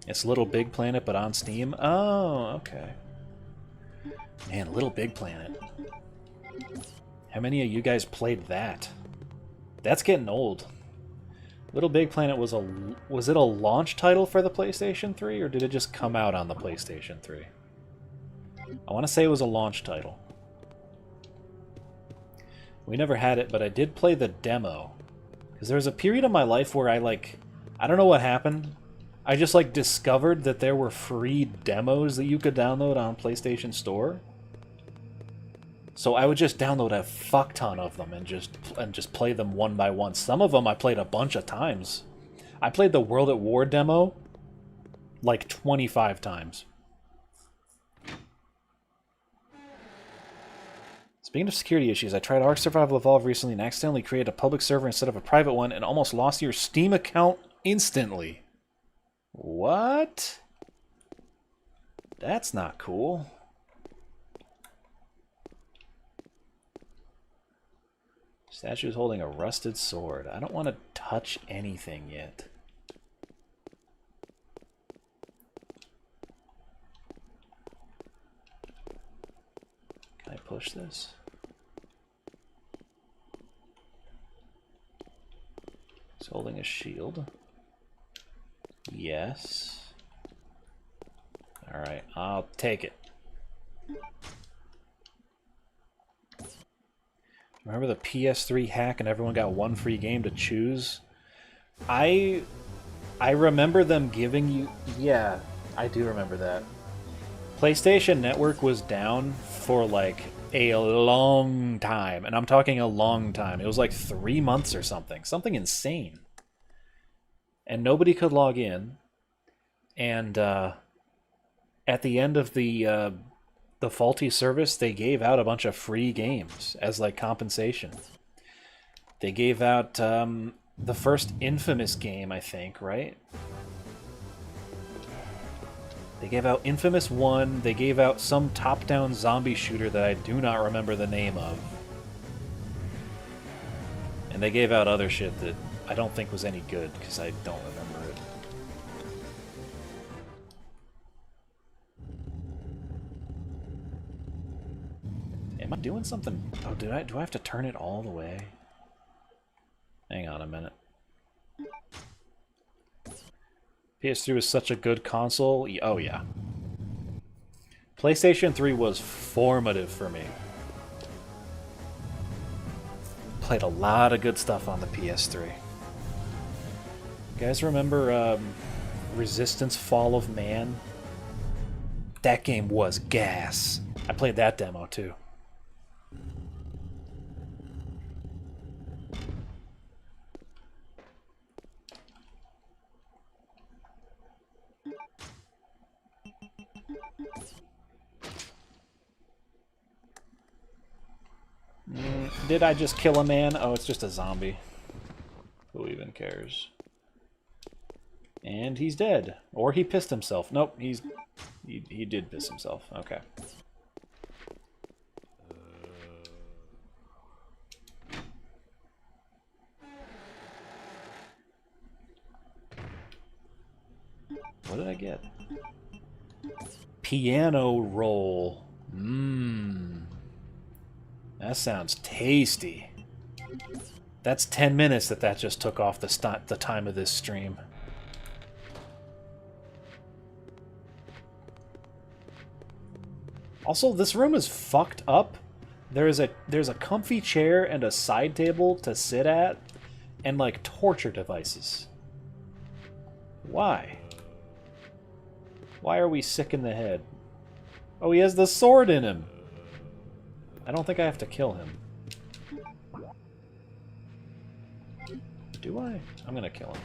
It's Little Big Planet but on Steam? Oh, okay. Man, Little Big Planet. How many of you guys played that? That's getting old. Little Big Planet was it a launch title for the PlayStation 3, or did it just come out on the PlayStation 3? I want to say it was a launch title. We never had it, but I did play the demo. Because there was a period of my life where I don't know what happened. I just discovered that there were free demos that you could download on PlayStation Store. So I would just download a fuck ton of them and just play them one by one. Some of them I played a bunch of times. I played the World at War demo like 25 times. Speaking of security issues, I tried Ark Survival Evolved recently and accidentally created a public server instead of a private one and almost lost your Steam account instantly. What? That's not cool. Statue's holding a rusted sword. I don't want to touch anything yet. Can I push this? He's holding a shield. Yes. Alright, I'll take it. Remember the PS3 hack and everyone got one free game to choose? I remember them giving you... Yeah, I do remember that. PlayStation Network was down for like a long time. And I'm talking a long time. It was like 3 months or something. Something insane. And nobody could log in. And at the end of the faulty service, they gave out a bunch of free games as like compensation. They gave out the first Infamous game, I think, right? They gave out Infamous 1, they gave out some top-down zombie shooter that I do not remember the name of. And they gave out other shit that I don't think was any good, because I don't remember it. Am I doing something? Oh, do I have to turn it all the way? Hang on a minute. PS3 was such a good console. Oh, yeah. PlayStation 3 was formative for me. Played a lot of good stuff on the PS3. You guys remember Resistance Fall of Man? That game was gas. I played that demo, too. Did I just kill a man? Oh, it's just a zombie. Who even cares? And he's dead. Or he pissed himself. Nope, he did piss himself. Okay. What did I get? Piano roll. Mmm. That sounds tasty. That's 10 minutes that just took off the time of this stream. Also, this room is fucked up. There's a comfy chair and a side table to sit at, and like torture devices. Why? Why are we sick in the head? Oh, he has the sword in him. I don't think I have to kill him. Do I? I'm gonna kill him.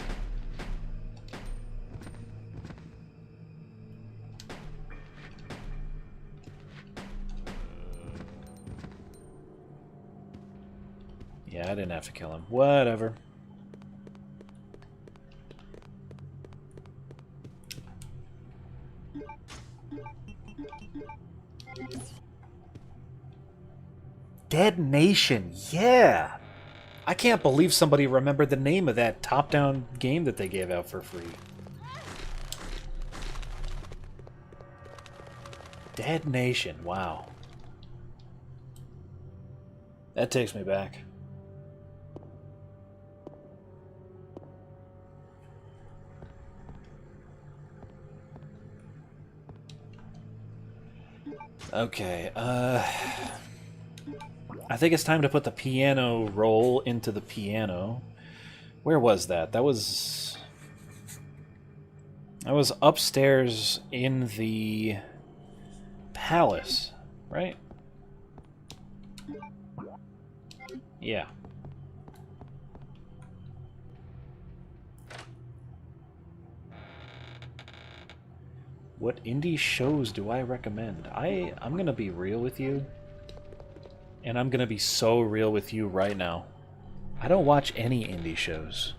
Yeah, I didn't have to kill him. Whatever. Dead Nation, yeah! I can't believe somebody remembered the name of that top-down game that they gave out for free. Dead Nation, wow. That takes me back. Okay, I think it's time to put the piano roll into the piano. Where was that? That was upstairs in the palace, right? Yeah. What indie shows do I recommend? I'm gonna be real with you. And I'm gonna be so real with you right now. I don't watch any indie shows.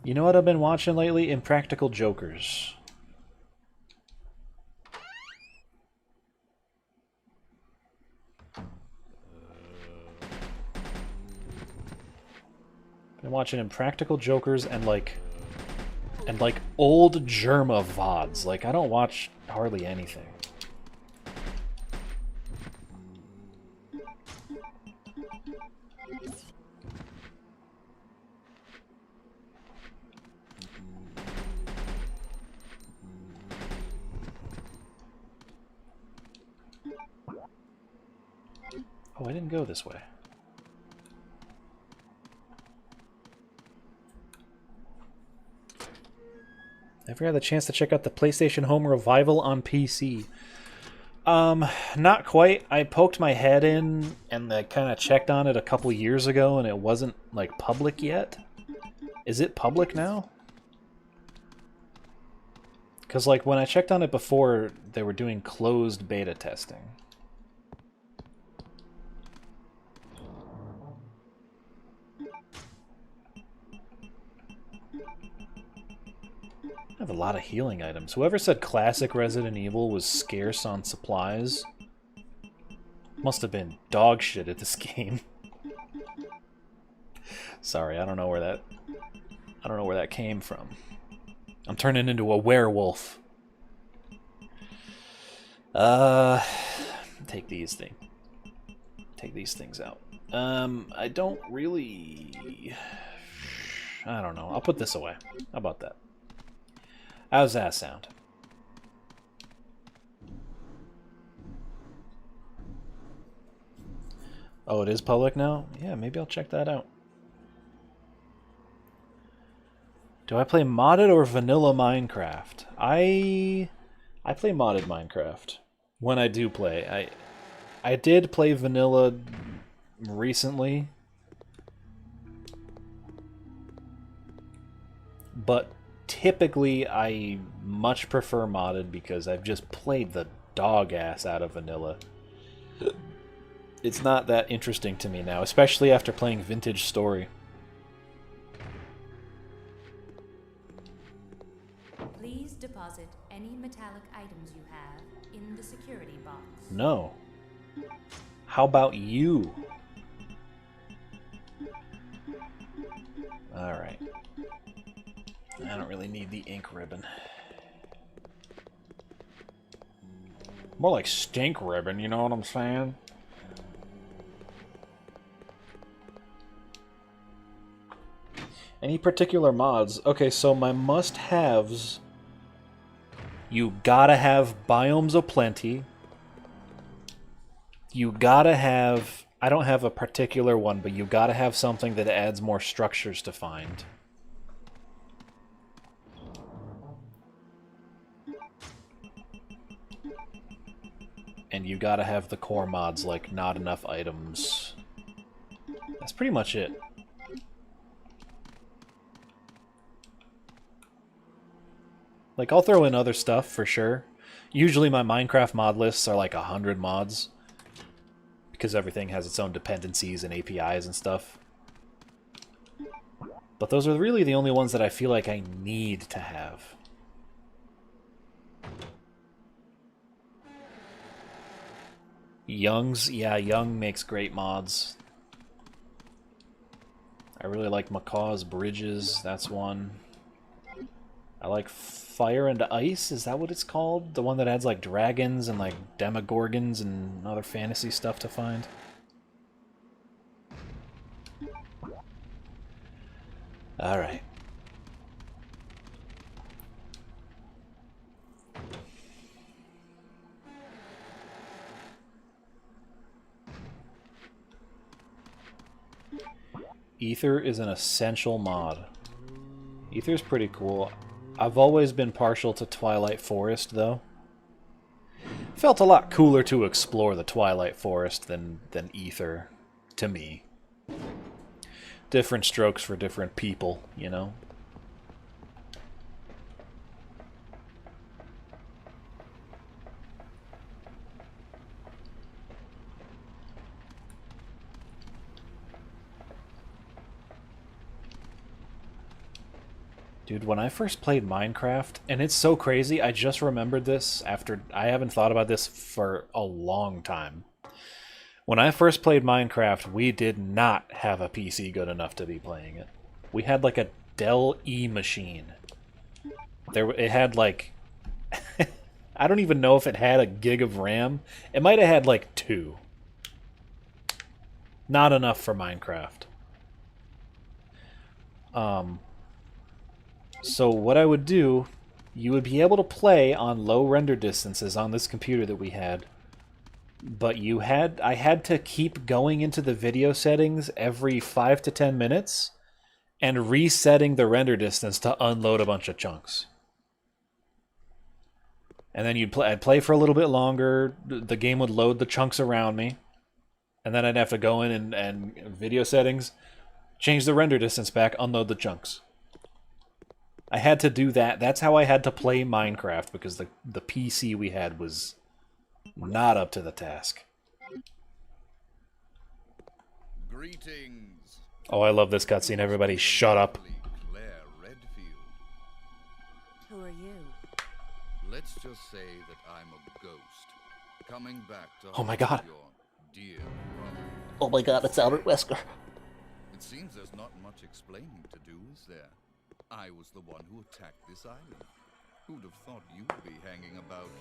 You know what I've been watching lately? Impractical Jokers. Been watching Impractical Jokers and like old Germa VODs. Like, I don't watch hardly anything. Oh, I didn't go this way. Never had the chance to check out the PlayStation Home Revival on PC. Not quite. I poked my head in and I kind of checked on it a couple years ago and it wasn't, like, public yet. Is it public now? Because, like, when I checked on it before, they were doing closed beta testing. I have a lot of healing items. Whoever said classic Resident Evil was scarce on supplies must have been dog shit at this game. Sorry, I don't know where that came from. I'm turning into a werewolf. Take these things out. I don't really... I don't know. I'll put this away. How about that? How's that sound? Oh, it is public now? Yeah, maybe I'll check that out. Do I play modded or vanilla Minecraft? I play modded Minecraft. When I do play. I did play vanilla recently. But typically, I much prefer modded because I've just played the dog ass out of vanilla. It's not that interesting to me now, especially after playing Vintage Story. Please deposit any metallic items you have in the security box. No. How about you? Alright. I don't really need the ink ribbon. More like stink ribbon, you know what I'm saying? Any particular mods? Okay, so my must-haves... You gotta have Biomes O' Plenty. You gotta have... I don't have a particular one, but you gotta have something that adds more structures to find. And you gotta have the core mods, like not enough items. That's pretty much it. Like, I'll throw in other stuff for sure. Usually my Minecraft mod lists are like 100 mods. Because everything has its own dependencies and APIs and stuff. But those are really the only ones that I feel like I need to have. Young's, yeah, Young makes great mods. I really like Macaw's Bridges, that's one. I like Fire and Ice, is that what it's called? The one that adds like dragons and like demogorgons and other fantasy stuff to find. Alright. Ether is an essential mod. Ether's pretty cool. I've always been partial to Twilight Forest, though. Felt a lot cooler to explore the Twilight Forest than Ether, to me. Different strokes for different people, you know? Dude, when I first played Minecraft, and it's so crazy, I just remembered this after... I haven't thought about this for a long time. When I first played Minecraft, we did not have a PC good enough to be playing it. We had like a Dell E machine. It had like I don't even know if it had a gig of RAM. It might have had like 2. Not enough for Minecraft. So what I would do, you would be able to play on low render distances on this computer that we had, but I had to keep going into the video settings every 5 to 10 minutes and resetting the render distance to unload a bunch of chunks. And then I'd play for a little bit longer, the game would load the chunks around me, and then I'd have to go in and video settings, change the render distance back, unload the chunks. I had to do that. That's how I had to play Minecraft, because the PC we had was not up to the task. Greetings. Oh, I love this cutscene. Everybody shut up. Claire Redfield. Who are you? Let's just say that I'm a ghost coming back to Oh my God. your dear brother. Oh my god, it's Albert Wesker. It seems there's not much explaining to do, is there? I was the one who attacked this island. Who'd have thought you'd be hanging about?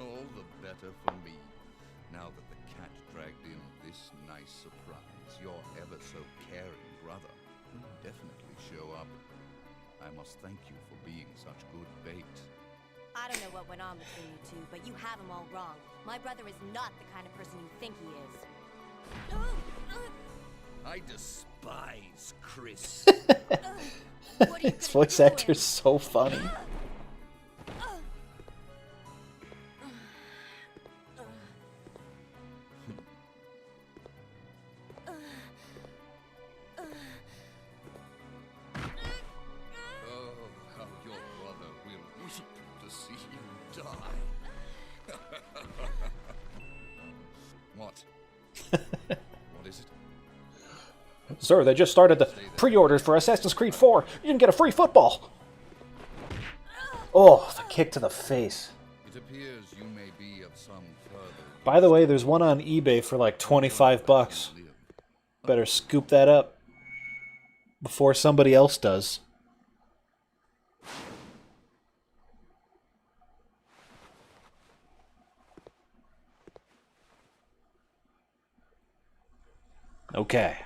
All the better for me. Now that the cat dragged in this nice surprise, your ever so caring brother will definitely show up. I must thank you for being such good bait. I don't know what went on between you two, but you have him all wrong. My brother is not the kind of person you think he is. I despise Chris. His voice actor's so funny. Oh, how your brother will weep to see you die. What? What is it? Sir, they just started the pre-orders for Assassin's Creed 4. You can get a free football. Oh, the kick to the face. It appears you may be of some further. By the way, there's one on eBay for like 25 bucks. Better scoop that up before somebody else does. Okay.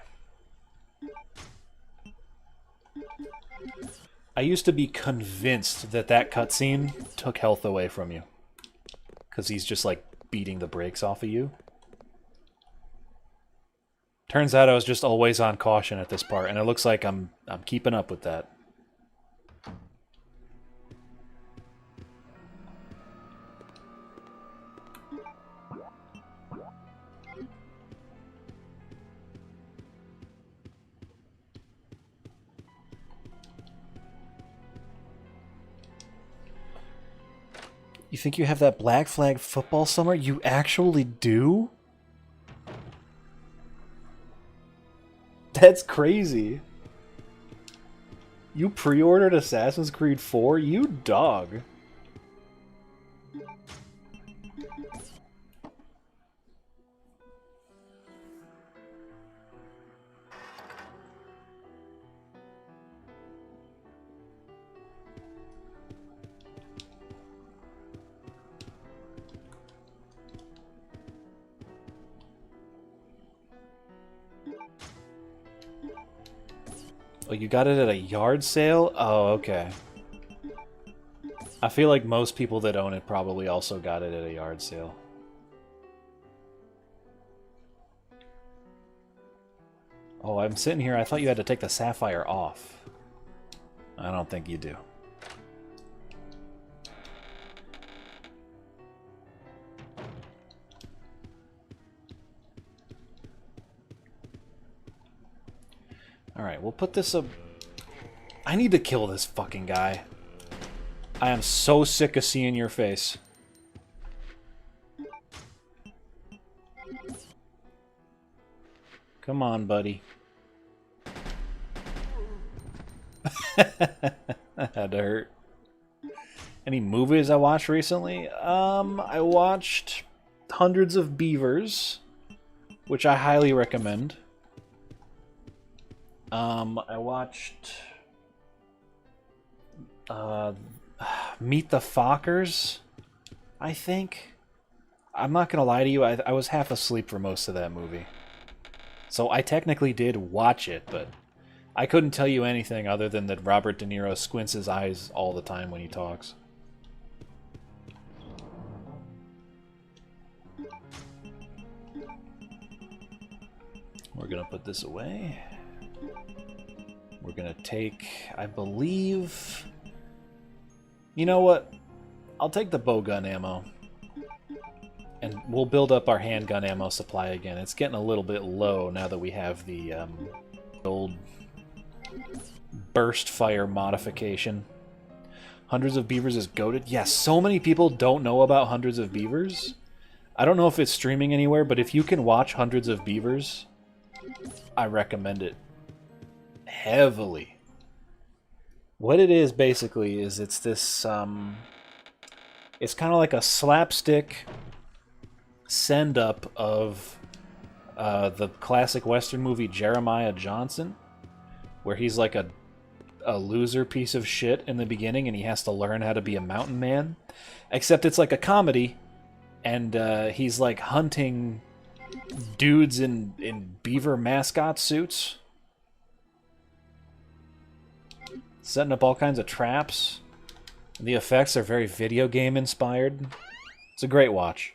I used to be convinced that that cutscene took health away from you. Because he's just like beating the brakes off of you. Turns out I was just always on caution at this part, and it looks like I'm keeping up with that. You think you have that Black Flag football somewhere? You actually do? That's crazy. You pre-ordered Assassin's Creed 4? You dog. Oh, you got it at a yard sale? Oh, okay. I feel like most people that own it probably also got it at a yard sale. Oh, I'm sitting here. I thought you had to take the sapphire off. I don't think you do. Alright, we'll put this up. I need to kill this fucking guy. I am so sick of seeing your face. Come on, buddy. That had to hurt. Any movies I watched recently? I watched Hundreds of Beavers, which I highly recommend. I watched Meet the Fockers, I think. I'm not gonna lie to you, I was half asleep for most of that movie. So I technically did watch it, but I couldn't tell you anything other than that Robert De Niro squints his eyes all the time when he talks. We're gonna put this away. We're gonna take, I believe... You know what? I'll take the bowgun ammo. And we'll build up our handgun ammo supply again. It's getting a little bit low now that we have the old burst fire modification. Hundreds of Beavers is goated. Yes, so many people don't know about Hundreds of Beavers. I don't know if it's streaming anywhere, but if you can watch Hundreds of Beavers, I recommend it heavily. What it is basically is it's this it's kind of like a slapstick send up of the classic Western movie Jeremiah Johnson, where he's like a loser piece of shit in the beginning and he has to learn how to be a mountain man. Except it's like a comedy, and he's like hunting dudes in beaver mascot suits, setting up all kinds of traps. The effects are very video game inspired. It's a great watch.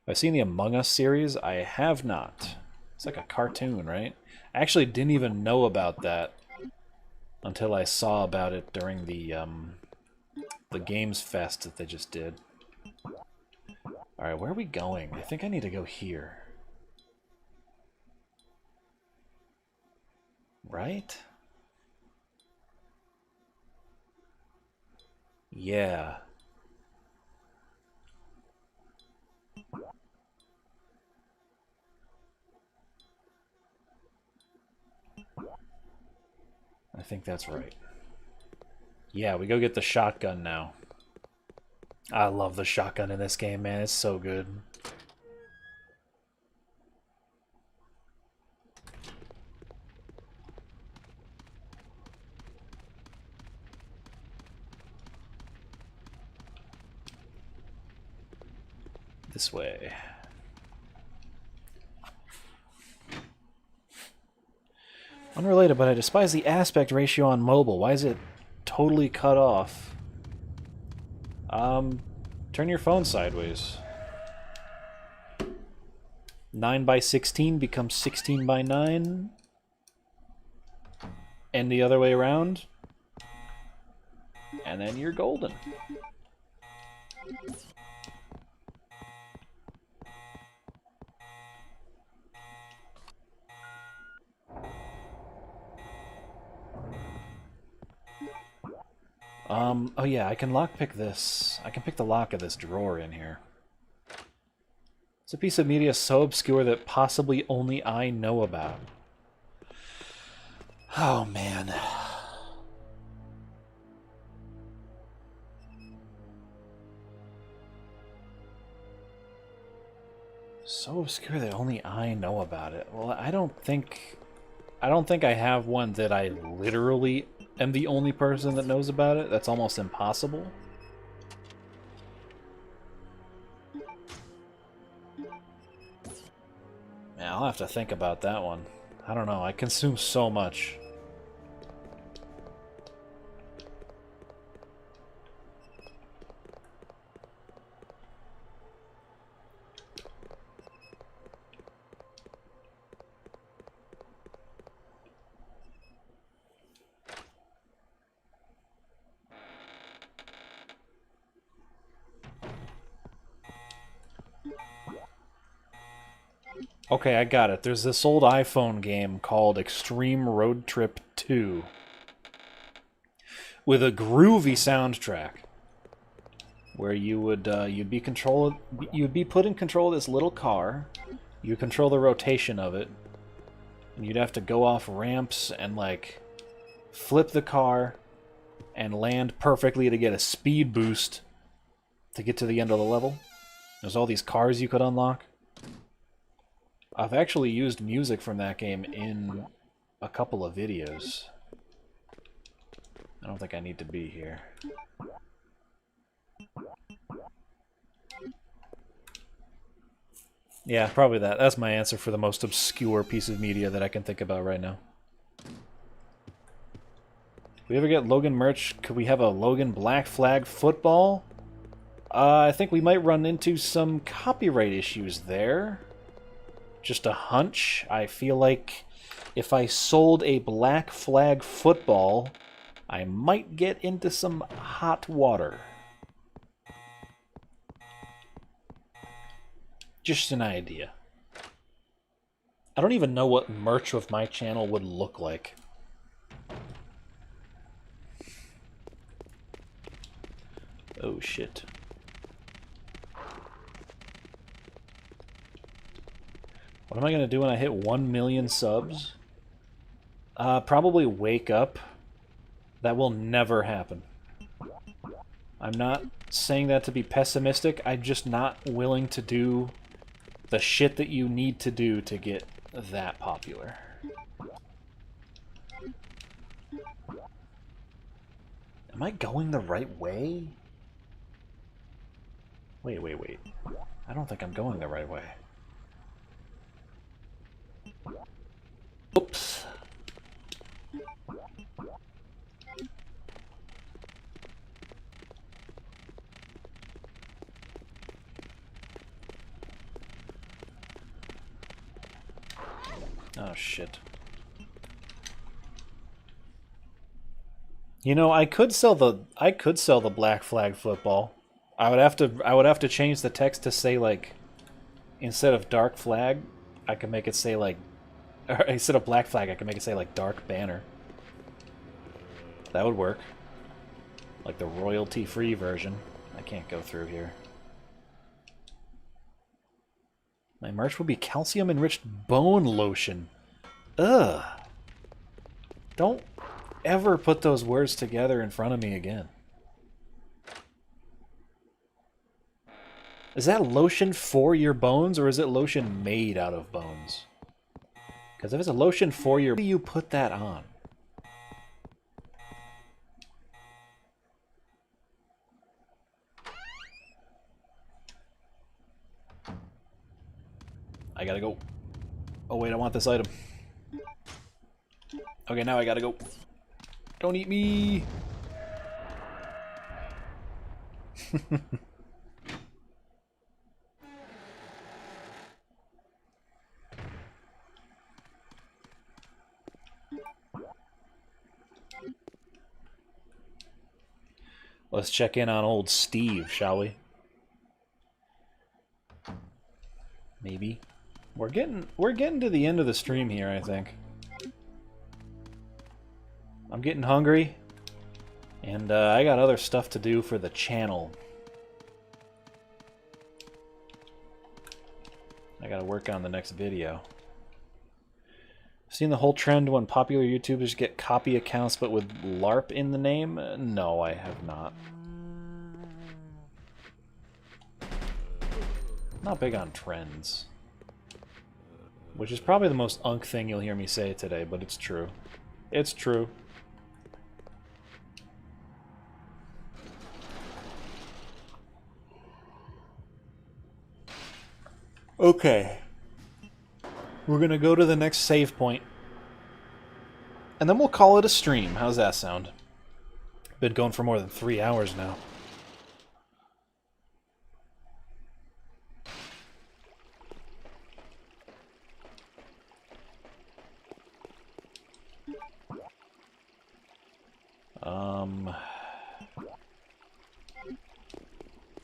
I've seen the Among Us series. I have not. It's like a cartoon, right? I actually didn't even know about that until I saw about it during the Games Fest that they just did. Alright, where are we going? I think I need to go here. Right? Yeah. I think that's right. Yeah, we go get the shotgun now. I love the shotgun in this game, man. It's so good. This way. Unrelated, but I despise the aspect ratio on mobile. Why is it totally cut off? Turn your phone sideways. 9:16 becomes 16:9. And the other way around. And then you're golden. Oh yeah, I can lockpick this. I can pick the lock of this drawer in here. It's a piece of media so obscure that possibly only I know about. Oh man. So obscure that only I know about it. Well, I don't think I have one that I literally am the only person that knows about it. That's almost impossible. Man, I'll have to think about that one. I don't know, I consume so much. Okay, I got it. There's this old iPhone game called Extreme Road Trip 2 with a groovy soundtrack where you would you'd be put in control of this little car. You control the rotation of it, and you'd have to go off ramps and like flip the car and land perfectly to get a speed boost to get to the end of the level. There's all these cars you could unlock. I've actually used music from that game in a couple of videos. I don't think I need to be here. Yeah, probably that. That's my answer for the most obscure piece of media that I can think about right now. We ever get Logan merch? Could we have a Logan Black Flag football? I think we might run into some copyright issues there. Just a hunch. I feel like if I sold a Black Flag football, I might get into some hot water. Just an idea. I don't even know what merch of my channel would look like. Oh shit. What am I going to do when I hit 1 million subs? Probably wake up. That will never happen. I'm not saying that to be pessimistic. I'm just not willing to do the shit that you need to do to get that popular. Am I going the right way? Wait. I don't think I'm going the right way. Oops. Oh shit. You know, I could sell the Black Flag football. I would have to change the text to say, like, instead of Dark Flag, I could make it say, like, or instead of Black Flag, I could make it say, like, Dark Banner. That would work. Like the royalty-free version. I can't go through here. My merch would be calcium-enriched bone lotion. Ugh. Don't ever put those words together in front of me again. Is that lotion for your bones, or is it lotion made out of bones? Because if it's a lotion for your... How do you put that on? I gotta go. Oh wait, I want this item. Okay, now I gotta go. Don't eat me! Let's check in on old Steve, shall we? Maybe. We're getting to the end of the stream here, I think. I'm getting hungry, and I got other stuff to do for the channel. I gotta work on the next video. Seen the whole trend when popular YouTubers get copy accounts but with LARP in the name? No, I have not. Not big on trends. Which is probably the most unk thing you'll hear me say today, but it's true. It's true. Okay. We're gonna go to the next save point. And then we'll call it a stream. How's that sound? Been going for more than 3 hours now.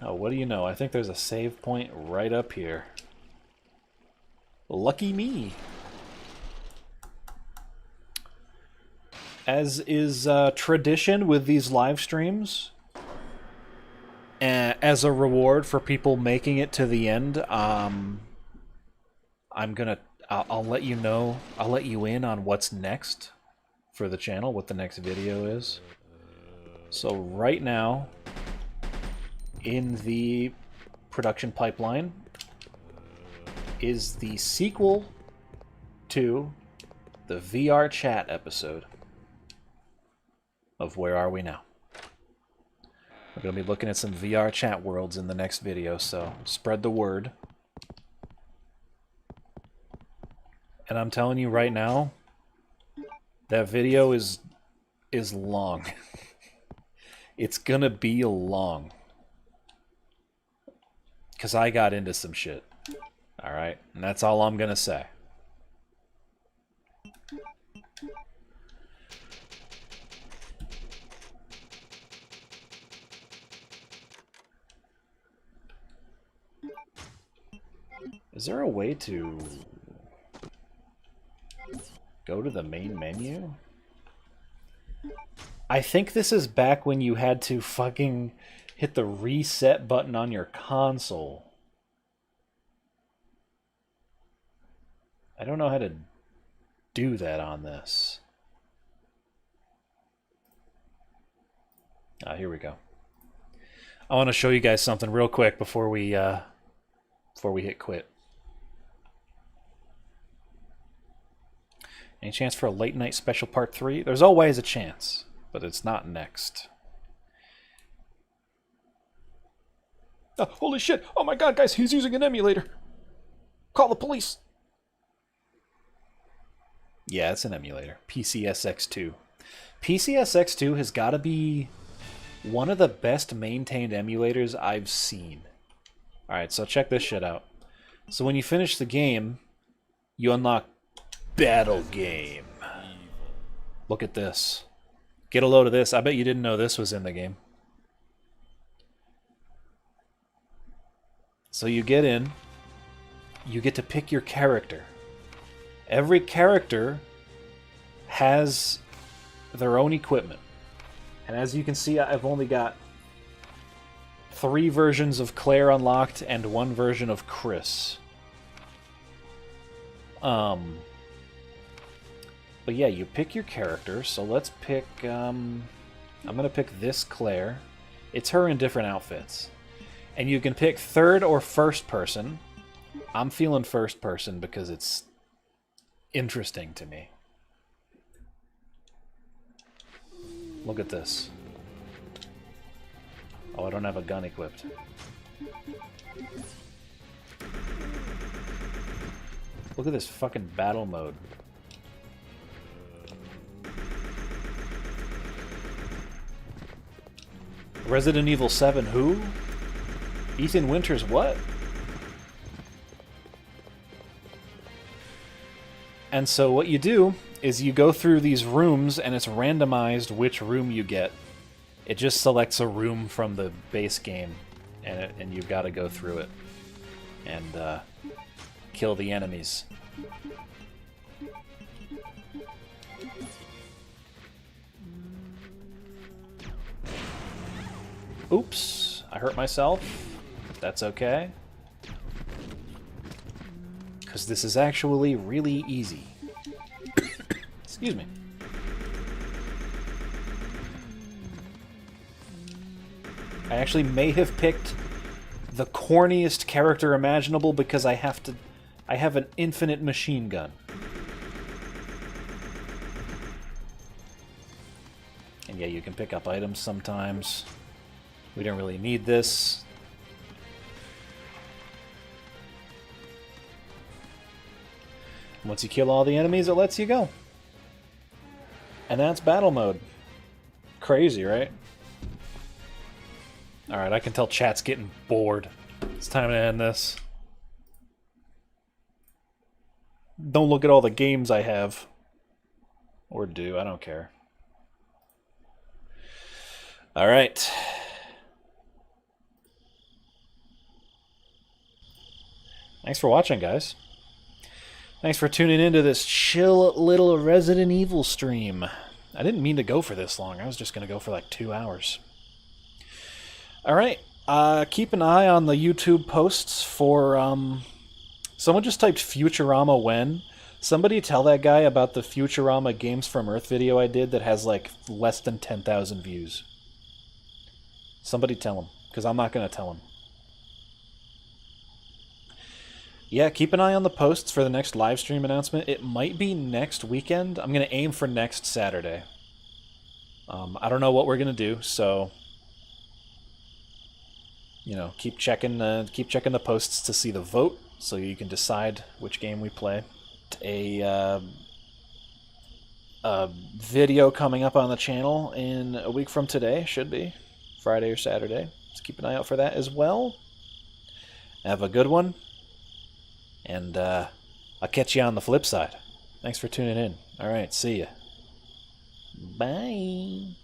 Oh, what do you know? I think there's a save point right up here. Lucky me. As is tradition with these live streams, as a reward for people making it to the end, I'll let you know. I'll let you in on what's next for the channel, what the next video is. So right now, in the production pipeline, is the sequel to the VR chat episode of Where Are We Now? We're going to be looking at some VR chat worlds in the next video, so spread the word. And I'm telling you right now, that video is long. It's going to be long. Because I got into some shit. Alright? And that's all I'm going to say. Is there a way to go to the main menu? I think this is back when you had to fucking hit the reset button on your console. I don't know how to do that on this. Ah, here we go. I want to show you guys something real quick before we hit quit. Any chance for a late night special part 3? There's always a chance, but it's not next. Oh, holy shit! Oh my god, guys, he's using an emulator! Call the police! Yeah, it's an emulator. PCSX2. PCSX2 has got to be one of the best maintained emulators I've seen. Alright, so check this shit out. So when you finish the game, you unlock Battle Game. Look at this. Get a load of this. I bet you didn't know this was in the game. So you get in, you get to pick your character. Every character has their own equipment. And as you can see, I've only got 3 versions of Claire unlocked and 1 version of Chris. But yeah, you pick your character. So let's pick, I'm going to pick this Claire. It's her in different outfits. And you can pick third or first person. I'm feeling first person because it's interesting to me. Look at this. Oh, I don't have a gun equipped. Look at this fucking battle mode. Resident Evil 7 who? Ethan Winters what? And so what you do is you go through these rooms and it's randomized which room you get. It just selects a room from the base game and you've got to go through it and kill the enemies. Oops, I hurt myself. That's okay. Because this is actually really easy. Excuse me. I actually may have picked the corniest character imaginable because I have an infinite machine gun. And yeah, you can pick up items sometimes. We don't really need this. Once you kill all the enemies, it lets you go. And that's battle mode. Crazy, right? Alright, I can tell chat's getting bored. It's time to end this. Don't look at all the games I have. Or do, I don't care. Alright. Thanks for watching, guys. Thanks for tuning into this chill little Resident Evil stream. I didn't mean to go for this long. I was just going to go for like 2 hours. Alright, keep an eye on the YouTube posts for, someone just typed Futurama when. Somebody tell that guy about the Futurama Games from Earth video I did that has like less than 10,000 views. Somebody tell him, because I'm not going to tell him. yeah, keep an eye on the posts for the next live stream announcement. It might be next weekend. I'm going to aim for next Saturday. I don't know what we're going to do, so you know, keep checking the posts to see the vote, so you can decide which game we play. A video coming up on the channel in a week from today, should be Friday or Saturday. So keep an eye out for that as well. Have a good one, and I'll catch you on the flip side. Thanks for tuning in. All right, see ya. Bye.